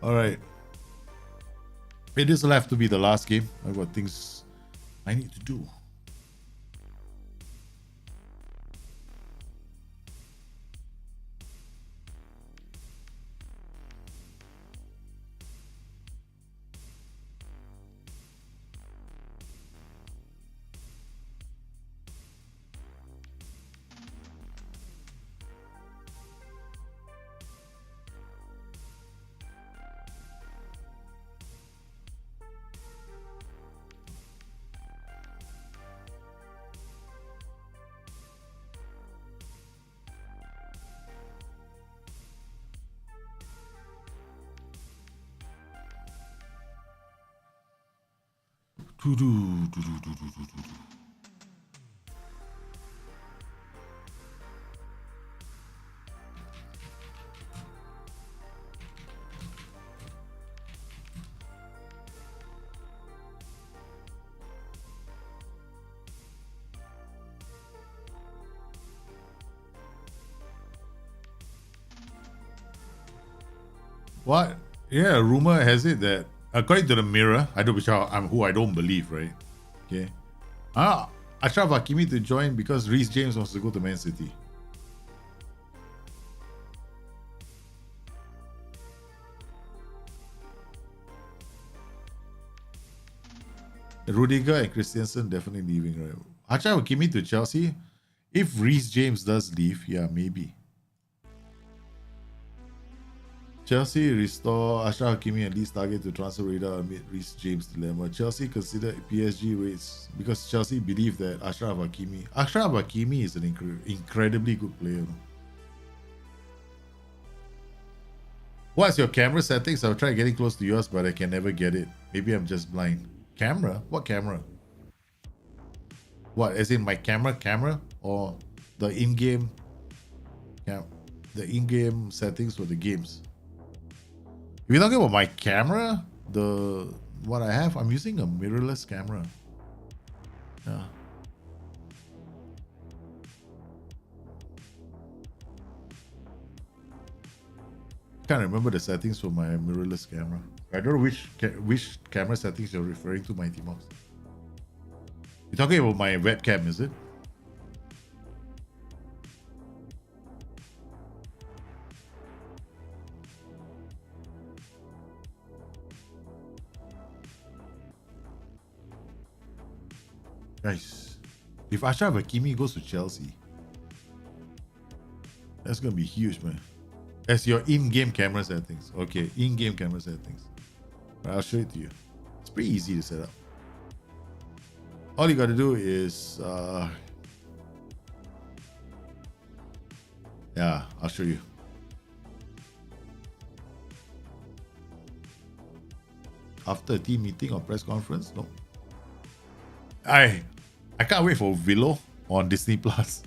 All right. This will have to be the last game. I've got things I need to do. What? Yeah, rumor has it that according to the Mirror, I don't who I don't believe, right? Okay. Achraf Hakimi to join because Reece James wants to go to Man City. Rudiger and Christensen definitely leaving, right? Achraf Hakimi to Chelsea. If Reece James does leave, yeah, maybe. Chelsea restore Achraf Hakimi and least target to transfer radar amid Reece James dilemma. Chelsea consider PSG rates because Chelsea believe that Achraf Hakimi is an incredibly good player. What's your camera settings? I've tried getting close to yours, but I can never get it. Maybe I'm just blind. Camera? What camera? What? As in my camera, or the in-game settings for the games? If you're talking about my camera, what I have, I'm using a mirrorless camera. Yeah. Can't remember the settings for my mirrorless camera. I don't know which camera settings you're referring to, Mighty Mouse. You're talking about my webcam, is it? Guys, if Achraf Hakimi goes to Chelsea, that's gonna be huge, man. As your in-game camera settings. Okay, in-game camera settings. I'll show it to you. It's pretty easy to set up. All you got to do is, yeah, I'll show you. After a team meeting or press conference, no. I can't wait for Willow on Disney Plus.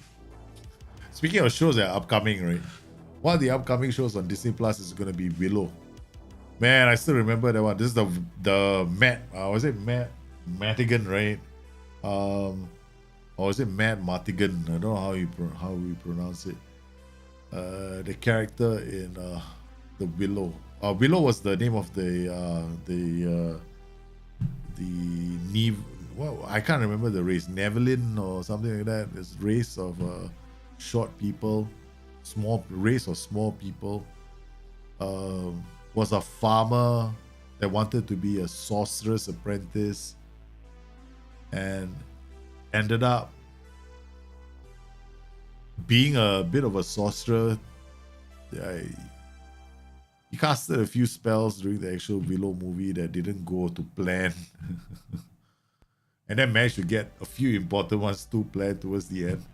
Speaking of shows that are upcoming, right? One of the upcoming shows on Disney Plus is going to be Willow. Man, I still remember that one. This is the Matt. Was it Matt Matigan, right? Or was it Matt Martigan? I don't know how we pronounce it. The character in the Willow. Willow was the name of the Neve. Well, I can't remember the race. Nevelin or something like that. This race of short people, race of small people. Was a farmer that wanted to be a sorcerer's apprentice and ended up being a bit of a sorcerer. He casted a few spells during the actual Willow movie that didn't go to plan. And then managed to get a few important ones to plan towards the end.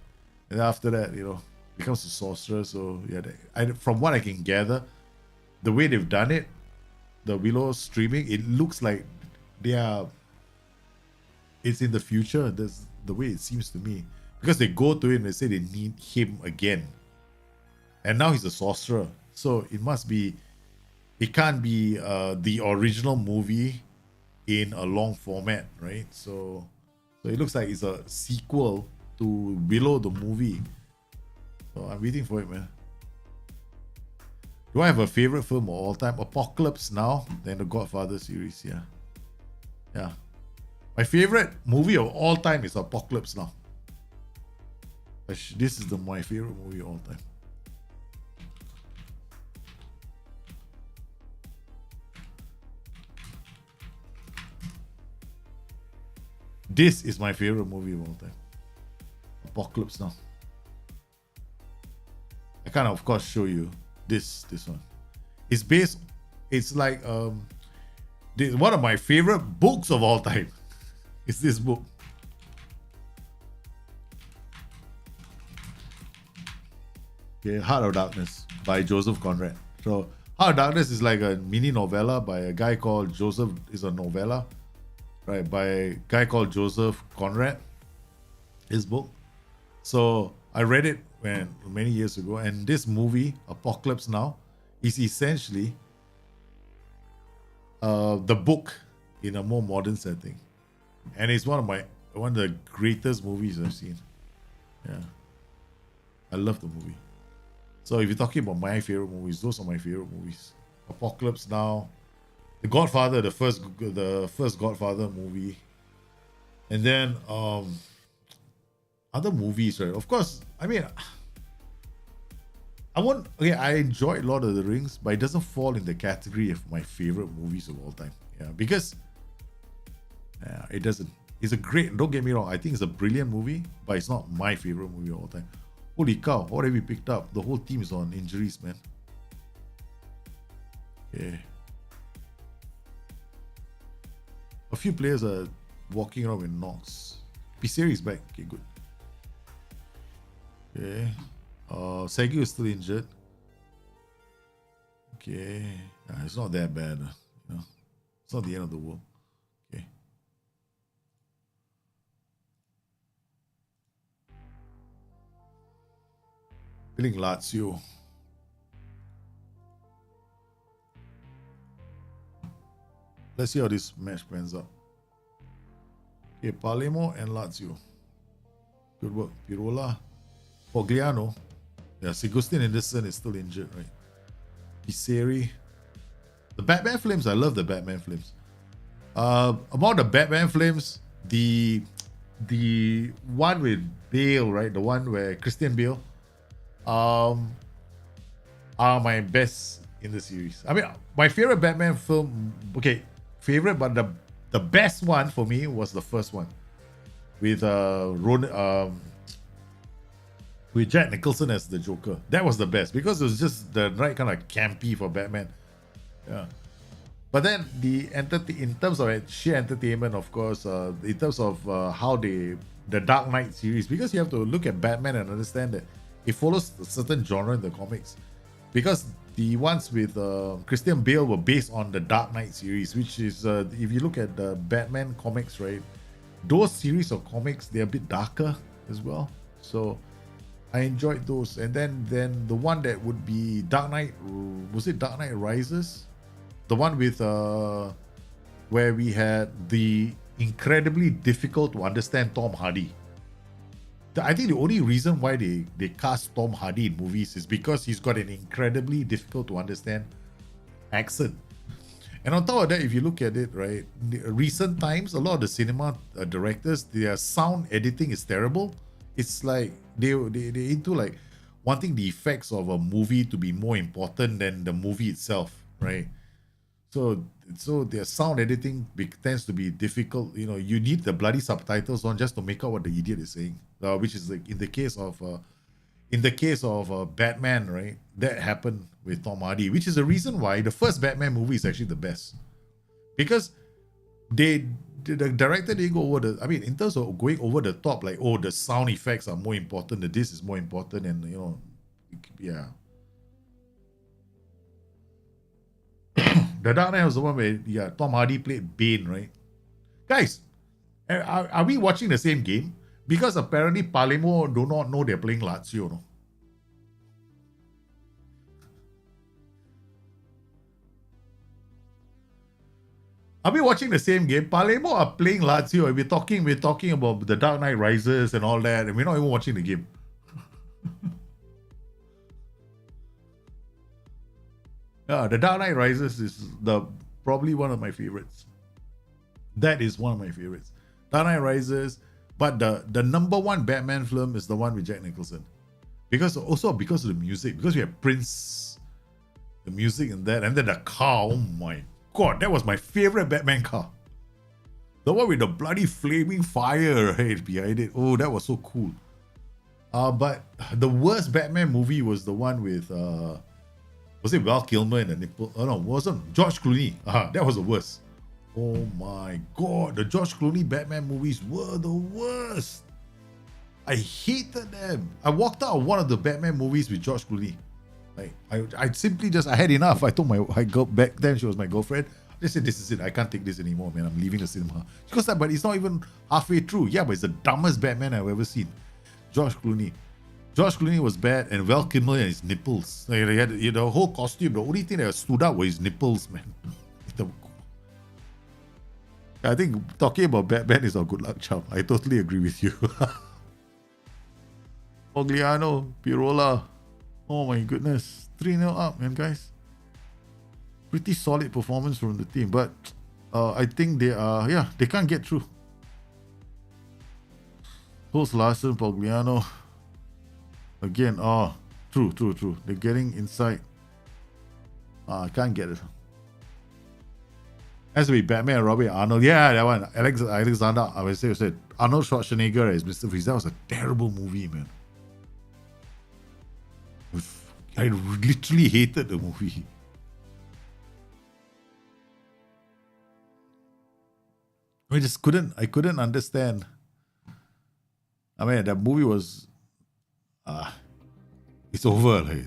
And after that, becomes a sorcerer. So yeah, from what I can gather, the way they've done it, the Willow streaming, it looks like it's in the future. That's the way it seems to me. Because they go to him and they say they need him again. And now he's a sorcerer. So it can't be the original movie in a long format, right? So it looks like it's a sequel to Willow the movie. So I'm waiting for it, man. Do I have a favorite film of all time? Apocalypse Now, then the Godfather series, yeah. Yeah. My favorite movie of all time is Apocalypse Now. This is my favorite movie of all time. This is my favorite movie of all time. Apocalypse Now. I can't, of course, show you this one. It's like one of my favorite books of all time. It's this book. Okay, Heart of Darkness by Joseph Conrad. So Heart of Darkness is like a mini novella by a guy called Joseph. Is a novella, right? By a guy called Joseph Conrad. His book. So I read it many years ago, and this movie Apocalypse Now is essentially the book in a more modern setting, and it's one of the greatest movies I've seen. Yeah, I love the movie. So if you're talking about my favorite movies, those are my favorite movies. Apocalypse Now, The Godfather, the first Godfather movie, and then other movies, right? Of course, I mean, I enjoyed Lord of the Rings, but it doesn't fall in the category of my favorite movies of all time. Yeah, because it doesn't. It's a great, don't get me wrong, I think it's a brilliant movie, but it's not my favorite movie of all time. Holy cow, what have we picked up? The whole team is on injuries, man. Yeah. A few players are walking around with knocks. Serie is back. Okay, good. Okay. Segu is still injured. Okay. It's not that bad. It's not the end of the world. Okay. Feeling Lazio. Let's see how this match pans out. Okay, Palermo and Lazio. Good work. Pirola. Pogliano. Yeah, Sigustin Anderson is still injured, right? Serie. The Batman films, I love the Batman films. About the Batman films, the one with Bale, right? The one where Christian Bale are my best in the series. I mean, my favorite Batman film, okay, favorite, but the best one for me was the first one with with Jack Nicholson as the Joker. That was the best because it was just the right kind of campy for Batman. Yeah. But then in terms of sheer entertainment, of course, in terms of how the Dark Knight series, because you have to look at Batman and understand that it follows a certain genre in the comics. Because the ones with Christian Bale were based on the Dark Knight series, which is if you look at the Batman comics, right, those series of comics, they're a bit darker as well. So I enjoyed those. And then the one that would be Dark Knight, was it Dark Knight Rises? The one with where we had the incredibly difficult to understand Tom Hardy. I think the only reason why they cast Tom Hardy in movies is because he's got an incredibly difficult to understand accent. And on top of that, if you look at it, right, in recent times, a lot of the cinema directors, their sound editing is terrible. It's like they into like wanting the effects of a movie to be more important than the movie itself, right? So their sound editing tends to be difficult. You know, you need the bloody subtitles on just to make out what the idiot is saying, which is like in the case of Batman, right? That happened with Tom Hardy, which is the reason why the first Batman movie is actually the best, because the director didn't go over the. I mean, in terms of going over the top, like, oh, the sound effects are more important, this is more important, and you know, yeah. The Dark Knight was the one where Tom Hardy played Bane, right? Guys, are we watching the same game? Because apparently Palermo do not know they're playing Lazio, no? Are we watching the same game? Palermo are playing Lazio. We're talking about the Dark Knight Rises and all that, and we're not even watching the game. Yeah, the Dark Knight Rises is probably one of my favorites. That is one of my favorites. Dark Knight Rises, but the number one Batman film is the one with Jack Nicholson, because of the music, because we have Prince, the music and that, and then the car. Oh my god, that was my favorite Batman car. The one with the bloody flaming fire right behind it. Oh, that was so cool. But the worst Batman movie was the one with was it Val Kilmer and the nipple? Oh no, it wasn't. George Clooney. That was the worst. Oh my god, the George Clooney Batman movies were the worst. I hated them. I walked out of one of the Batman movies with George Clooney. Like I simply I had enough. I told my girl back then, she was my girlfriend. They said, this is it. I can't take this anymore, man. I'm leaving the cinema. She goes, but it's not even halfway through. Yeah, but it's the dumbest Batman I've ever seen. George Clooney was bad, and Val Kilmer and his nipples. Like, they had the whole costume. The only thing that stood out was his nipples, man. I think talking about Batman is a good luck charm. I totally agree with you. Pogliano, Pirola. Oh my goodness. 3-0 up, man, guys. Pretty solid performance from the team, but I think they can't get through. Post Larson, Pogliano. Again, true. They're getting inside. I can't get it. Has to be Batman and Robin Arnold. Yeah, that one. Alexander, I would say, Arnold Schwarzenegger as Mr. Freeze. That was a terrible movie, man. I literally hated the movie. I couldn't understand. I mean, that movie was it's over. Like,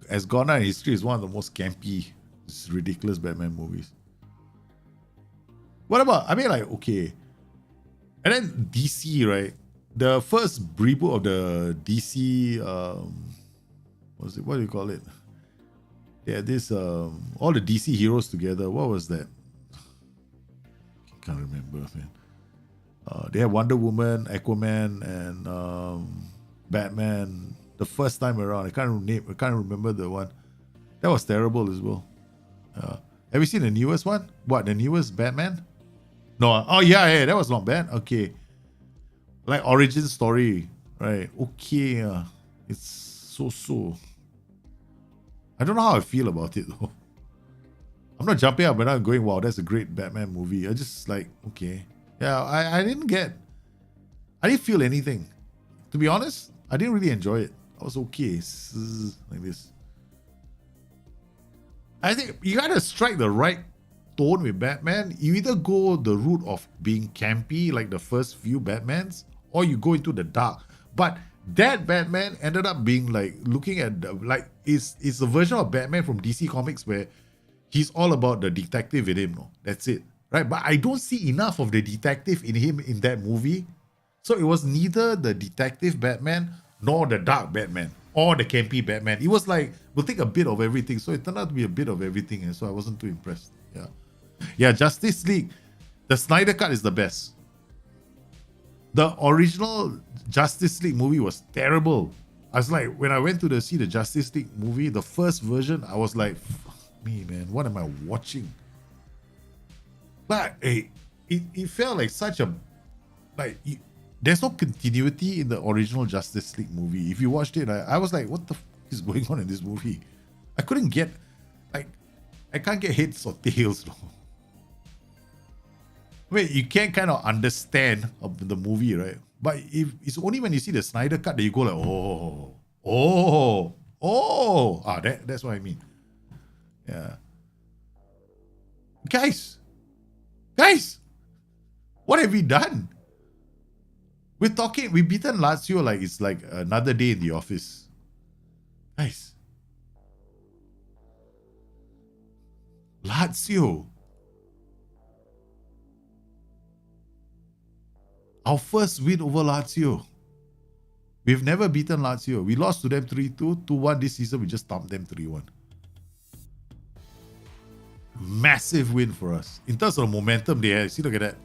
has gone down in history as one of the most campy, ridiculous Batman movies. What about, okay. And then DC, right? The first reboot of the DC, what do you call it? They had this, all the DC heroes together. What was that? I can't remember, man. They had Wonder Woman, Aquaman, and Batman. The first time around, I can't remember the one. That was terrible as well. Have you seen the newest one? What, the newest Batman? No. Oh yeah, that was not bad. Okay, like origin story, right? Okay, it's so. I don't know how I feel about it though. I'm not jumping up and I'm going, wow, that's a great Batman movie. I just like, okay. Yeah, I didn't feel anything. To be honest, I didn't really enjoy it. I was okay. Like this. I think you gotta strike the right tone with Batman. You either go the route of being campy like the first few Batmans, or you go into the dark. But that Batman ended up being like looking at like it's a version of Batman from DC Comics where he's all about the detective in him. No, that's it, right? But I don't see enough of the detective in him in that movie. So it was neither the detective Batman nor the dark Batman or the campy Batman. It was like, we'll take a bit of everything. So it turned out to be a bit of everything. And so I wasn't too impressed. Yeah. Yeah, Justice League. The Snyder Cut is the best. The original Justice League movie was terrible. I was like, when I went to see the Justice League movie, the first version, I was like, fuck me, man. What am I watching? But it felt like such a, like, there's no continuity in the original Justice League movie. If you watched it, I was like, what the fuck is going on in this movie? I couldn't get, like, I can't get heads or tails. No. I mean, you can kind of understand of the movie, right? But if it's only when you see the Snyder Cut that you go like, that's what I mean. Yeah. Guys, what have we done? We've beaten Lazio like it's like another day in the office. Guys. Lazio. Our first win over Lazio. We've never beaten Lazio. We lost to them 3-2. 2-1 this season. We just thumped them 3-1. Massive win for us. In terms of momentum they had, see, look at that.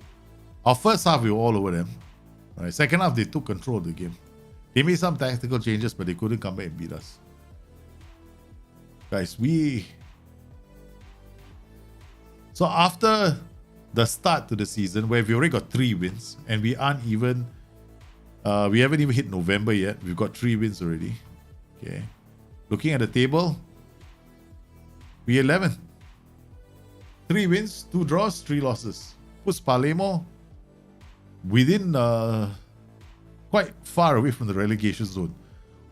Our first half, we were all over them. Right. Second half, they took control of the game. They made some tactical changes, but they couldn't come back and beat us. Guys, So after the start to the season, where we already got 3 wins, and we aren't even, we haven't even hit November yet. We've got 3 wins already. Okay. Looking at the table, we're 11th. 3 wins, 2 draws, 3 losses. Puts Palermo within, quite far away from the relegation zone.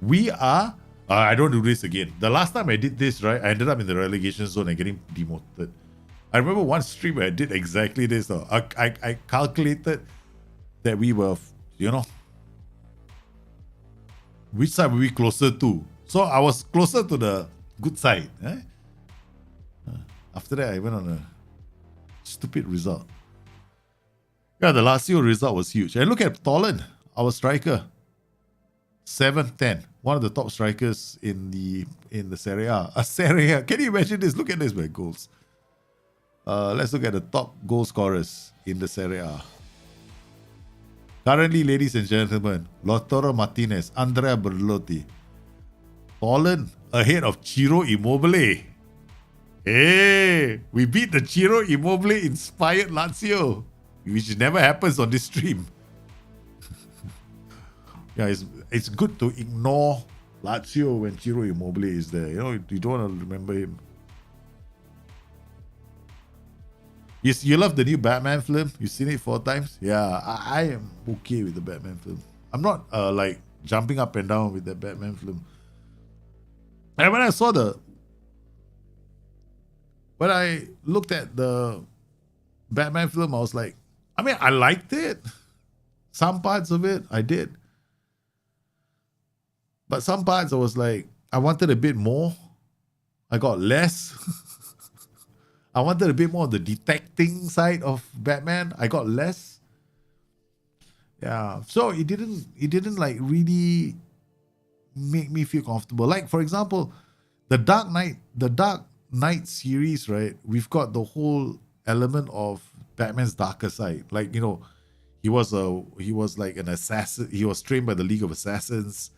We are, I don't do this again. The last time I did this, right, I ended up in the relegation zone and getting demoted. I remember one stream where I did exactly this. I calculated that we were, which side were we closer to? So I was closer to the good side. Eh? After that, I went on a stupid result. Yeah, the Lazio result was huge. And look at Tolan, our striker. 7-10. One of the top strikers in the Serie A. A Serie A. Can you imagine this? Look at this, my goals. Let's look at the top goal scorers in the Serie A. Currently, ladies and gentlemen, Lautaro Martinez, Andrea Berlotti. Tolan ahead of Ciro Immobile. Hey, we beat the Ciro Immobile-inspired Lazio, which never happens on this stream. Yeah, it's good to ignore Lazio when Ciro Immobile is there. You don't want to remember him. You love the new Batman film? You've seen it 4 times? Yeah, I am okay with the Batman film. I'm not like jumping up and down with the Batman film. And when I looked at the Batman film, I was like, I mean, I liked it. Some parts of it, I did. But some parts, I was like, I wanted a bit more. I got less. I wanted a bit more of the detecting side of Batman. I got less. Yeah. So it didn't like really make me feel comfortable. Like, for example, the Dark Knight series, right? We've got the whole element of Batman's darker side. Like, he was like an assassin. He was trained by the League of Assassins.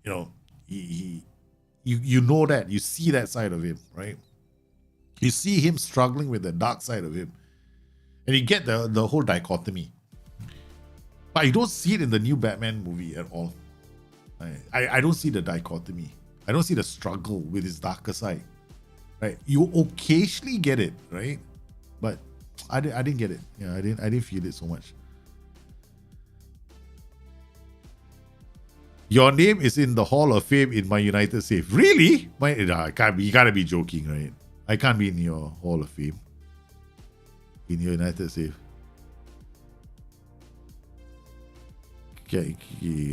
You know that. You see that side of him, right? You see him struggling with the dark side of him. And you get the whole dichotomy. But you don't see it in the new Batman movie at all. I don't see the dichotomy. I don't see the struggle with his darker side. Right? You occasionally get it, right? But I didn't get it. Yeah, I didn't feel it so much. Your name is in the Hall of Fame in my United Safe. Really? I can't be, you gotta be joking, right? I can't be in your Hall of Fame. In your United Safe. Okay,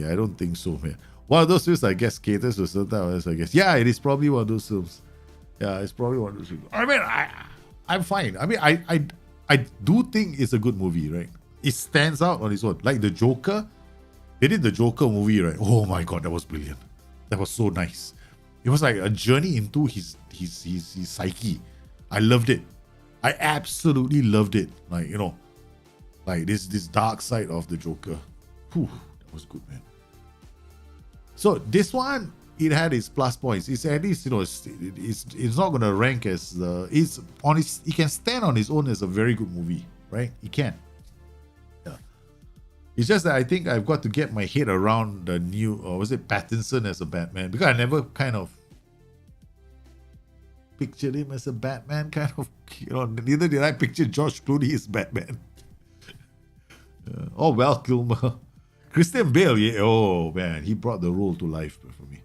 I don't think so, man. One of those films, I guess, caters to certain others, I guess. Yeah, it is probably one of those films. Yeah, it's probably one of those films. I mean, I'm fine. I mean, I do think it's a good movie, right? It stands out on its own. Like the Joker, they did the Joker movie, right? Oh my god, that was brilliant. That was so nice. It was like a journey into his psyche. I loved it. I absolutely loved it. Like, you know, like this dark side of the Joker. Whew, that was good, man. So this one, it had its plus points. It's at least, you know, it's not gonna rank as it can stand on its own as a very good movie, right? It can. Yeah. It's just that I think I've got to get my head around the new, or was it Pattinson as a Batman? Because I never kind of pictured him as a Batman, kind of, you know, neither did I picture George Clooney as Batman. Oh, Val Kilmer. Christian Bale, yeah, oh man, he brought the role to life for me.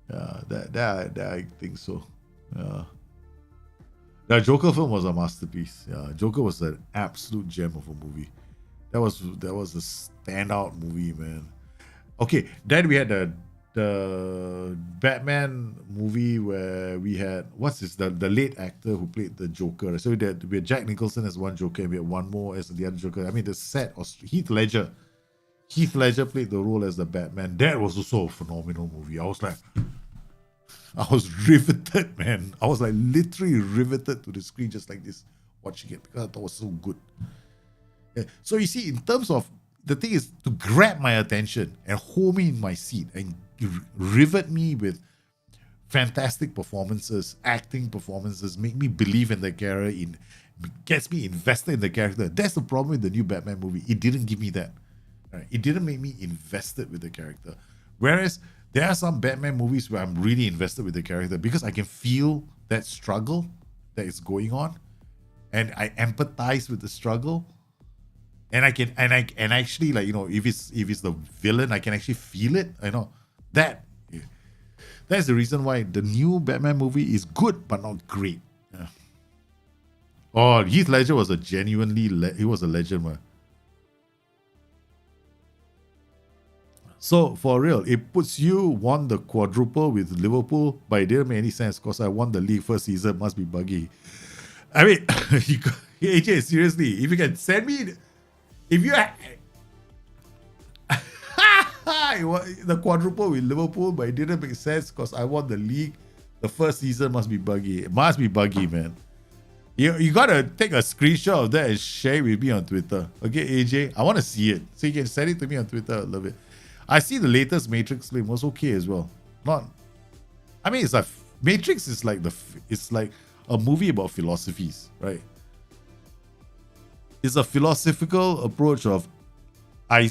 That I think so. That Joker film was a masterpiece. Yeah, Joker was an absolute gem of a movie. That was a standout movie, man. Okay, then we had the Batman movie where we had the late actor who played the Joker. So we had Jack Nicholson as one Joker, and we had one more as the other Joker. I mean, the set was Heath Ledger. Heath Ledger played the role as the Batman. That was also a phenomenal movie. I was riveted, man. I was like literally riveted to the screen just like this, watching it, because I thought it was so good. Yeah. So you see, in terms of, the thing is to grab my attention and hold me in my seat and rivet me with fantastic performances, acting performances, make me believe in the character, gets me invested in the character. That's the problem with the new Batman movie. It didn't give me that. Right? It didn't make me invested with the character. Whereas there are some Batman movies where I'm really invested with the character because I can feel that struggle that is going on, and I empathize with the struggle, and I actually, like, you know, if it's the villain, I can actually feel it. I know that's the reason why the new Batman movie is good but not great. Yeah. Oh, Heath Ledger was he was a legend, man. So, for real, it puts you won the quadruple with Liverpool, but it didn't make any sense because I won the league first season, must be buggy. I mean, AJ, seriously, if you can send me, if you the quadruple with Liverpool, but it didn't make sense because I won the league, the first season must be buggy. It must be buggy, man. You gotta take a screenshot of that and share it with me on Twitter. Okay, AJ? I want to see it. So you can send it to me on Twitter. I love it. I see the latest Matrix film was okay as well. I mean, it's like Matrix is like it's like a movie about philosophies, right? It's a philosophical approach of I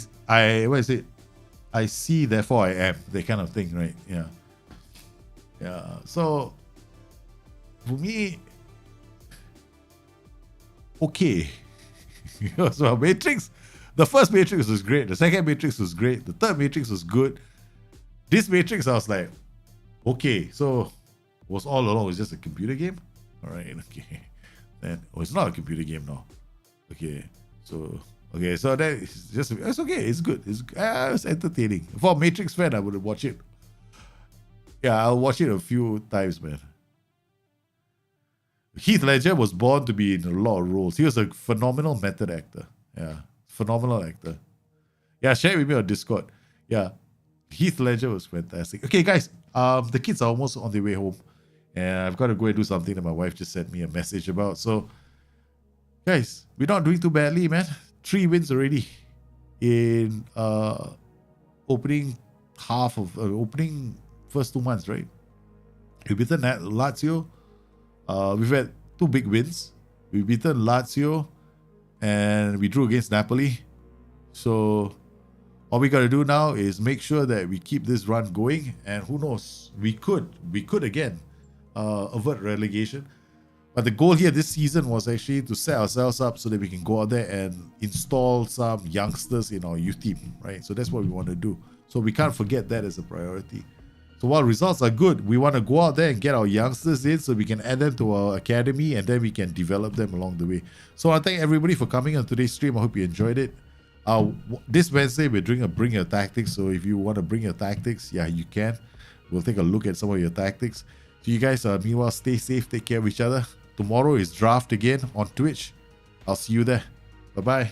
see, therefore I am, that kind of thing, right? Yeah. So for me, okay. So Matrix. The first Matrix was great. The second Matrix was great. The third Matrix was good. This Matrix, I was like, okay, so was all along was just a computer game? All right, okay. Then it's not a computer game now. Okay, so that is just, it's okay. It's good. It's entertaining. For a Matrix fan, I would watch it. Yeah, I'll watch it a few times, man. Heath Ledger was born to be in a lot of roles. He was a phenomenal method actor. Yeah. Phenomenal actor. Yeah, share it with me on Discord. Yeah, Heath Ledger was fantastic. Okay, guys, the kids are almost on their way home, and I've got to go and do something that my wife just sent me a message about. So, guys, we're not doing too badly, man. 3 wins already in opening first 2 months, right? We've beaten Lazio. We've had 2 big wins. We've beaten Lazio, and we drew against Napoli. So all we got to do now is make sure that we keep this run going, and who knows, we could again avert relegation. But the goal here this season was actually to set ourselves up so that we can go out there and install some youngsters in our youth team, right? So that's what we want to do. So we can't forget that as a priority. So while results are good, we want to go out there and get our youngsters in so we can add them to our academy and then we can develop them along the way. So I thank everybody for coming on today's stream. I hope you enjoyed it. This Wednesday, we're doing a Bring Your Tactics. So if you want to bring your tactics, yeah, you can. We'll take a look at some of your tactics. So you guys, meanwhile, stay safe, take care of each other. Tomorrow is draft again on Twitch. I'll see you there. Bye-bye.